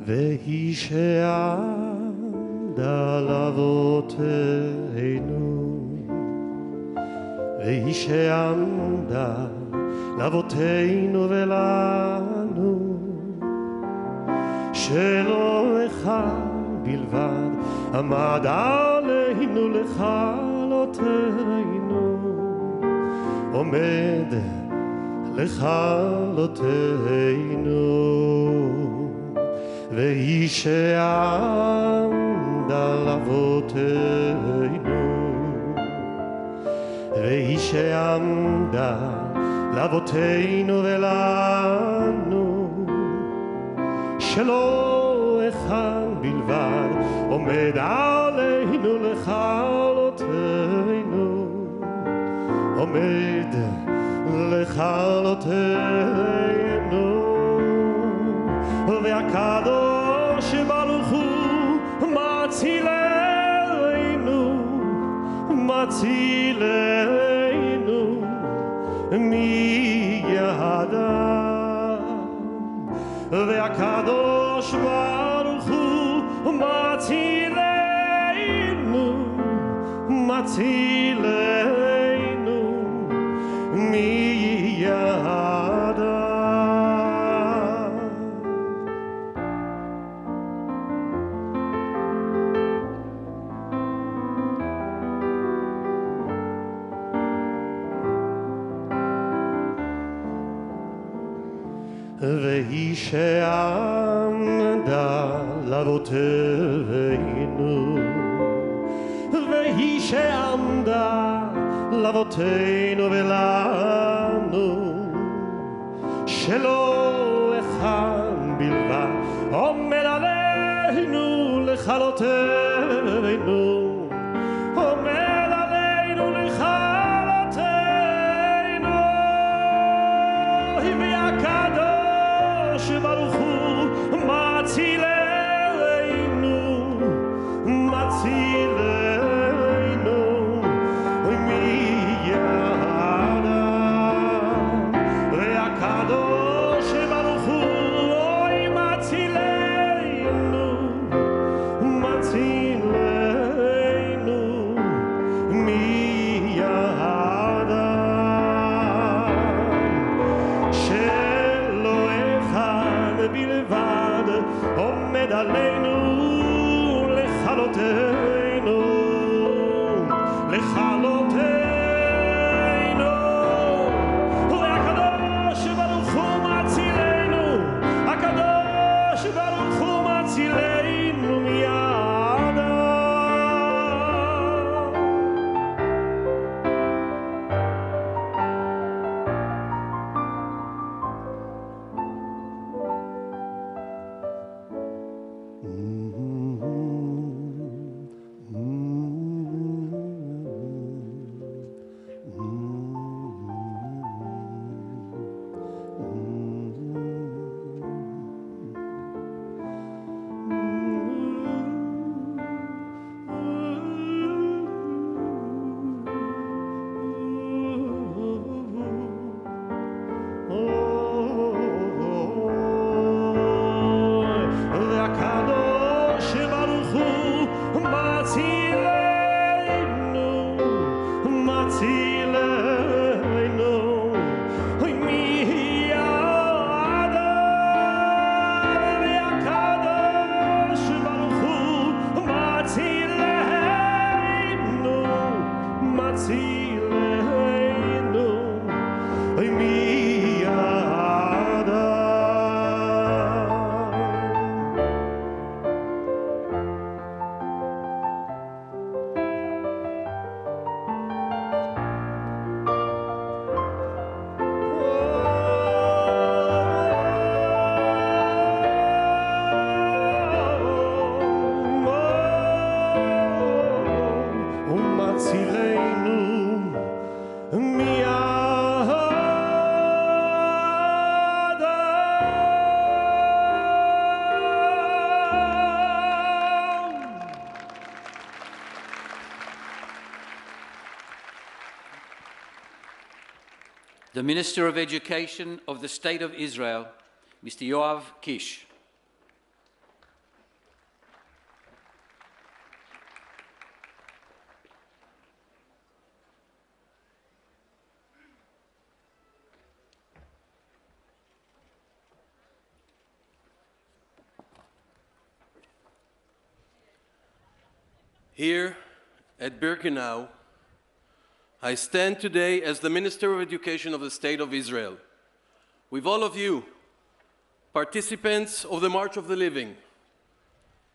והיא שעמדה לאבותינו, והיא שעמדה לאבותינו ולנו, שלא אחד בלבד עמד עלינו לכלותנו, עומד לכלותנו. והיא שעמדה לאבותינו, והיא שעמדה לאבותינו ולנו, שלא אחד בלבד עומד עלינו לכלותנו, עומד לכלותנו, והקדוש ברוך הוא מצילנו, מצילנו מידם, והקדוש ברוך הוא מצילנו, מצילנו מידם. והיא שעמדה לאבותינו, והיא שעמדה לאבותינו ולנו, שלא אחד בלבד עומד עלינו לכלותנו, עומד עלינו לכלותנו, והקדוש ברוך הוא מצילנו, מצילנו מידם, והקדוש ברוך הוא אוי מצילנו, מצילנו מידם, שלא אחד בלבד עומד עלינו לכלותנו, לכלותנו, והקדוש ברוך הוא מצילנו, הקדוש ברוך הוא מצילנו מידם. והקדוש ברוך הוא מצילנו, מצילנו מידם, והקדוש ברוך הוא מצילנו, מצילנו מידם. The Minister of Education of the State of Israel, Mr. Yoav Kish. Here at Birkenau, I stand today as the Minister of Education of the State of Israel, with all of you, participants of the March of the Living.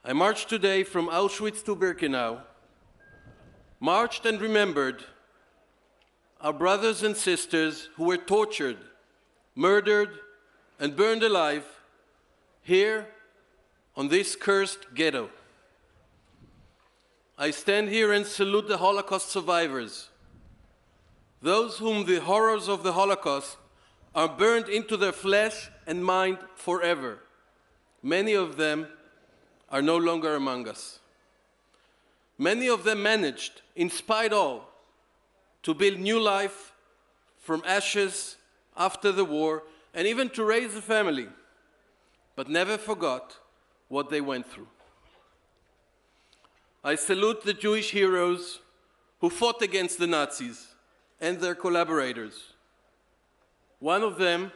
I marched today from Auschwitz to Birkenau, marched and remembered our brothers and sisters who were tortured, murdered, and burned alive here on this cursed ghetto. I stand here and salute the Holocaust survivors, those whom the horrors of the Holocaust are burned into their flesh and mind forever. Many of them are no longer among us. Many of them managed, in spite of all, to build new life from ashes after the war and even to raise a family, but never forgot what they went through. I salute the Jewish heroes who fought against the Nazis and their collaborators. One of them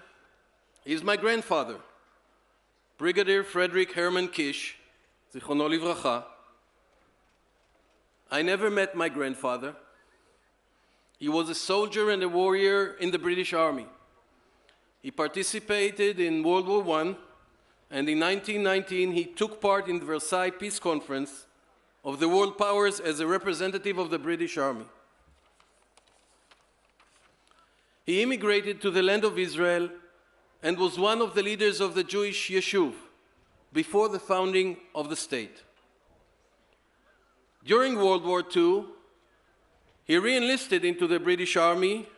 is my grandfather, Brigadier Frederick Hermann Kish, Zichrono Livracha. I never met my grandfather. He was a soldier and a warrior in the British Army. He participated in World War I, and in 1919 he took part in the Versailles Peace Conference of the world powers as a representative of the British Army. He immigrated to the land of Israel and was one of the leaders of the Jewish Yeshuv before the founding of the state. During World War II, he re-enlisted into the British Army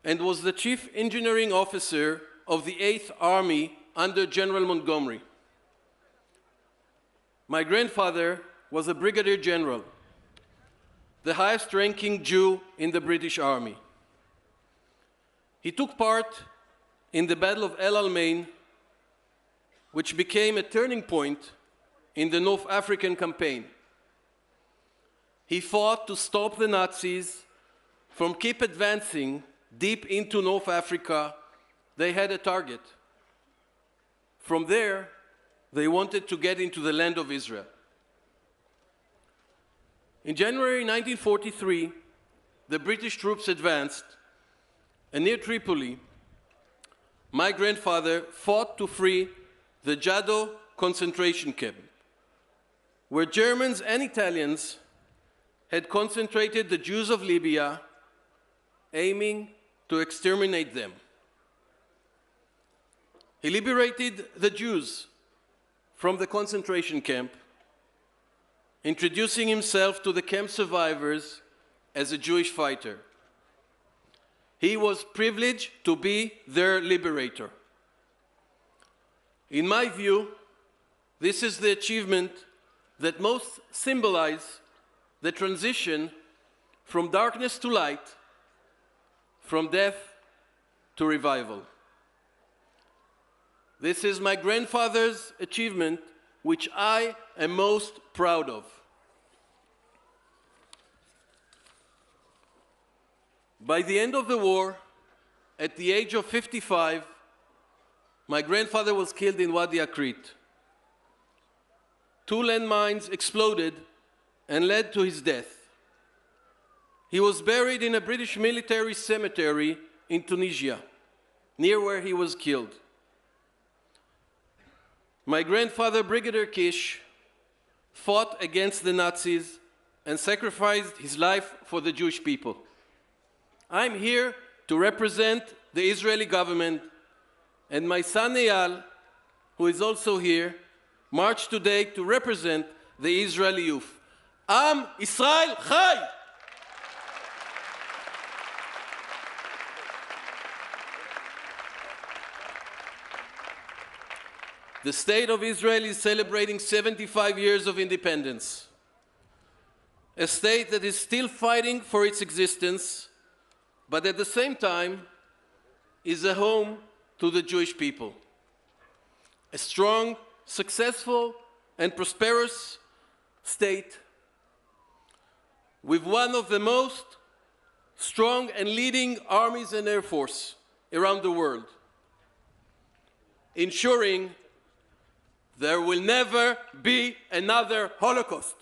and was the chief engineering officer of the 8th Army under General Montgomery. My grandfather was a brigadier general, the highest-ranking Jew in the British Army. He took part in the Battle of El Alamein, which became a turning point in the North African campaign. He fought to stop the Nazis from keep advancing deep into North Africa. They had a target. From there, they wanted to get into the land of Israel. In January 1943, the British troops advanced, and near Tripoli, my grandfather fought to free the Jado concentration camp, where Germans and Italians had concentrated the Jews of Libya, aiming to exterminate them. He liberated the Jews from the concentration camp, introducing himself to the camp survivors as a Jewish fighter. He was privileged to be their liberator. In my view, this is the achievement that most symbolize the transition from darkness to light, from death to revival. This is my grandfather's achievement, which I am most proud of. By the end of the war, at the age of 55, my grandfather was killed in Wadi Akrit. 2 landmines exploded and led to his death. He was buried in a British military cemetery in Tunisia, near where he was killed. My grandfather, Brigadier Kish, fought against the Nazis and sacrificed his life for the Jewish people. I'm here to represent the Israeli government, and my son Eyal, who is also here, marched today to represent the Israeli youth. Am Israel Chai! The State of Israel is celebrating 75 years of independence. A state that is still fighting for its existence, but at the same time is a home to the Jewish people. A strong, successful, and prosperous state with one of the most strong and leading armies and air force around the world, ensuring there will never be another Holocaust.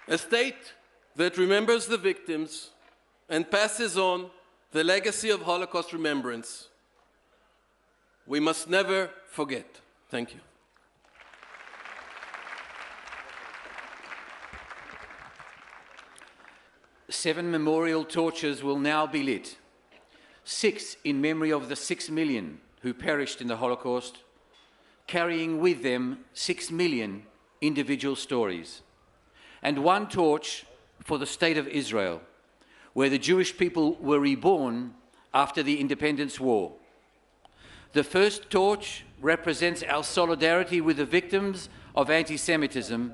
A state that remembers the victims and passes on the legacy of Holocaust remembrance. We must never forget. Thank you. Seven memorial torches will now be lit. 6 in memory of the 6 million who perished in the Holocaust, carrying with them 6 million individual stories, and 1 torch for the State of Israel, where the Jewish people were reborn after the Independence War. The first torch represents our solidarity with the victims of anti-Semitism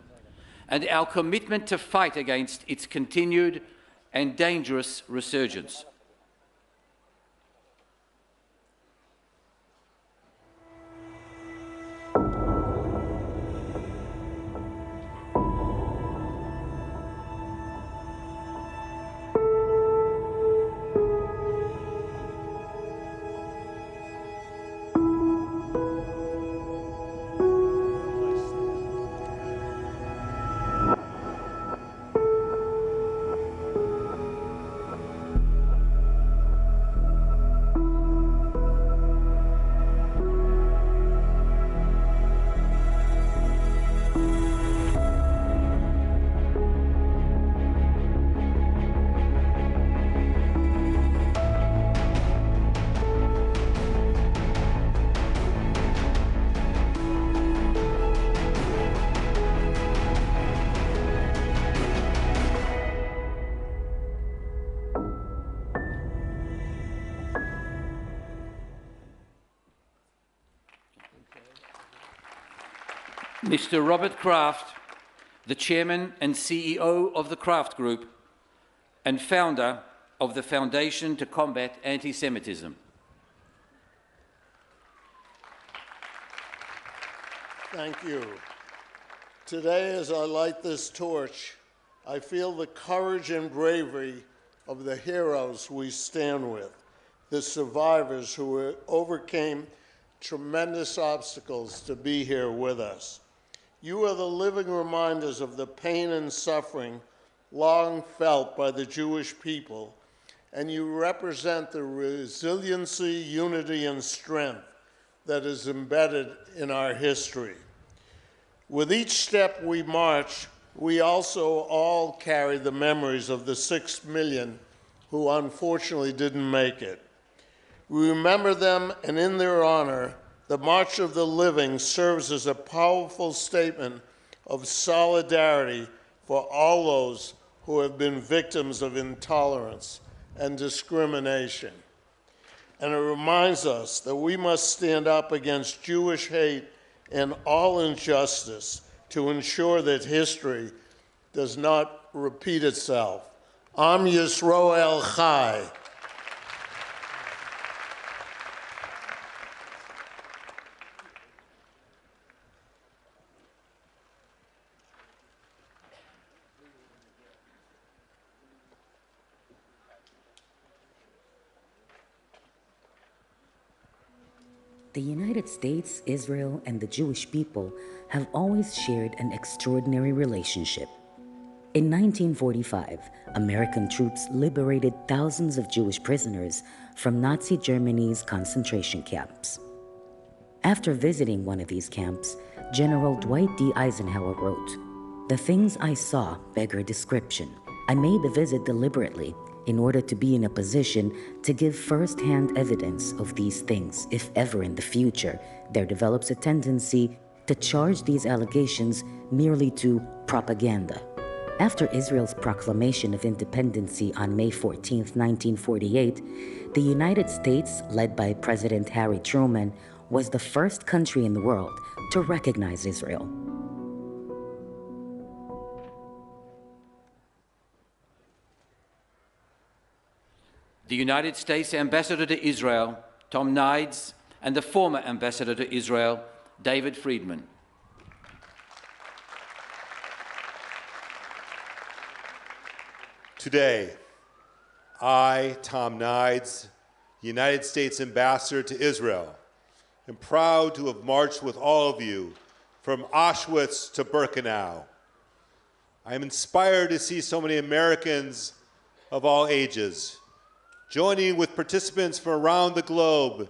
and our commitment to fight against its continued and dangerous resurgence. Mr. Robert Kraft, the Chairman and CEO of the Kraft Group and founder of the Foundation to Combat Anti-Semitism. Thank you. Today, as I light this torch, I feel the courage and bravery of the heroes we stand with, the survivors who overcame tremendous obstacles to be here with us. You are the living reminders of the pain and suffering long felt by the Jewish people, and you represent the resiliency, unity, and strength that is embedded in our history. With each step we march, we also all carry the memories of the 6 million who unfortunately didn't make it. We remember them, and in their honor, the March of the Living serves as a powerful statement of solidarity for all those who have been victims of intolerance and discrimination. And it reminds us that we must stand up against Jewish hate and all injustice to ensure that history does not repeat itself. Am Yisroel Chai. The United States, Israel, and the Jewish people have always shared an extraordinary relationship. In 1945, American troops liberated thousands of Jewish prisoners from Nazi Germany's concentration camps. After visiting one of these camps, General Dwight D. Eisenhower wrote, "The things I saw beggar description. I made the visit deliberately in order to be in a position to give first-hand evidence of these things if ever in the future there develops a tendency to charge these allegations merely to propaganda." After Israel's proclamation of independence on May 14, 1948, the United States, led by President Harry Truman, was the first country in the world to recognize Israel. The United States Ambassador to Israel, Tom Nides, and the former Ambassador to Israel, David Friedman. Today, I, Tom Nides, United States Ambassador to Israel, am proud to have marched with all of you from Auschwitz to Birkenau. I am inspired to see so many Americans of all ages joining with participants from around the globe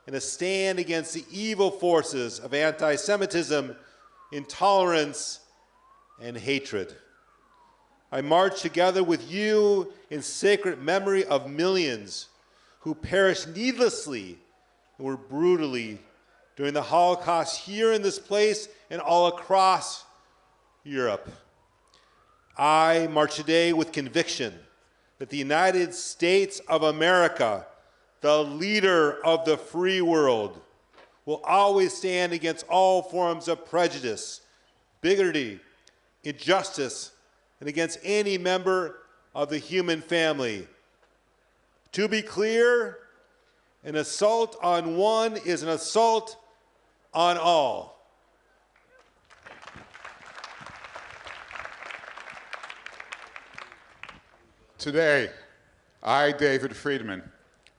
in a stand against the evil forces of anti-Semitism, intolerance, and hatred. I march together with you in sacred memory of millions who perished needlessly and were brutally during the Holocaust here in this place and all across Europe. I march today with conviction that the United States of America, the leader of the free world, will always stand against all forms of prejudice, bigotry, injustice, and against any member of the human family. To be clear, an assault on one is an assault on all. Today, I, David Friedman,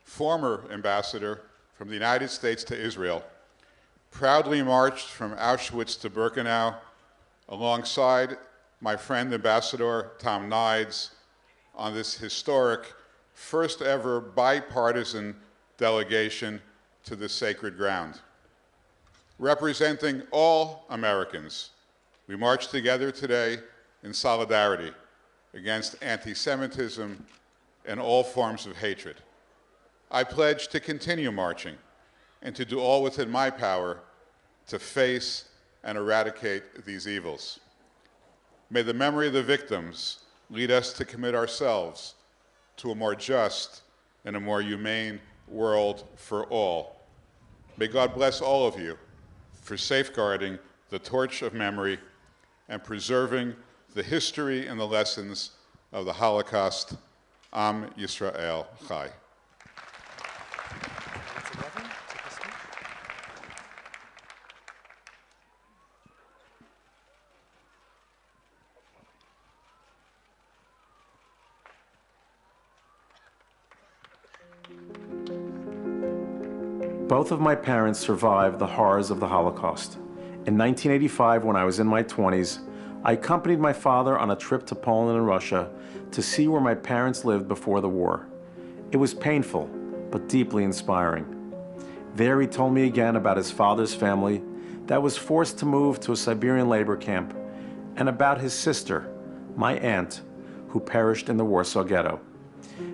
former ambassador from the United States to Israel, proudly marched from Auschwitz to Birkenau alongside my friend Ambassador Tom Nides on this historic first ever bipartisan delegation to the sacred ground. Representing all Americans, we march together today in solidarity against anti-Semitism and all forms of hatred. I pledge to continue marching and to do all within my power to face and eradicate these evils. May the memory of the victims lead us to commit ourselves to a more just and a more humane world for all. May God bless all of you for safeguarding the torch of memory and preserving the history and the lessons of the Holocaust. Am Yisrael Chai. Both of my parents survived the horrors of the Holocaust. In 1985, when I was in my 20s, I accompanied my father on a trip to Poland and Russia to see where my parents lived before the war. It was painful, but deeply inspiring. There he told me again about his father's family that was forced to move to a Siberian labor camp, and about his sister, my aunt, who perished in the Warsaw Ghetto.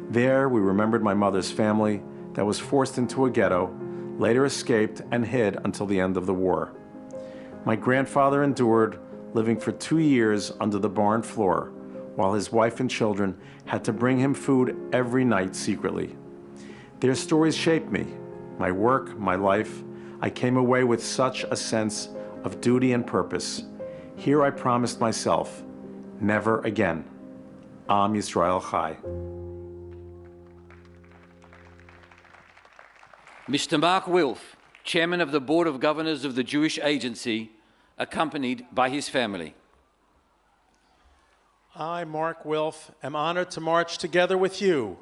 There we remembered my mother's family that was forced into a ghetto, later escaped and hid until the end of the war. My grandfather endured, living for 2 years under the barn floor, while his wife and children had to bring him food every night secretly. Their stories shaped me, my work, my life. I came away with such a sense of duty and purpose. Here I promised myself, never again. Am Yisrael Chai. Mr. Mark Wilf, Chairman of the Board of Governors of the Jewish Agency, accompanied by his family. I, Mark Wilf, am honored to march together with you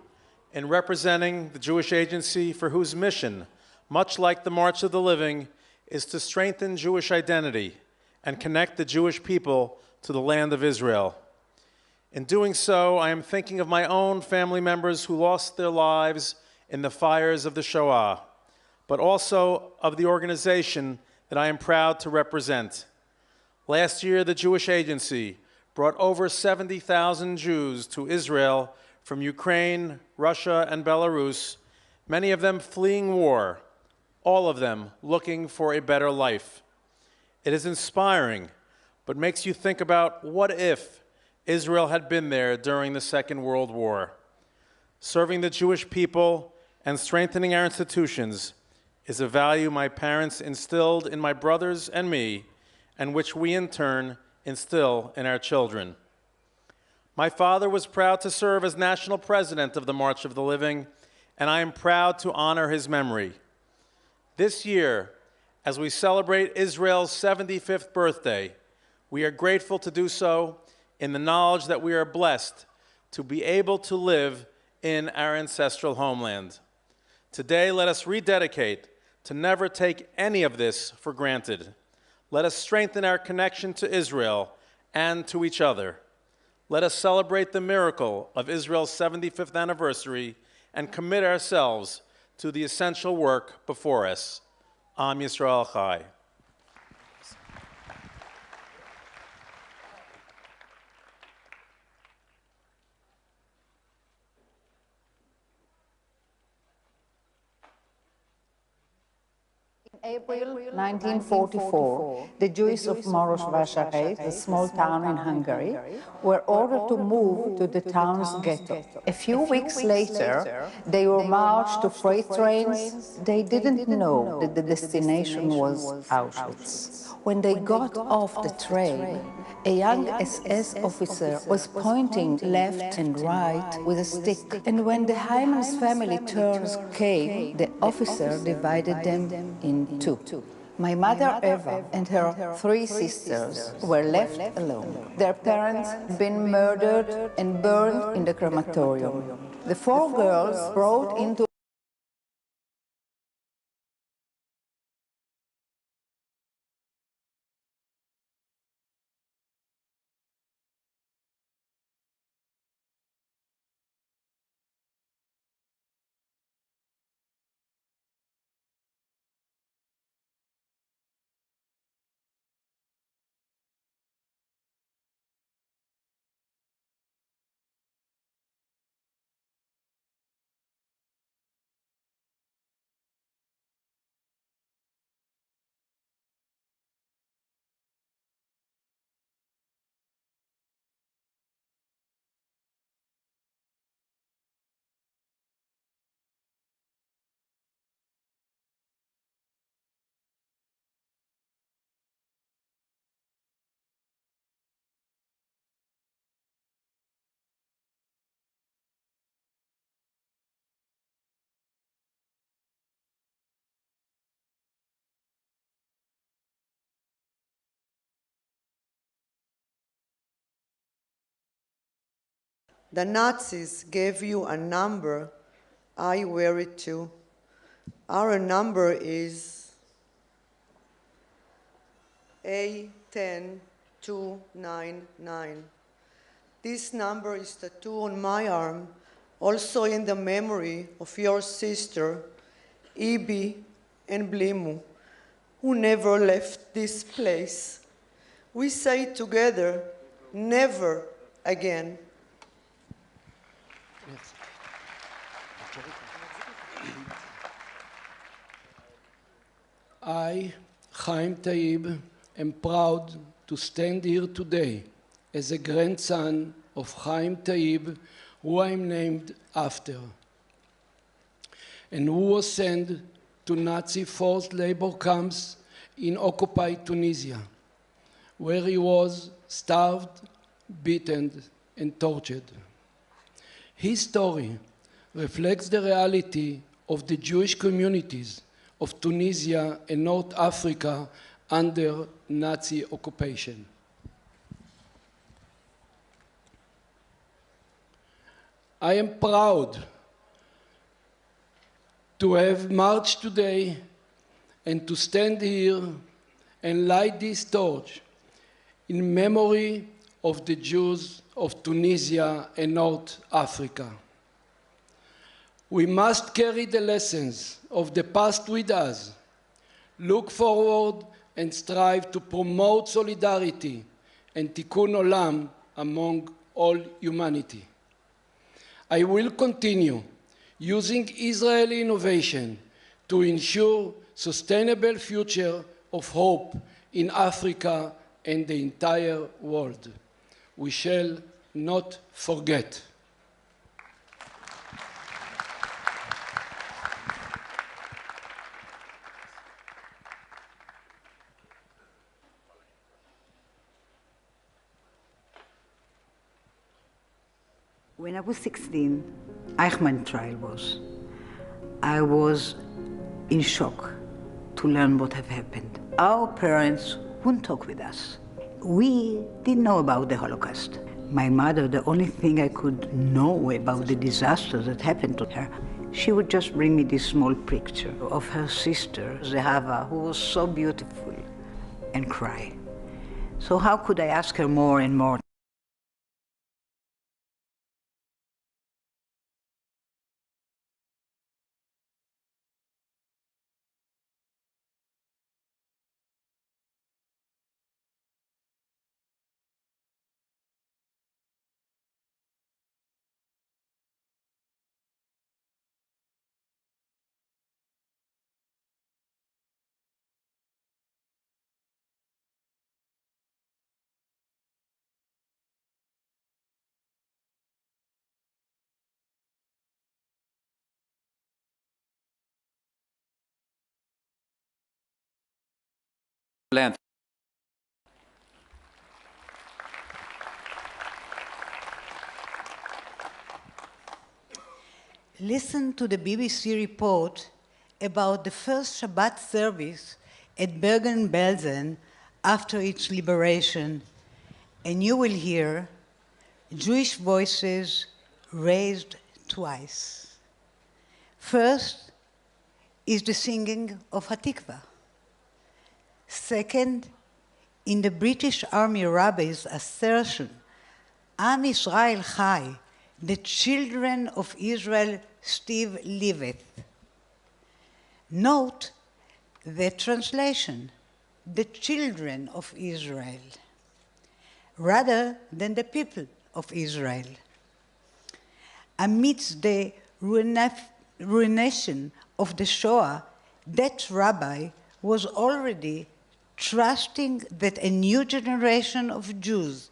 in representing the Jewish Agency, for whose mission, much like the March of the Living, is to strengthen Jewish identity and connect the Jewish people to the land of Israel. In doing so, I am thinking of my own family members who lost their lives in the fires of the Shoah, but also of the organization that I am proud to represent. Last year, the Jewish Agency brought over 70,000 Jews to Israel from Ukraine, Russia, and Belarus, many of them fleeing war, all of them looking for a better life. It is inspiring, but makes you think about what if Israel had been there during the Second World War. Serving the Jewish people and strengthening our institutions is a value my parents instilled in my brothers and me, and which we in turn instill in our children. My father was proud to serve as national president of the March of the Living, and I am proud to honor his memory. This year, as we celebrate Israel's 75th birthday, we are grateful to do so in the knowledge that we are blessed to be able to live in our ancestral homeland. Today, let us rededicate to never take any of this for granted. Let us strengthen our connection to Israel and to each other. Let us celebrate the miracle of Israel's 75th anniversary and commit ourselves to the essential work before us. Am Yisrael Chai. April 1944, the Jews of Warsaw Ghetto, the small town in Hungary, were ordered to move to the town's ghetto. A few weeks later, they were marched to freight trains. They didn't know that the destination was Auschwitz. When they got off the train, a young SS officer was pointing left and right with a stick. And when the Hyman's family turns came, the officer divided them in two. My mother, Eva, and her three sisters were left alone. Their parents had been murdered and burned in the crematorium. The four girls brought into The Nazis gave you a number, I wear it too. Our number is A10299. This number is tattooed on my arm, also in the memory of your sister, Ibi and Blimu, who never left this place. We say together, never again. I, Chaim Taib, am proud to stand here today as a grandson of Chaim Taib, who I am named after, and who was sent to Nazi forced labor camps in occupied Tunisia, where he was starved, beaten, and tortured. His story reflects the reality of the Jewish communities of Tunisia and North Africa under Nazi occupation. I am proud to have marched today and to stand here and light this torch in memory of the Jews of Tunisia and North Africa. We must carry the lessons of the past with us, look forward and strive to promote solidarity and tikkun olam among all humanity. I will continue using Israeli innovation to ensure sustainable future of hope in Africa and the entire world. We shall not forget. When I was 16, Eichmann trial was. I was in shock to learn what had happened. Our parents wouldn't talk with us. We didn't know about the Holocaust. My mother, the only thing I could know about the disaster that happened to her, she would just bring me this small picture of her sister, Zehava, who was so beautiful, and cry. So how could I ask her more and more? philanthropy. Listen to the BBC report about the first Shabbat service at Bergen-Belsen after its liberation, and you will hear Jewish voices raised twice. First is the singing of Hatikvah. Second, in the British Army rabbi's assertion, Am Yisrael Chai, the children of Israel still liveth. Note the translation, the children of Israel, rather than the people of Israel. Amidst the ruination of the Shoah, that rabbi was already trusting that a new generation of Jews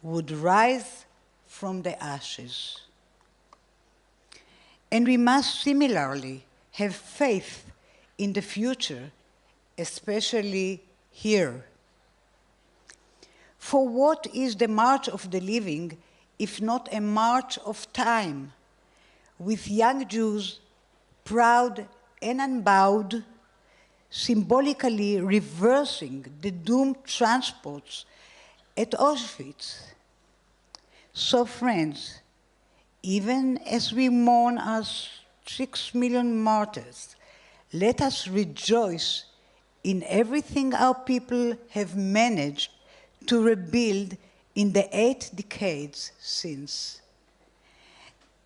would rise from the ashes. And we must similarly have faith in the future, especially here. For what is the March of the Living if not a march of time, with young Jews, proud and unbowed, symbolically reversing the doomed transports at Auschwitz? So friends, even as we mourn our 6 million martyrs, let us rejoice in everything our people have managed to rebuild in the 8 decades since.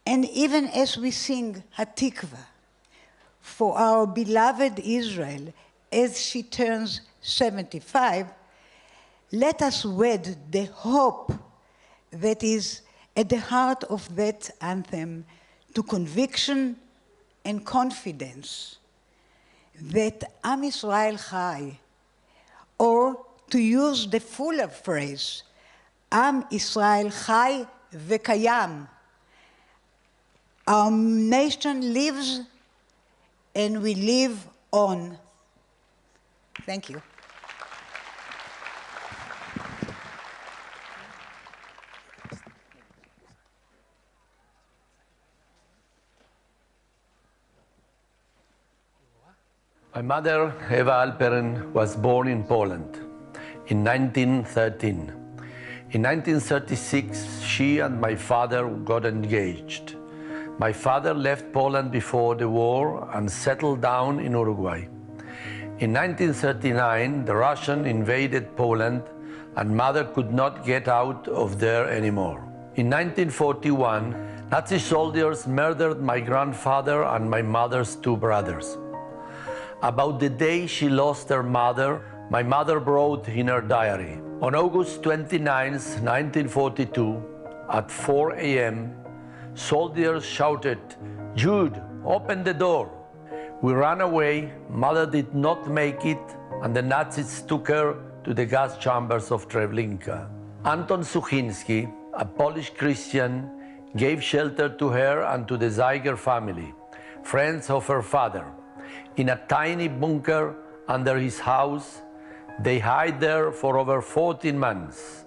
And even as we sing Hatikvah for our beloved Israel as she turns 75, let us wed the hope that is at the heart of that anthem to conviction and confidence that Am Yisrael Chai, or to use the fuller phrase, Am Yisrael Chai v'kayam, our nation lives and we live on. Thank you. My mother, Eva Alperen, was born in Poland in 1913. In 1936, she and my father got engaged. My father left Poland before the war and settled down in Uruguay. In 1939, the Russians invaded Poland and mother could not get out of there anymore. In 1941, Nazi soldiers murdered my grandfather and my mother's 2 brothers. About the day she lost her mother, my mother wrote in her diary, on August 29, 1942, at 4 a.m., soldiers shouted, "Jude, open the door." We ran away, mother did not make it, and the Nazis took her to the gas chambers of Treblinka. Anton Suchinski, a Polish Christian, gave shelter to her and to the Zeiger family, friends of her father. In a tiny bunker under his house, they hid there for over 14 months.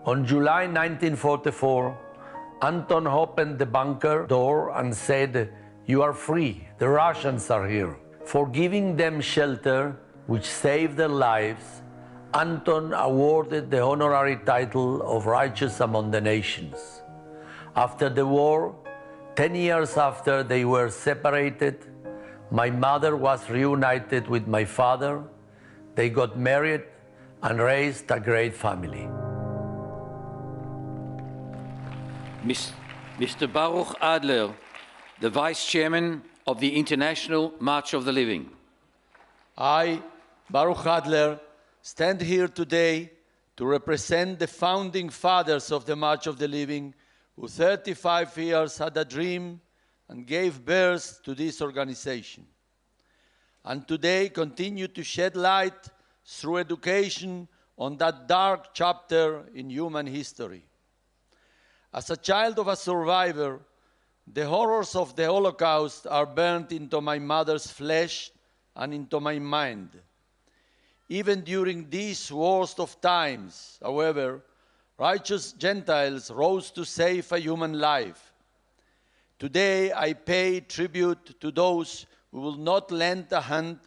On July 1944, Anton opened the bunker door and said, "You are free, the Russians are here." For giving them shelter, which saved their lives, Anton awarded the honorary title of Righteous Among the Nations. After the war, 10 years after they were separated, my mother was reunited with my father. They got married and raised a great family. Mr. Baruch Adler, the Vice Chairman of the International March of the Living. I, Baruch Adler, stand here today to represent the founding fathers of the March of the Living, who 35 years had a dream and gave birth to this organization, and today continue to shed light through education on that dark chapter in human history. As a child of a survivor, the horrors of the Holocaust are burnt into my mother's flesh and into my mind. Even during these worst of times, however, righteous Gentiles rose to save a human life. Today, I pay tribute to those who will not lend a hand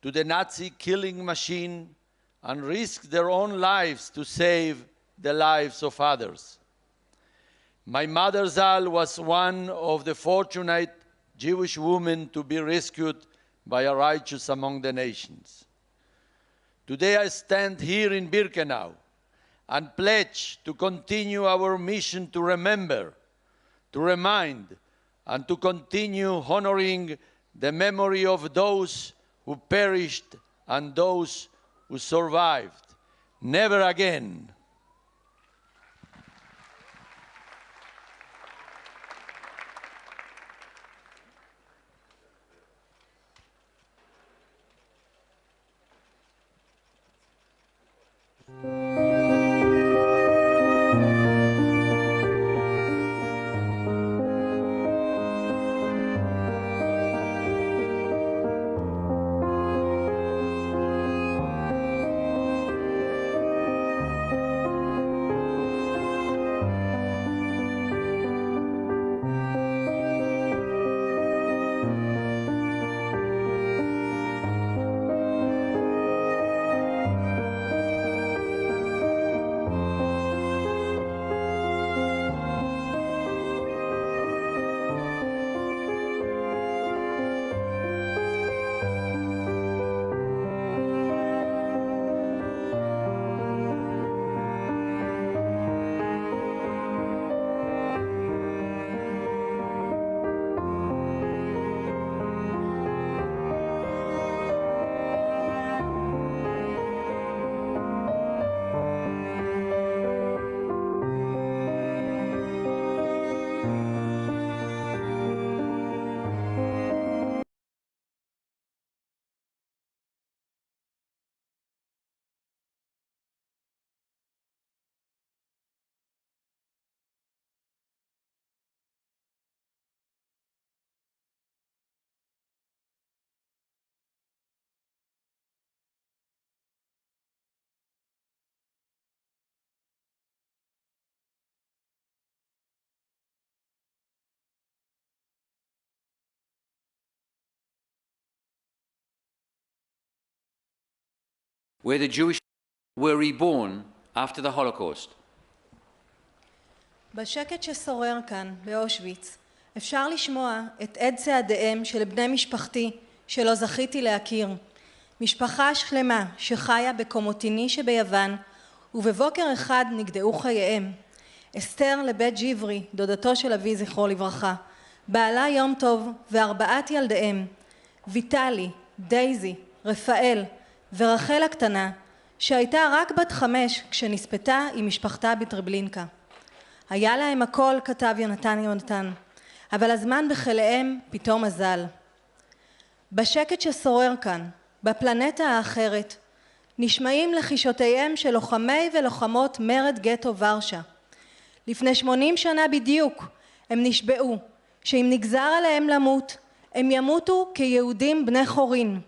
to the Nazi killing machine and risk their own lives to save the lives of others. My mother Zal was one of the fortunate Jewish women to be rescued by a righteous among the nations. Today I stand here in Birkenau and pledge to continue our mission to remember, to remind, and to continue honoring the memory of those who perished and those who survived. Never again. where the Jewish were reborn after the Holocaust. בשקט ששורר כאן, באושוויץ, אפשר לשמוע את עד צעדיהם של בני משפחתי שלא זכיתי להכיר. משפחה שלמה שחיה בקומוטיני שביוון, ובבוקר אחד נגדעו חייהם. אסתר לבית ג'יברי, דודתו של אבי זכרו לברכה, בעלה יום טוב וארבעת ילדיהם, ויטלי, דייזי, רפאל ורחל הקטנה, שהייתה רק בת 5 כשנספתה עם משפחתה בטרבלינקה. היה להם הכל, כתב יונתן, אבל הזמן בחייהם פתאום אזל. בשקט ששורר כאן, בפלנטה האחרת, נשמעים לחישותיהם של לוחמי ולוחמות מרד גטו ורשה. לפני 80 שנה בדיוק הם נשבעו שאם נגזר עליהם למות, הם ימותו כיהודים בני חורין.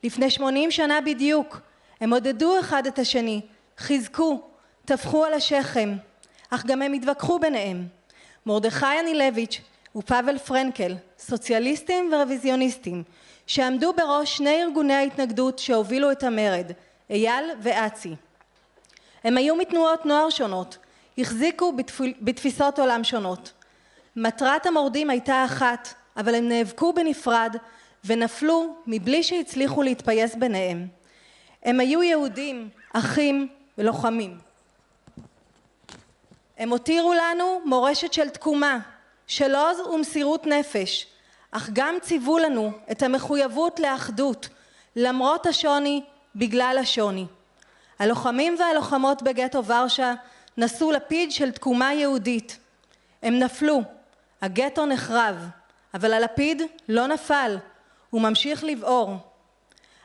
לפני 80 שנה בדיוק הם עודדו אחד את השני, חיזקו, טפחו על השכם, אך גם הם התווכחו ביניהם. מרדכי אנילביץ' ופאבל פרנקל, סוציאליסטים ורוויזיוניסטים, שעמדו בראש 2 ארגוני ההתנגדות שהובילו את המרד, אייל ואצי. הם היו מתנועות נוער שונות, החזיקו בתפיסות עולם שונות. מטרת המורדים הייתה אחת, אבל הם נאבקו בנפרד ונפלו מבלי שהצליחו להתפייס ביניהם. הם היו יהודים, אחים ולוחמים. הם הותירו לנו מורשת של תקומה, של עוז ומסירות נפש, אך גם ציוו לנו את המחויבות לאחדות, למרות השוני, בגלל השוני. הלוחמים והלוחמות בגטו ורשה נשאו לפיד של תקומה יהודית. הם נפלו, הגטו נחרב, אבל הלפיד לא נפל, הוא ממשיך לבעור.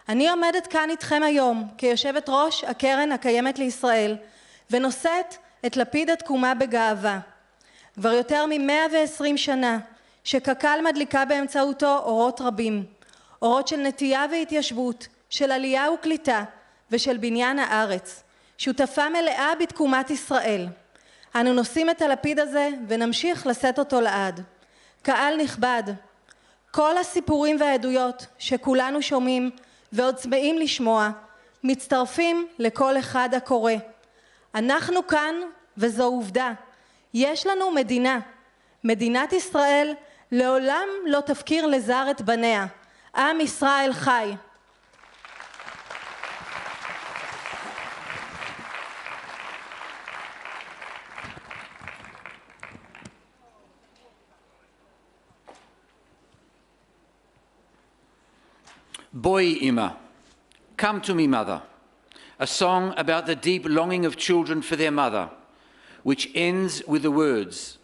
אני עומדת כאן איתכם היום כיושבת ראש הקרן הקיימת לישראל, ונושאת את לפיד התקומה בגאווה. כבר יותר מ-120 שנה שקק"ל מדליקה באמצעותו אורות רבים, אורות של נטייה והתיישבות, של עלייה וקליטה ושל בניין הארץ, שותפה מלאה בתקומת ישראל. אנו נושאים את הלפיד הזה ונמשיך לשאת אותו לעד. קהל נכבד, כל הסיפורים והעדויות שכולנו שומעים ועוד צמאים לשמוע, מצטרפים לכל אחד הקורא. אנחנו כאן וזו עובדה. יש לנו מדינה. מדינת ישראל לעולם לא תפקיר לזר את בניה. עם ישראל חי. Boi Ima, Come to Me Mother, a song about the deep longing of children for their mother, which ends with the words,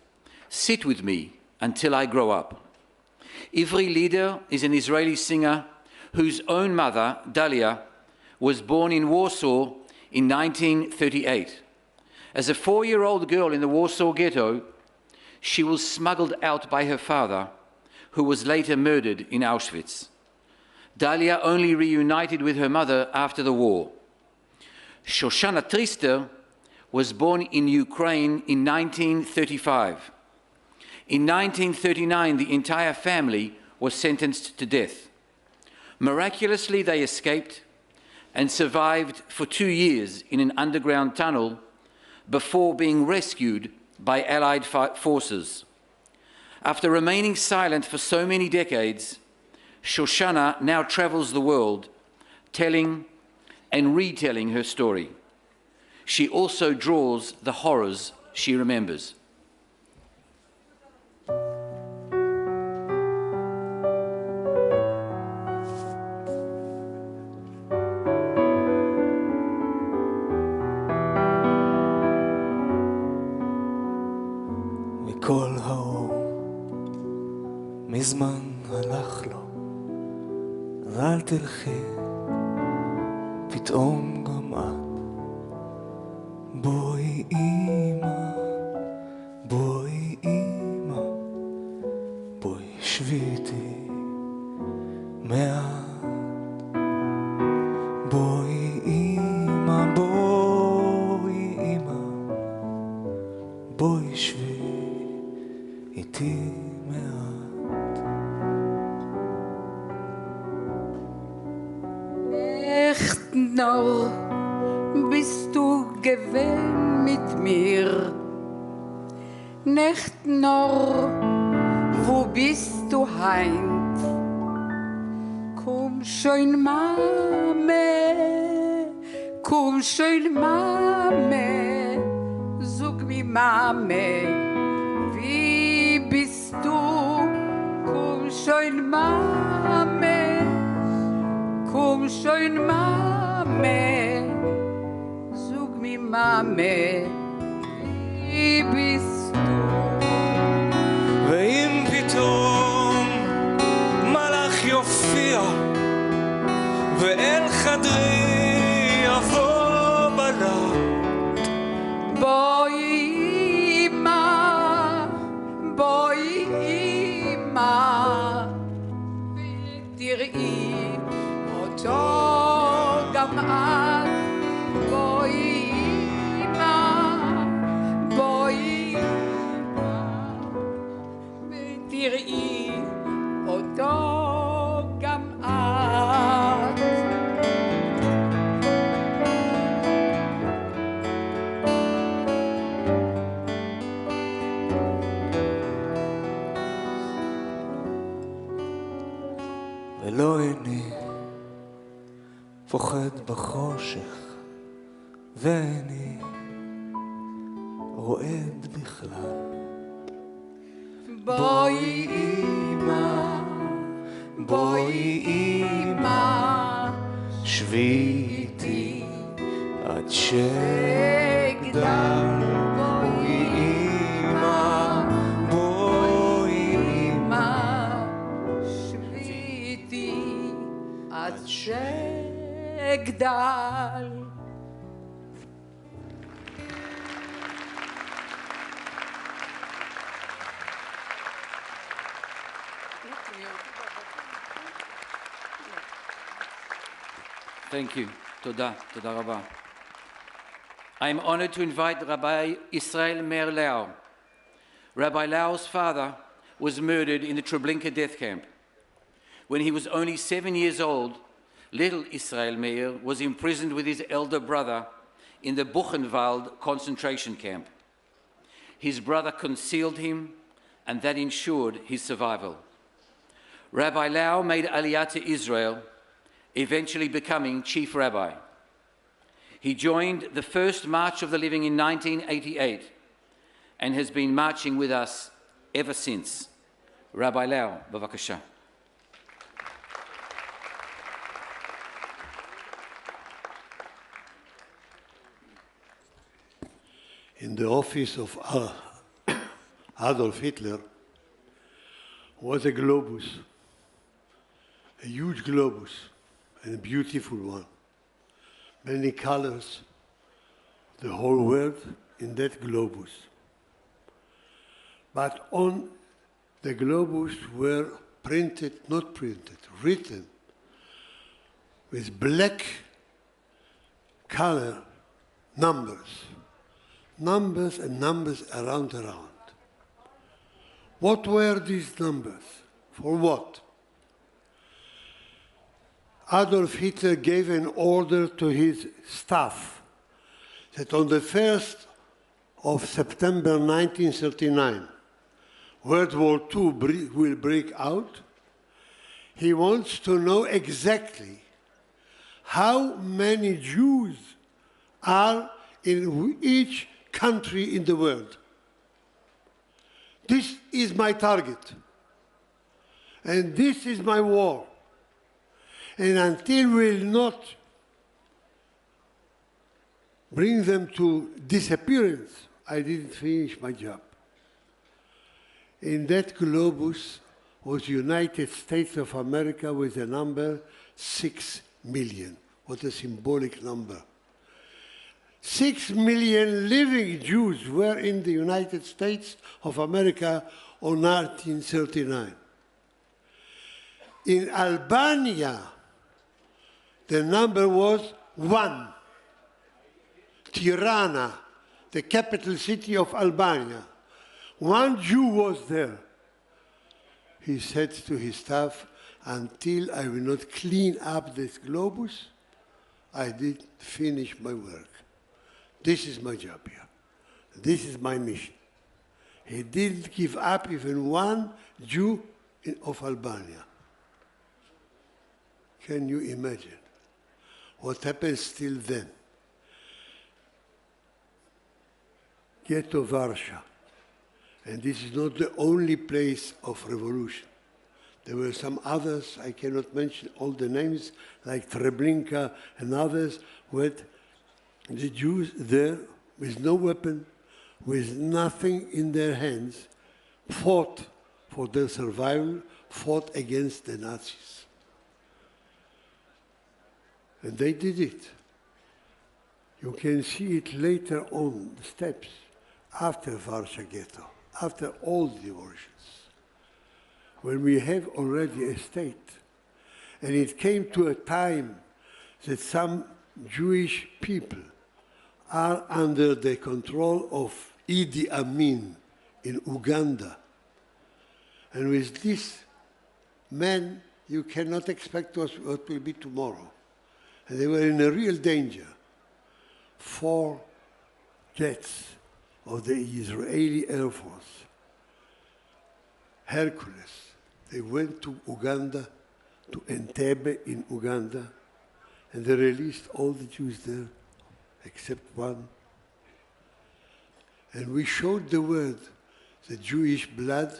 Sit with me until I grow up. Ivri Lider is an Israeli singer whose own mother, Dalia, was born in Warsaw in 1938. As a 4-year-old girl in the Warsaw Ghetto, she was smuggled out by her father, who was later murdered in Auschwitz. Dalia only reunited with her mother after the war. Shoshana Trister was born in Ukraine in 1935. In 1939, the entire family was sentenced to death. Miraculously, they escaped and survived for 2 years in an underground tunnel before being rescued by Allied forces. After remaining silent for so many decades, Shoshana now travels the world, telling and retelling her story. She also draws the horrors she remembers. מכל האור מזמן הלך לו, ואל תלכי פתאום גם את. בואי אמא, בואי אמא, בואי שבי איתי מעט. בואי אמא, בואי אמא, בואי שבי איתי מעט. Echt noch bist du gewesen mit mir. Nicht nur, wo bist du heint? Komm schön, Mame, komm schön, Mame, sag mir, Mame, wie bist du? Komm schön, Mame, komm schön, Mame, sag mir, Mame, wie bist du? ואם פתאום מלאך יופיע ואל חדרי יבוא בלט, בואי אמא, בואי אמא, ותראי אותו גם את. בואי אמא, בואי אמא, ותראי אותו גם את. ולא איני פוחד בחושך, ואיני רועד בכלל. בואי אמא, בואי אמא, שבי איתי עד שגדל. בואי אמא, בואי אמא, שבי איתי עד שגדל. Thank you. Toda Rabba. I am honored to invite Rabbi Israel Meir Lau. Rabbi Lau's father was murdered in the Treblinka death camp. When he was only 7 years old, little Israel Meir was imprisoned with his elder brother in the Buchenwald concentration camp. His brother concealed him, and that ensured his survival. Rabbi Lau made Aliyah to Israel, eventually becoming chief rabbi. He joined the first March of the Living in 1988 and has been marching with us ever since. Rabbi Lau, bavakasha. In the office of Adolf Hitler was a globus, a huge globus, and a beautiful one. Many colors, the whole world in that globus. But on the globus were printed, not printed, written with black color numbers. Numbers and numbers around. What were these numbers? For what? Adolf Hitler gave an order to his staff that on the 1st of September 1939, World War II will break out. He wants to know exactly how many Jews are in each country in the world. This is my target. And this is my war. And until we'll not bring them to disappearance, I didn't finish my job. In that globus was United States of America with the number 6 million. What a symbolic number. 6 million living Jews were in the United States of America on 1939. In Albania, the number was 1. Tirana, the capital city of Albania. 1 Jew was there. He said to his staff, until I will not clean up this globus, I didn't finish my work. This is my job here. This is my mission. He didn't give up even 1 Jew of Albania. Can you imagine what happens till then? Ghetto Warsaw. And this is not the only place of revolution. There were some others, I cannot mention all the names, like Treblinka and others, where the Jews there, with no weapon, with nothing in their hands, fought for their survival, fought against the Nazis. And they did it. You can see it later on the steps, after Warsaw Ghetto, after all the abortions, when we have already a state. And it came to a time that some Jewish people are under the control of Idi Amin in Uganda. And with this man, you cannot expect what will be tomorrow. And they were in a real danger. 4 jets of the Israeli Air Force, Hercules, they went to Uganda, to Entebbe in Uganda, and they released all the Jews there, except 1. And we showed the world that Jewish blood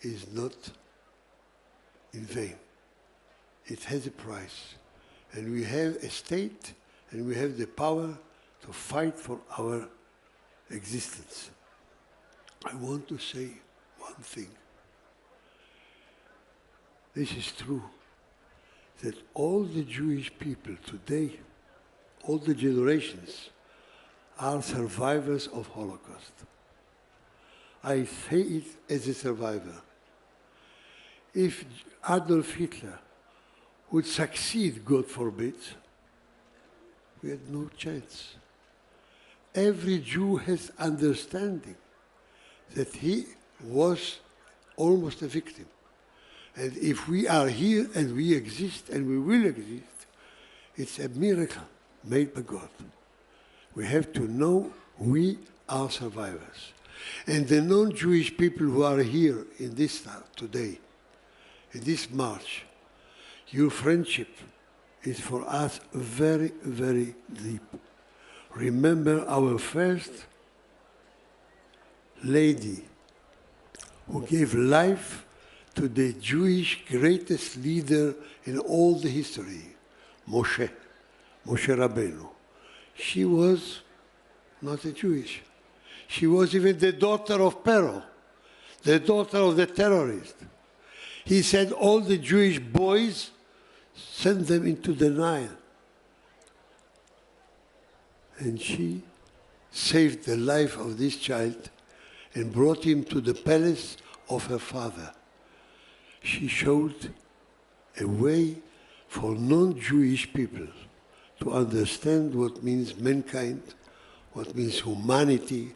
is not in vain. It has a price. And we have a state, and we have the power to fight for our existence. I want to say one thing. This is true, that all the Jewish people today, all the generations, are survivors of Holocaust. I say it as a survivor. If Adolf Hitler would succeed, God forbid, we had no chance. Every Jew has understanding that he was almost a victim. And if we are here and we exist and we will exist, it's a miracle made by God. We have to know we are survivors. And the non-Jewish people who are here in this today, in this march, your friendship is for us very, very deep. Remember our first lady who gave life to the Jewish greatest leader in all the history, Moshe Rabbeinu. She was not a Jewish. She was even the daughter of Pharaoh, the daughter of the terrorist. He said all the Jewish boys, send them into the Nile. And she saved the life of this child and brought him to the palace of her father. She showed a way for non-Jewish people to understand what means mankind, what means humanity,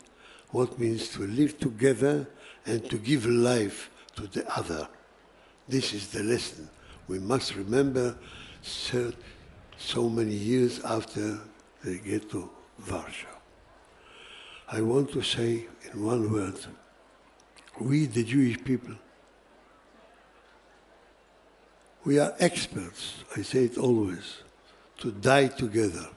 what means to live together and to give life to the other. This is the lesson we must remember so many years after the ghetto Warsaw. I want to say in one word, we, the Jewish people, we are experts, I say it always, to die together.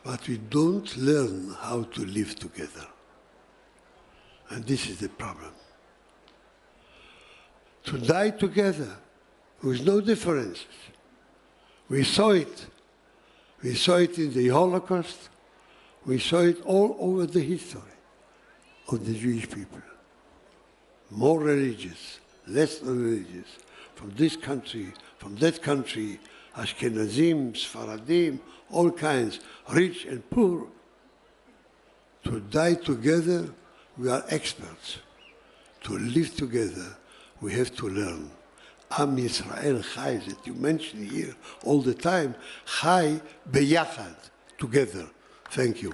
But we don't learn how to live together. And this is the problem. To die together with no differences. We saw it. We saw it in the Holocaust. We saw it all over the history of the Jewish people. More religious, less religious, from this country, from that country, Ashkenazim, Sfaradim, all kinds, rich and poor. To die together, we are experts. To live together, we have to learn. Am Yisrael Chai, that you mention here all the time, Chai beyachad, together. Thank you.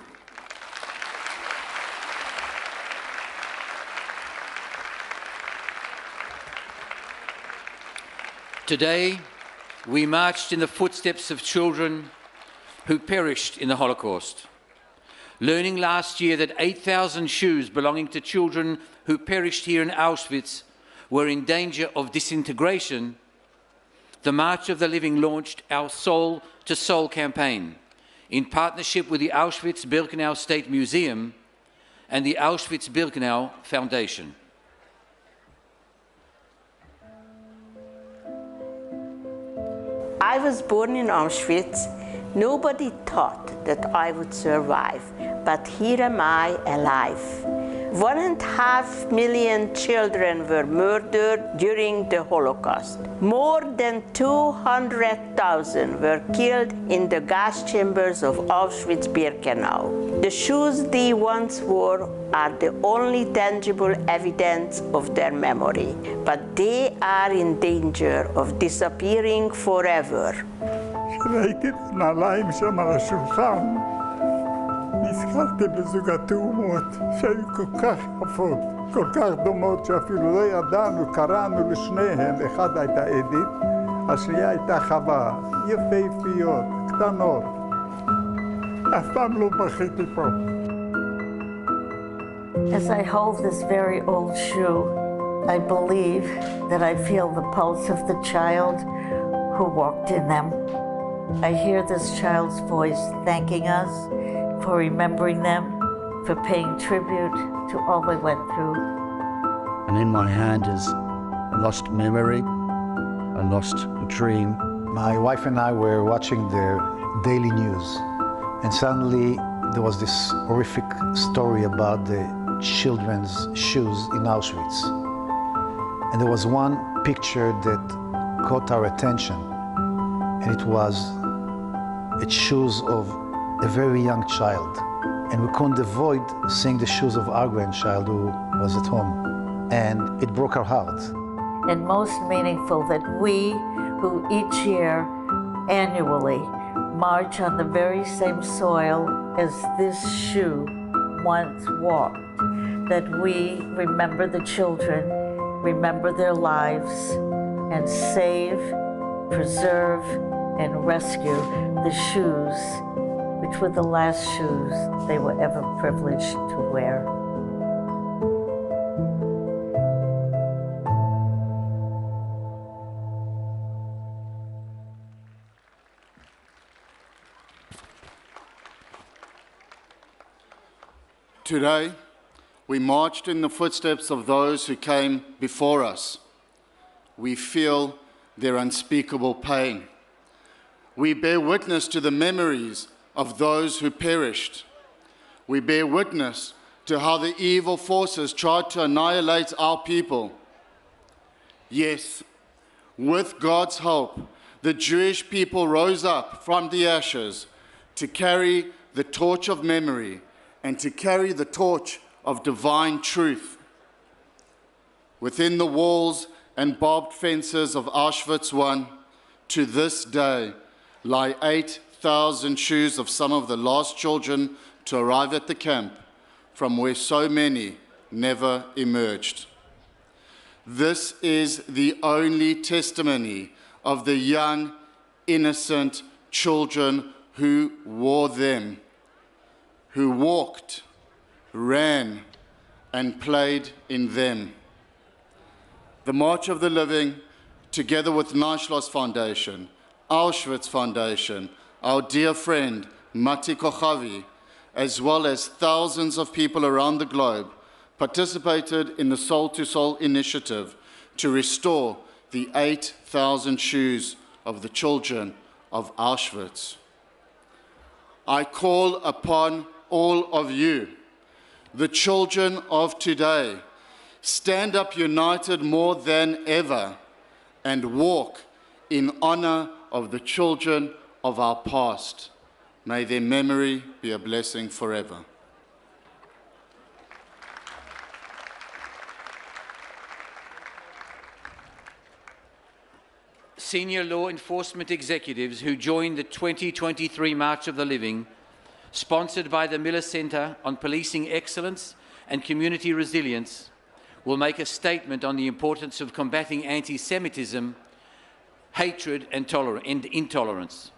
Today, we marched in the footsteps of children who perished in the Holocaust. Learning last year that 8,000 shoes belonging to children who perished here in Auschwitz were in danger of disintegration, the March of the Living launched our Soul to Soul campaign in partnership with the Auschwitz-Birkenau State Museum and the Auschwitz-Birkenau Foundation. I was born in Auschwitz. Nobody thought that I would survive, but here am I alive. 1.5 million children were murdered during the Holocaust. More than 200,000 were killed in the gas chambers of Auschwitz-Birkenau. The shoes they once wore are the only tangible evidence of their memory, but they are in danger of disappearing forever. ראיתי את הנעליים שם על השולחן, נזכרתי בזוג התאומות שהיו כל כך יפות, כל כך דומות שאפילו לא ידענו, קראנו לשניהם, אחד הייתה אדית, השנייה הייתה חווה, יפהפיות, קטנות. אף פעם לא בכיתי פה. As I hold this very old shoe, I believe that I feel the pulse of the child who walked in them. I hear this child's voice thanking us for remembering them, for paying tribute to all they went through. And in my hand is a lost memory, a lost dream. My wife and I were watching the daily news, and suddenly there was this horrific story about the children's shoes in Auschwitz. And there was one picture that caught our attention, and it was the shoes of a very young child. And we couldn't avoid seeing the shoes of our grandchild who was at home. And it broke our heart. And most meaningful that we, who each year, annually, march on the very same soil as this shoe once walked, that we remember the children, remember their lives, and save, preserve, and rescue the shoes, which were the last shoes they were ever privileged to wear. Today, we marched in the footsteps of those who came before us. We feel their unspeakable pain. We bear witness to the memories of those who perished. We bear witness to how the evil forces tried to annihilate our people. Yes, with God's help, the Jewish people rose up from the ashes to carry the torch of memory and to carry the torch of divine truth. Within the walls and barbed fences of Auschwitz I, to this day, lie 8,000 shoes of some of the last children to arrive at the camp, from where so many never emerged. This is the only testimony of the young, innocent children who wore them, who walked, ran, and played in them. The March of the Living, together with Nashlos Foundation, Auschwitz Foundation, our dear friend Mati Kochavi, as well as thousands of people around the globe, participated in the Soul to Soul initiative to restore the 8,000 shoes of the children of Auschwitz. I call upon all of you, the children of today, stand up united more than ever and walk in honor of the children of our past. May their memory be a blessing forever. Senior law enforcement executives who joined the 2023 March of the Living, sponsored by the Miller Center on Policing Excellence and Community Resilience, will make a statement on the importance of combating anti-Semitism, hatred, and intolerance.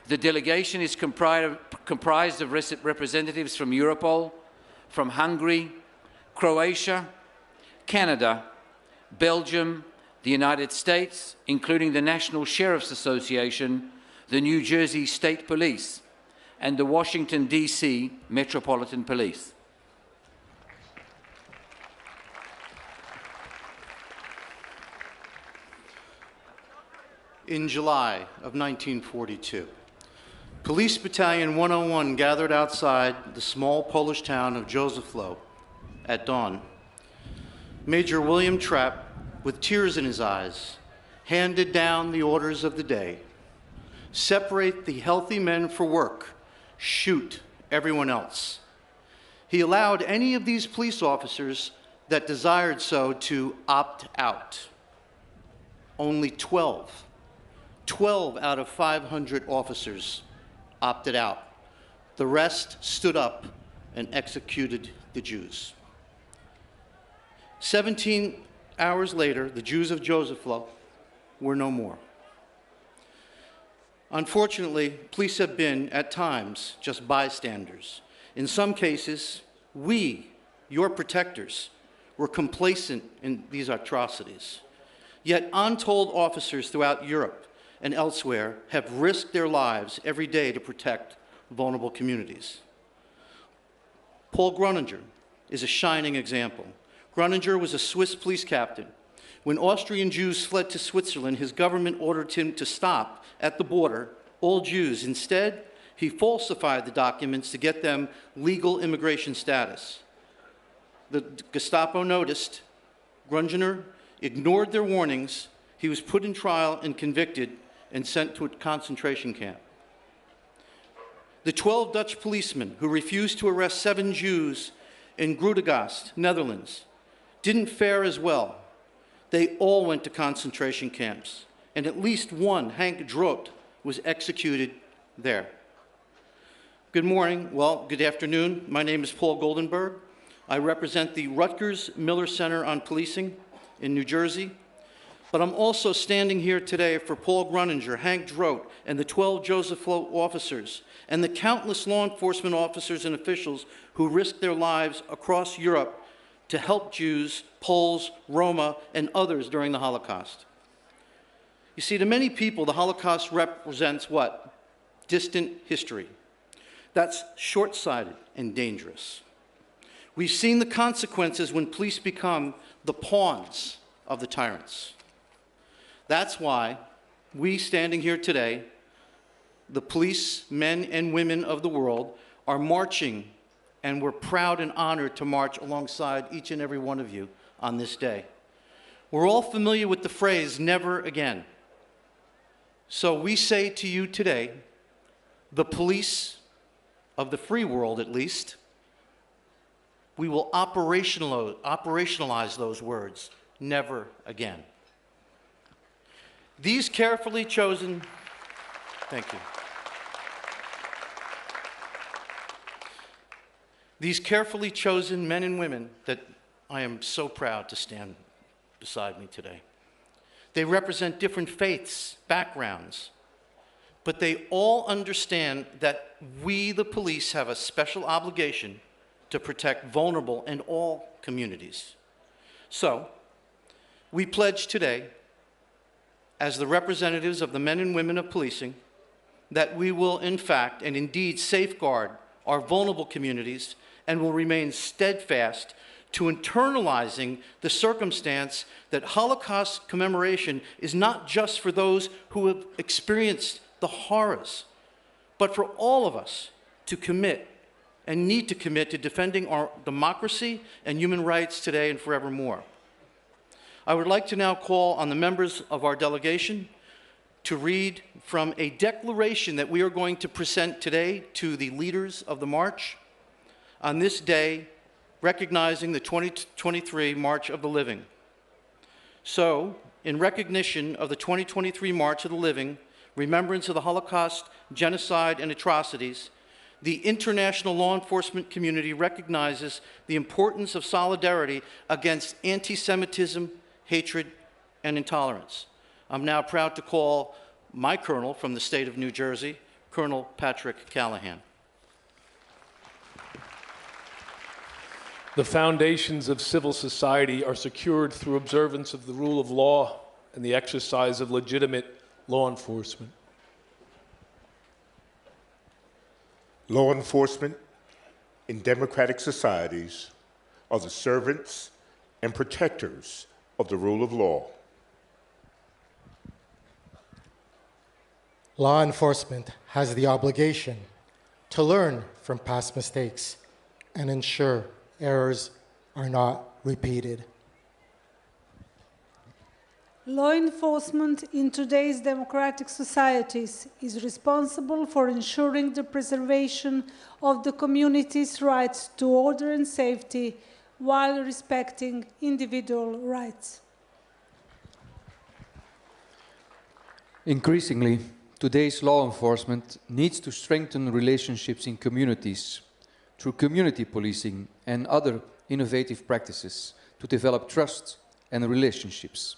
The delegation is comprised of representatives from Europol, from Hungary, Croatia, Canada, Belgium, the United States, including the National Sheriff's Association, the New Jersey State Police, and the Washington, D.C. Metropolitan Police. In July of 1942, Police Battalion 101 gathered outside the small Polish town of Józefów at dawn. Major William Trapp, with tears in his eyes, handed down the orders of the day. Separate the healthy men for work, shoot everyone else. He allowed any of these police officers that desired so to opt out. Only 12 out of 500 officers opted out. The rest stood up and executed the Jews. 17 hours later, the Jews of Józefów were no more. Unfortunately, police have been, at times, just bystanders. In some cases, we, your protectors, were complacent in these atrocities. Yet untold officers throughout Europe and elsewhere have risked their lives every day to protect vulnerable communities. Paul Gruninger is a shining example. Gruninger was a Swiss police captain. When Austrian Jews fled to Switzerland, his government ordered him to stop at the border all Jews. Instead, he falsified the documents to get them legal immigration status. The Gestapo noticed. Gruninger ignored their warnings. He was put in trial and convicted and sent to a concentration camp. The 12 Dutch policemen who refused to arrest 7 Jews in Grootegast, Netherlands, didn't fare as well. They all went to concentration camps, and at least one, Hank Droot, was executed there. Good morning, well, good afternoon. My name is Paul Goldenberg. I represent the Rutgers Miller Center on Policing in New Jersey. But I'm also standing here today for Paul Gruninger, Hank Drote, and the 12 Joseph Float officers, and the countless law enforcement officers and officials who risked their lives across Europe to help Jews, Poles, Roma, and others during the Holocaust. You see, to many people, the Holocaust represents what? Distant history. That's short-sighted and dangerous. We've seen the consequences when police become the pawns of the tyrants. That's why we standing here today, the police men and women of the world, are marching, and we're proud and honored to march alongside each and every one of you on this day. We're all familiar with the phrase, never again. So we say to you today, the police of the free world at least, we will operationalize those words, never again. These carefully chosen, thank you. These carefully chosen men and women that I am so proud to stand beside me today. They represent different faiths, backgrounds, but they all understand that we, the police, have a special obligation to protect vulnerable and all communities. So, we pledge today, as the representatives of the men and women of policing, that we will in fact and indeed safeguard our vulnerable communities and will remain steadfast to internalizing the circumstance that Holocaust commemoration is not just for those who have experienced the horrors, but for all of us to commit and need to commit to defending our democracy and human rights today and forevermore. I would like to now call on the members of our delegation to read from a declaration that we are going to present today to the leaders of the march on this day, recognizing the 2023 March of the Living. So, in recognition of the 2023 March of the Living, remembrance of the Holocaust, genocide, and atrocities, the international law enforcement community recognizes the importance of solidarity against anti-Semitism, hatred, and intolerance. I'm now proud to call my colonel from the state of New Jersey, Colonel Patrick Callahan. The foundations of civil society are secured through observance of the rule of law and the exercise of legitimate law enforcement. Law enforcement in democratic societies are the servants and protectors of the rule of law. Law enforcement has the obligation to learn from past mistakes and ensure errors are not repeated. Law enforcement in today's democratic societies is responsible for ensuring the preservation of the community's rights to order and safety while respecting individual rights. Increasingly, today's law enforcement needs to strengthen relationships in communities through community policing and other innovative practices to develop trust and relationships.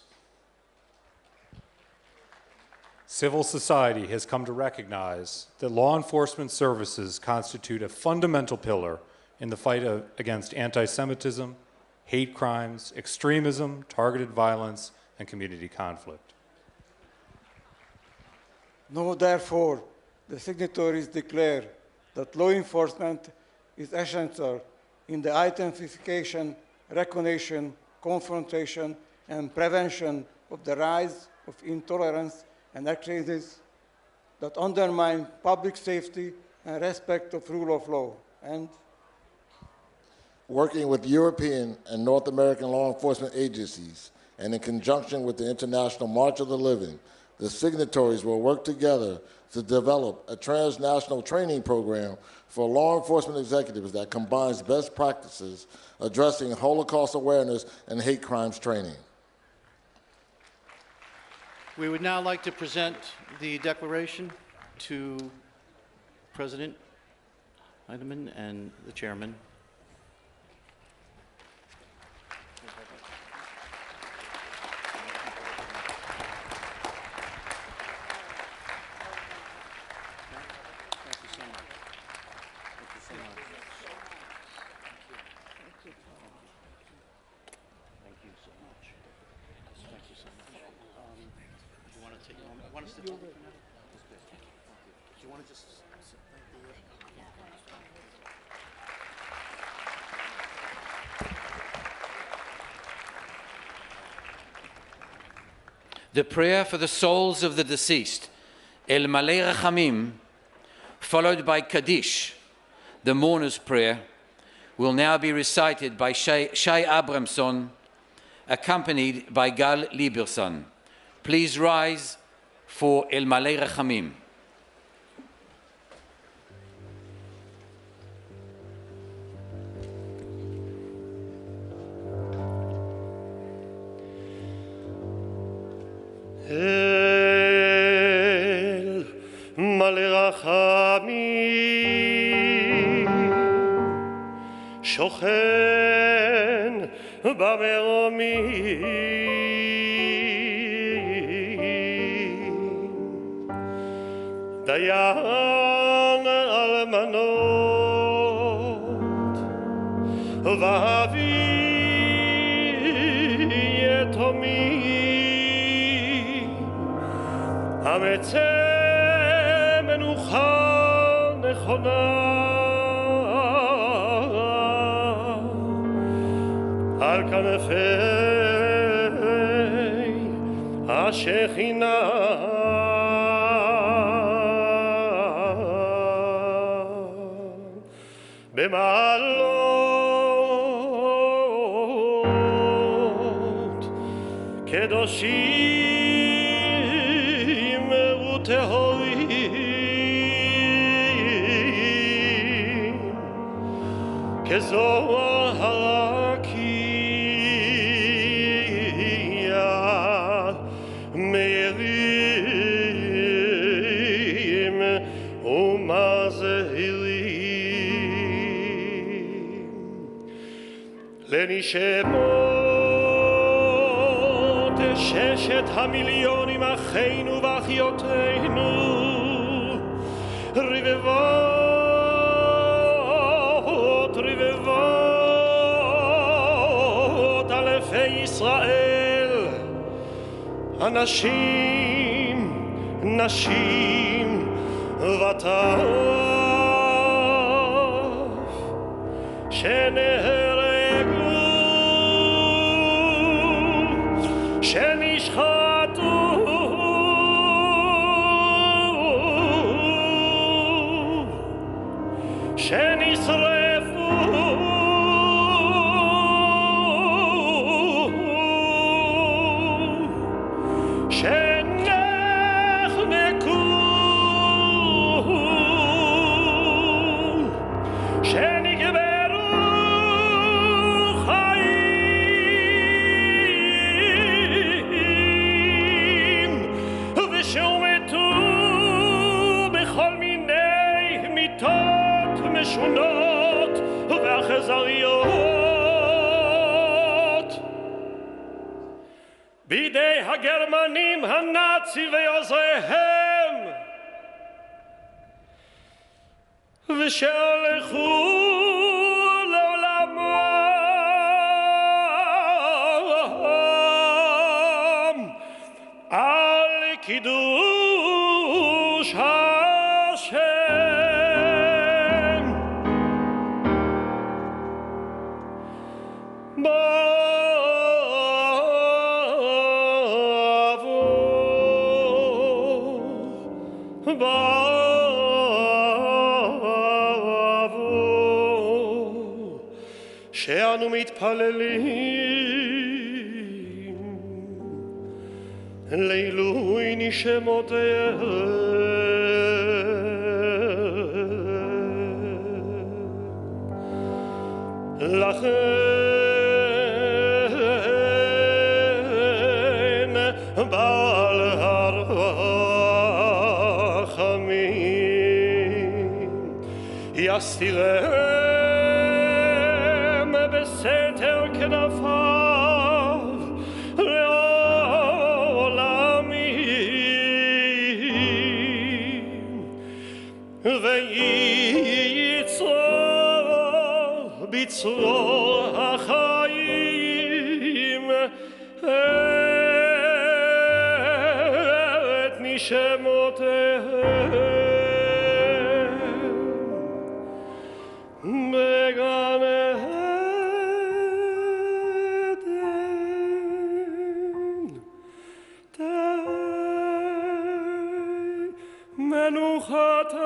Civil society has come to recognize that law enforcement services constitute a fundamental pillar in the fight against anti-Semitism, hate crimes, extremism, targeted violence, and community conflict. Now, therefore, the signatories declare that law enforcement is essential in the identification, recognition, confrontation, and prevention of the rise of intolerance and activities that undermine public safety and respect of rule of law. And working with European and North American law enforcement agencies and in conjunction with the International March of the Living, the signatories will work together to develop a transnational training program for law enforcement executives that combines best practices addressing Holocaust awareness and hate crimes training. We would now like to present the declaration to President Heidemann and the Chairman. The prayer for the souls of the deceased, El Malei Rachamim, followed by Kaddish, the mourner's prayer, will now be recited by Shai Abramson, accompanied by Gal Lieberson. Please rise for El Malei Rachamim. El Malei Rachamim שוכן במרומים דיין אלמנות ואבי יתומים המצא מנוחה נכונה על כנפי השכינה במעלות קדושים וטהורים כזוהר הרקיע מאירים ומזהירים לנשמות 6 המיליונים אחינו ואחיותינו רבבות אלפי ישראל אנשים נשים וטף שנהרגו שנשחטו שנשרפו שנחנקו שנקברו חיים ושהומתו בכל מיני מיתות משונות ואכזריות בידי הגרמנים הנאצים ועוזריהם ושהלכו לעולמם על קידוש השם שאנו מתפללים לעילוי נשמותיהם לכן בעל הרחמים יסתירם בסתר כנפיו לעולמים וייצור בצרור החיים את נשמותיהם בגן עדן תהי מנוחתם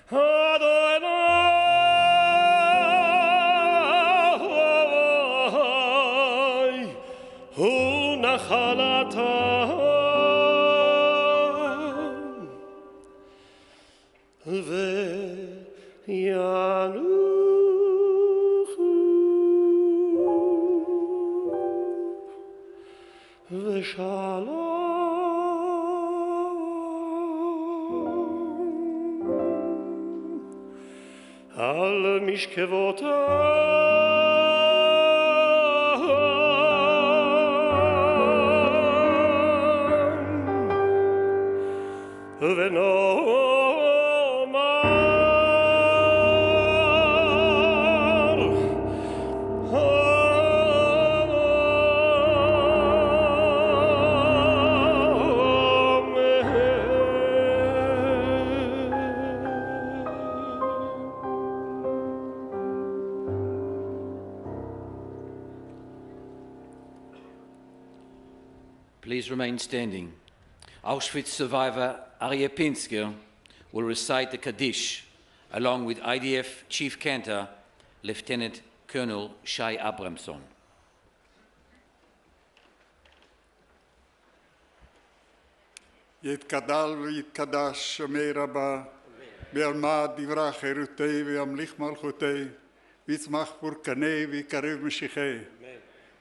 אדוני הוא נחלתם וינוחו ושלום על משכבותם ונאמר Please remain standing. Auschwitz survivor Aryeh Pinsker will recite the Kaddish along with IDF Chief Cantor Lieutenant Colonel Shai Abramson. יתגדל ויתקדש שמי רבה, בעלמא דברה חירותי וימליך מלכותי, ויצמח פורקני ויקרב משיחי.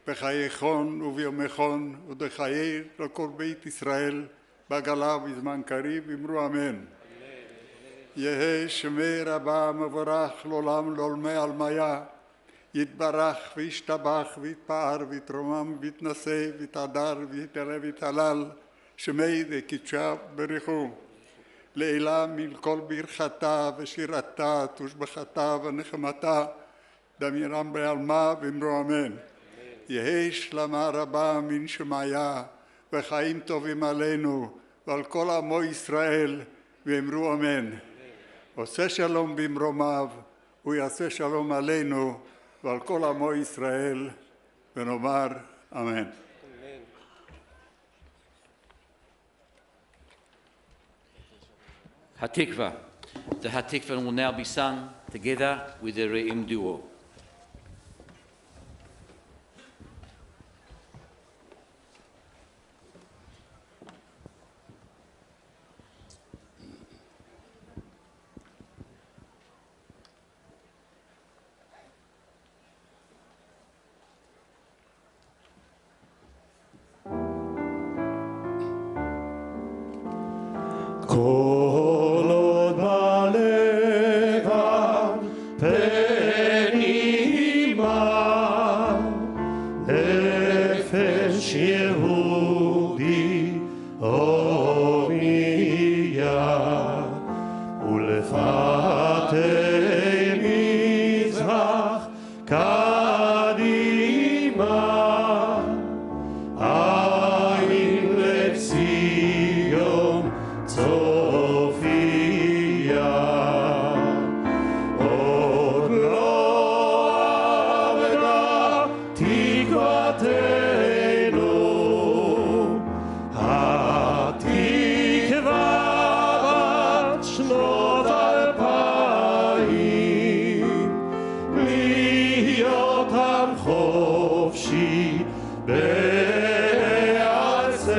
בחייכון וביומכון ובחיי לכל בית ישראל, בעגלה בזמן קריב, אמרו אמן. יהא שמי רבה מבורך לעולם לעולמי עלמיה, יתברך וישתבח ויתפאר ויתרומם ויתנשא ויתהדר ויתעלה ויתהלל, שמי דקדשה בריחו. לעילה מכל ברכתה ושירתה תושבחתה ונחמתה, דמיירם בעלמה ואמרו אמן. יהי שלמה רבה מן שמיה וחיים טובים עלינו ועל כל עמו ישראל ואמרו אמן. עושה שלום במרומיו, הוא יעשה שלום עלינו ועל כל עמו ישראל ונאמר אמן. Hatikva. The Hatikva will now be sung together with the Re'im duo. כל עוד בלבב פנימה נפש יהודי הומייה ולפתי מזרח קדימה עין לציון צופיה עוד לא אבדה תקוותנו התקווה בת שנות 2000 להיות עם חופשי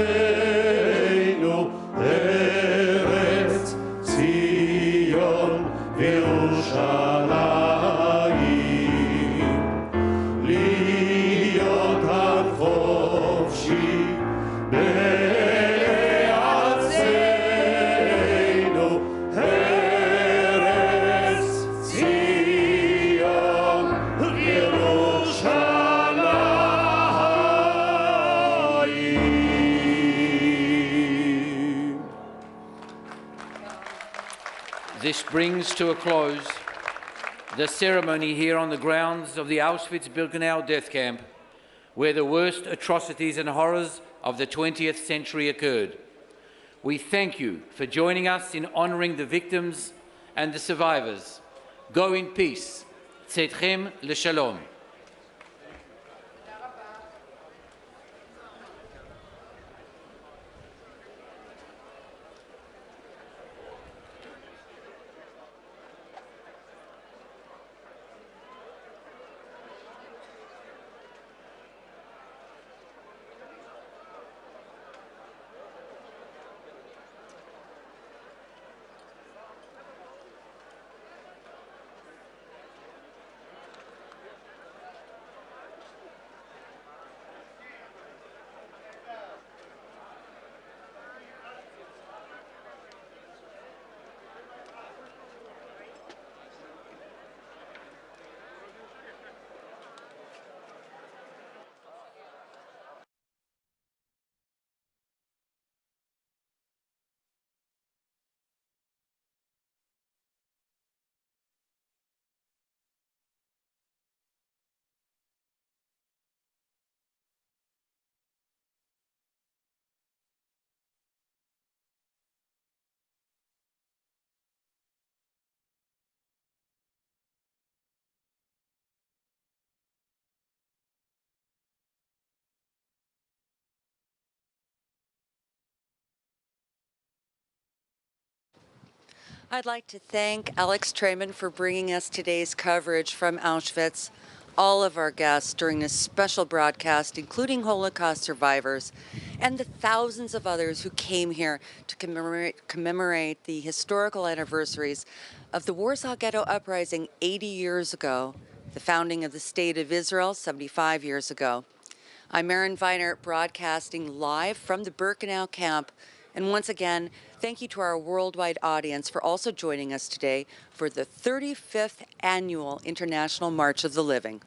בארצנו ארץ ציון וירושלים להיות עם חופשי בארצנו This brings to a close the ceremony here on the grounds of the Auschwitz-Birkenau death camp, where the worst atrocities and horrors of the 20th century occurred. We thank you for joining us in honoring the victims and the survivors. Go in peace. Tzedchem l'shalom. I'd like to thank Alex Trayman for bringing us today's coverage from Auschwitz, all of our guests during this special broadcast, including Holocaust survivors, and the thousands of others who came here to commemorate the historical anniversaries of the Warsaw Ghetto Uprising 80 years ago, the founding of the State of Israel 75 years ago. I'm Erin Viner, broadcasting live from the Birkenau camp. And once again, thank you to our worldwide audience for also joining us today for the 35th Annual International March of the Living.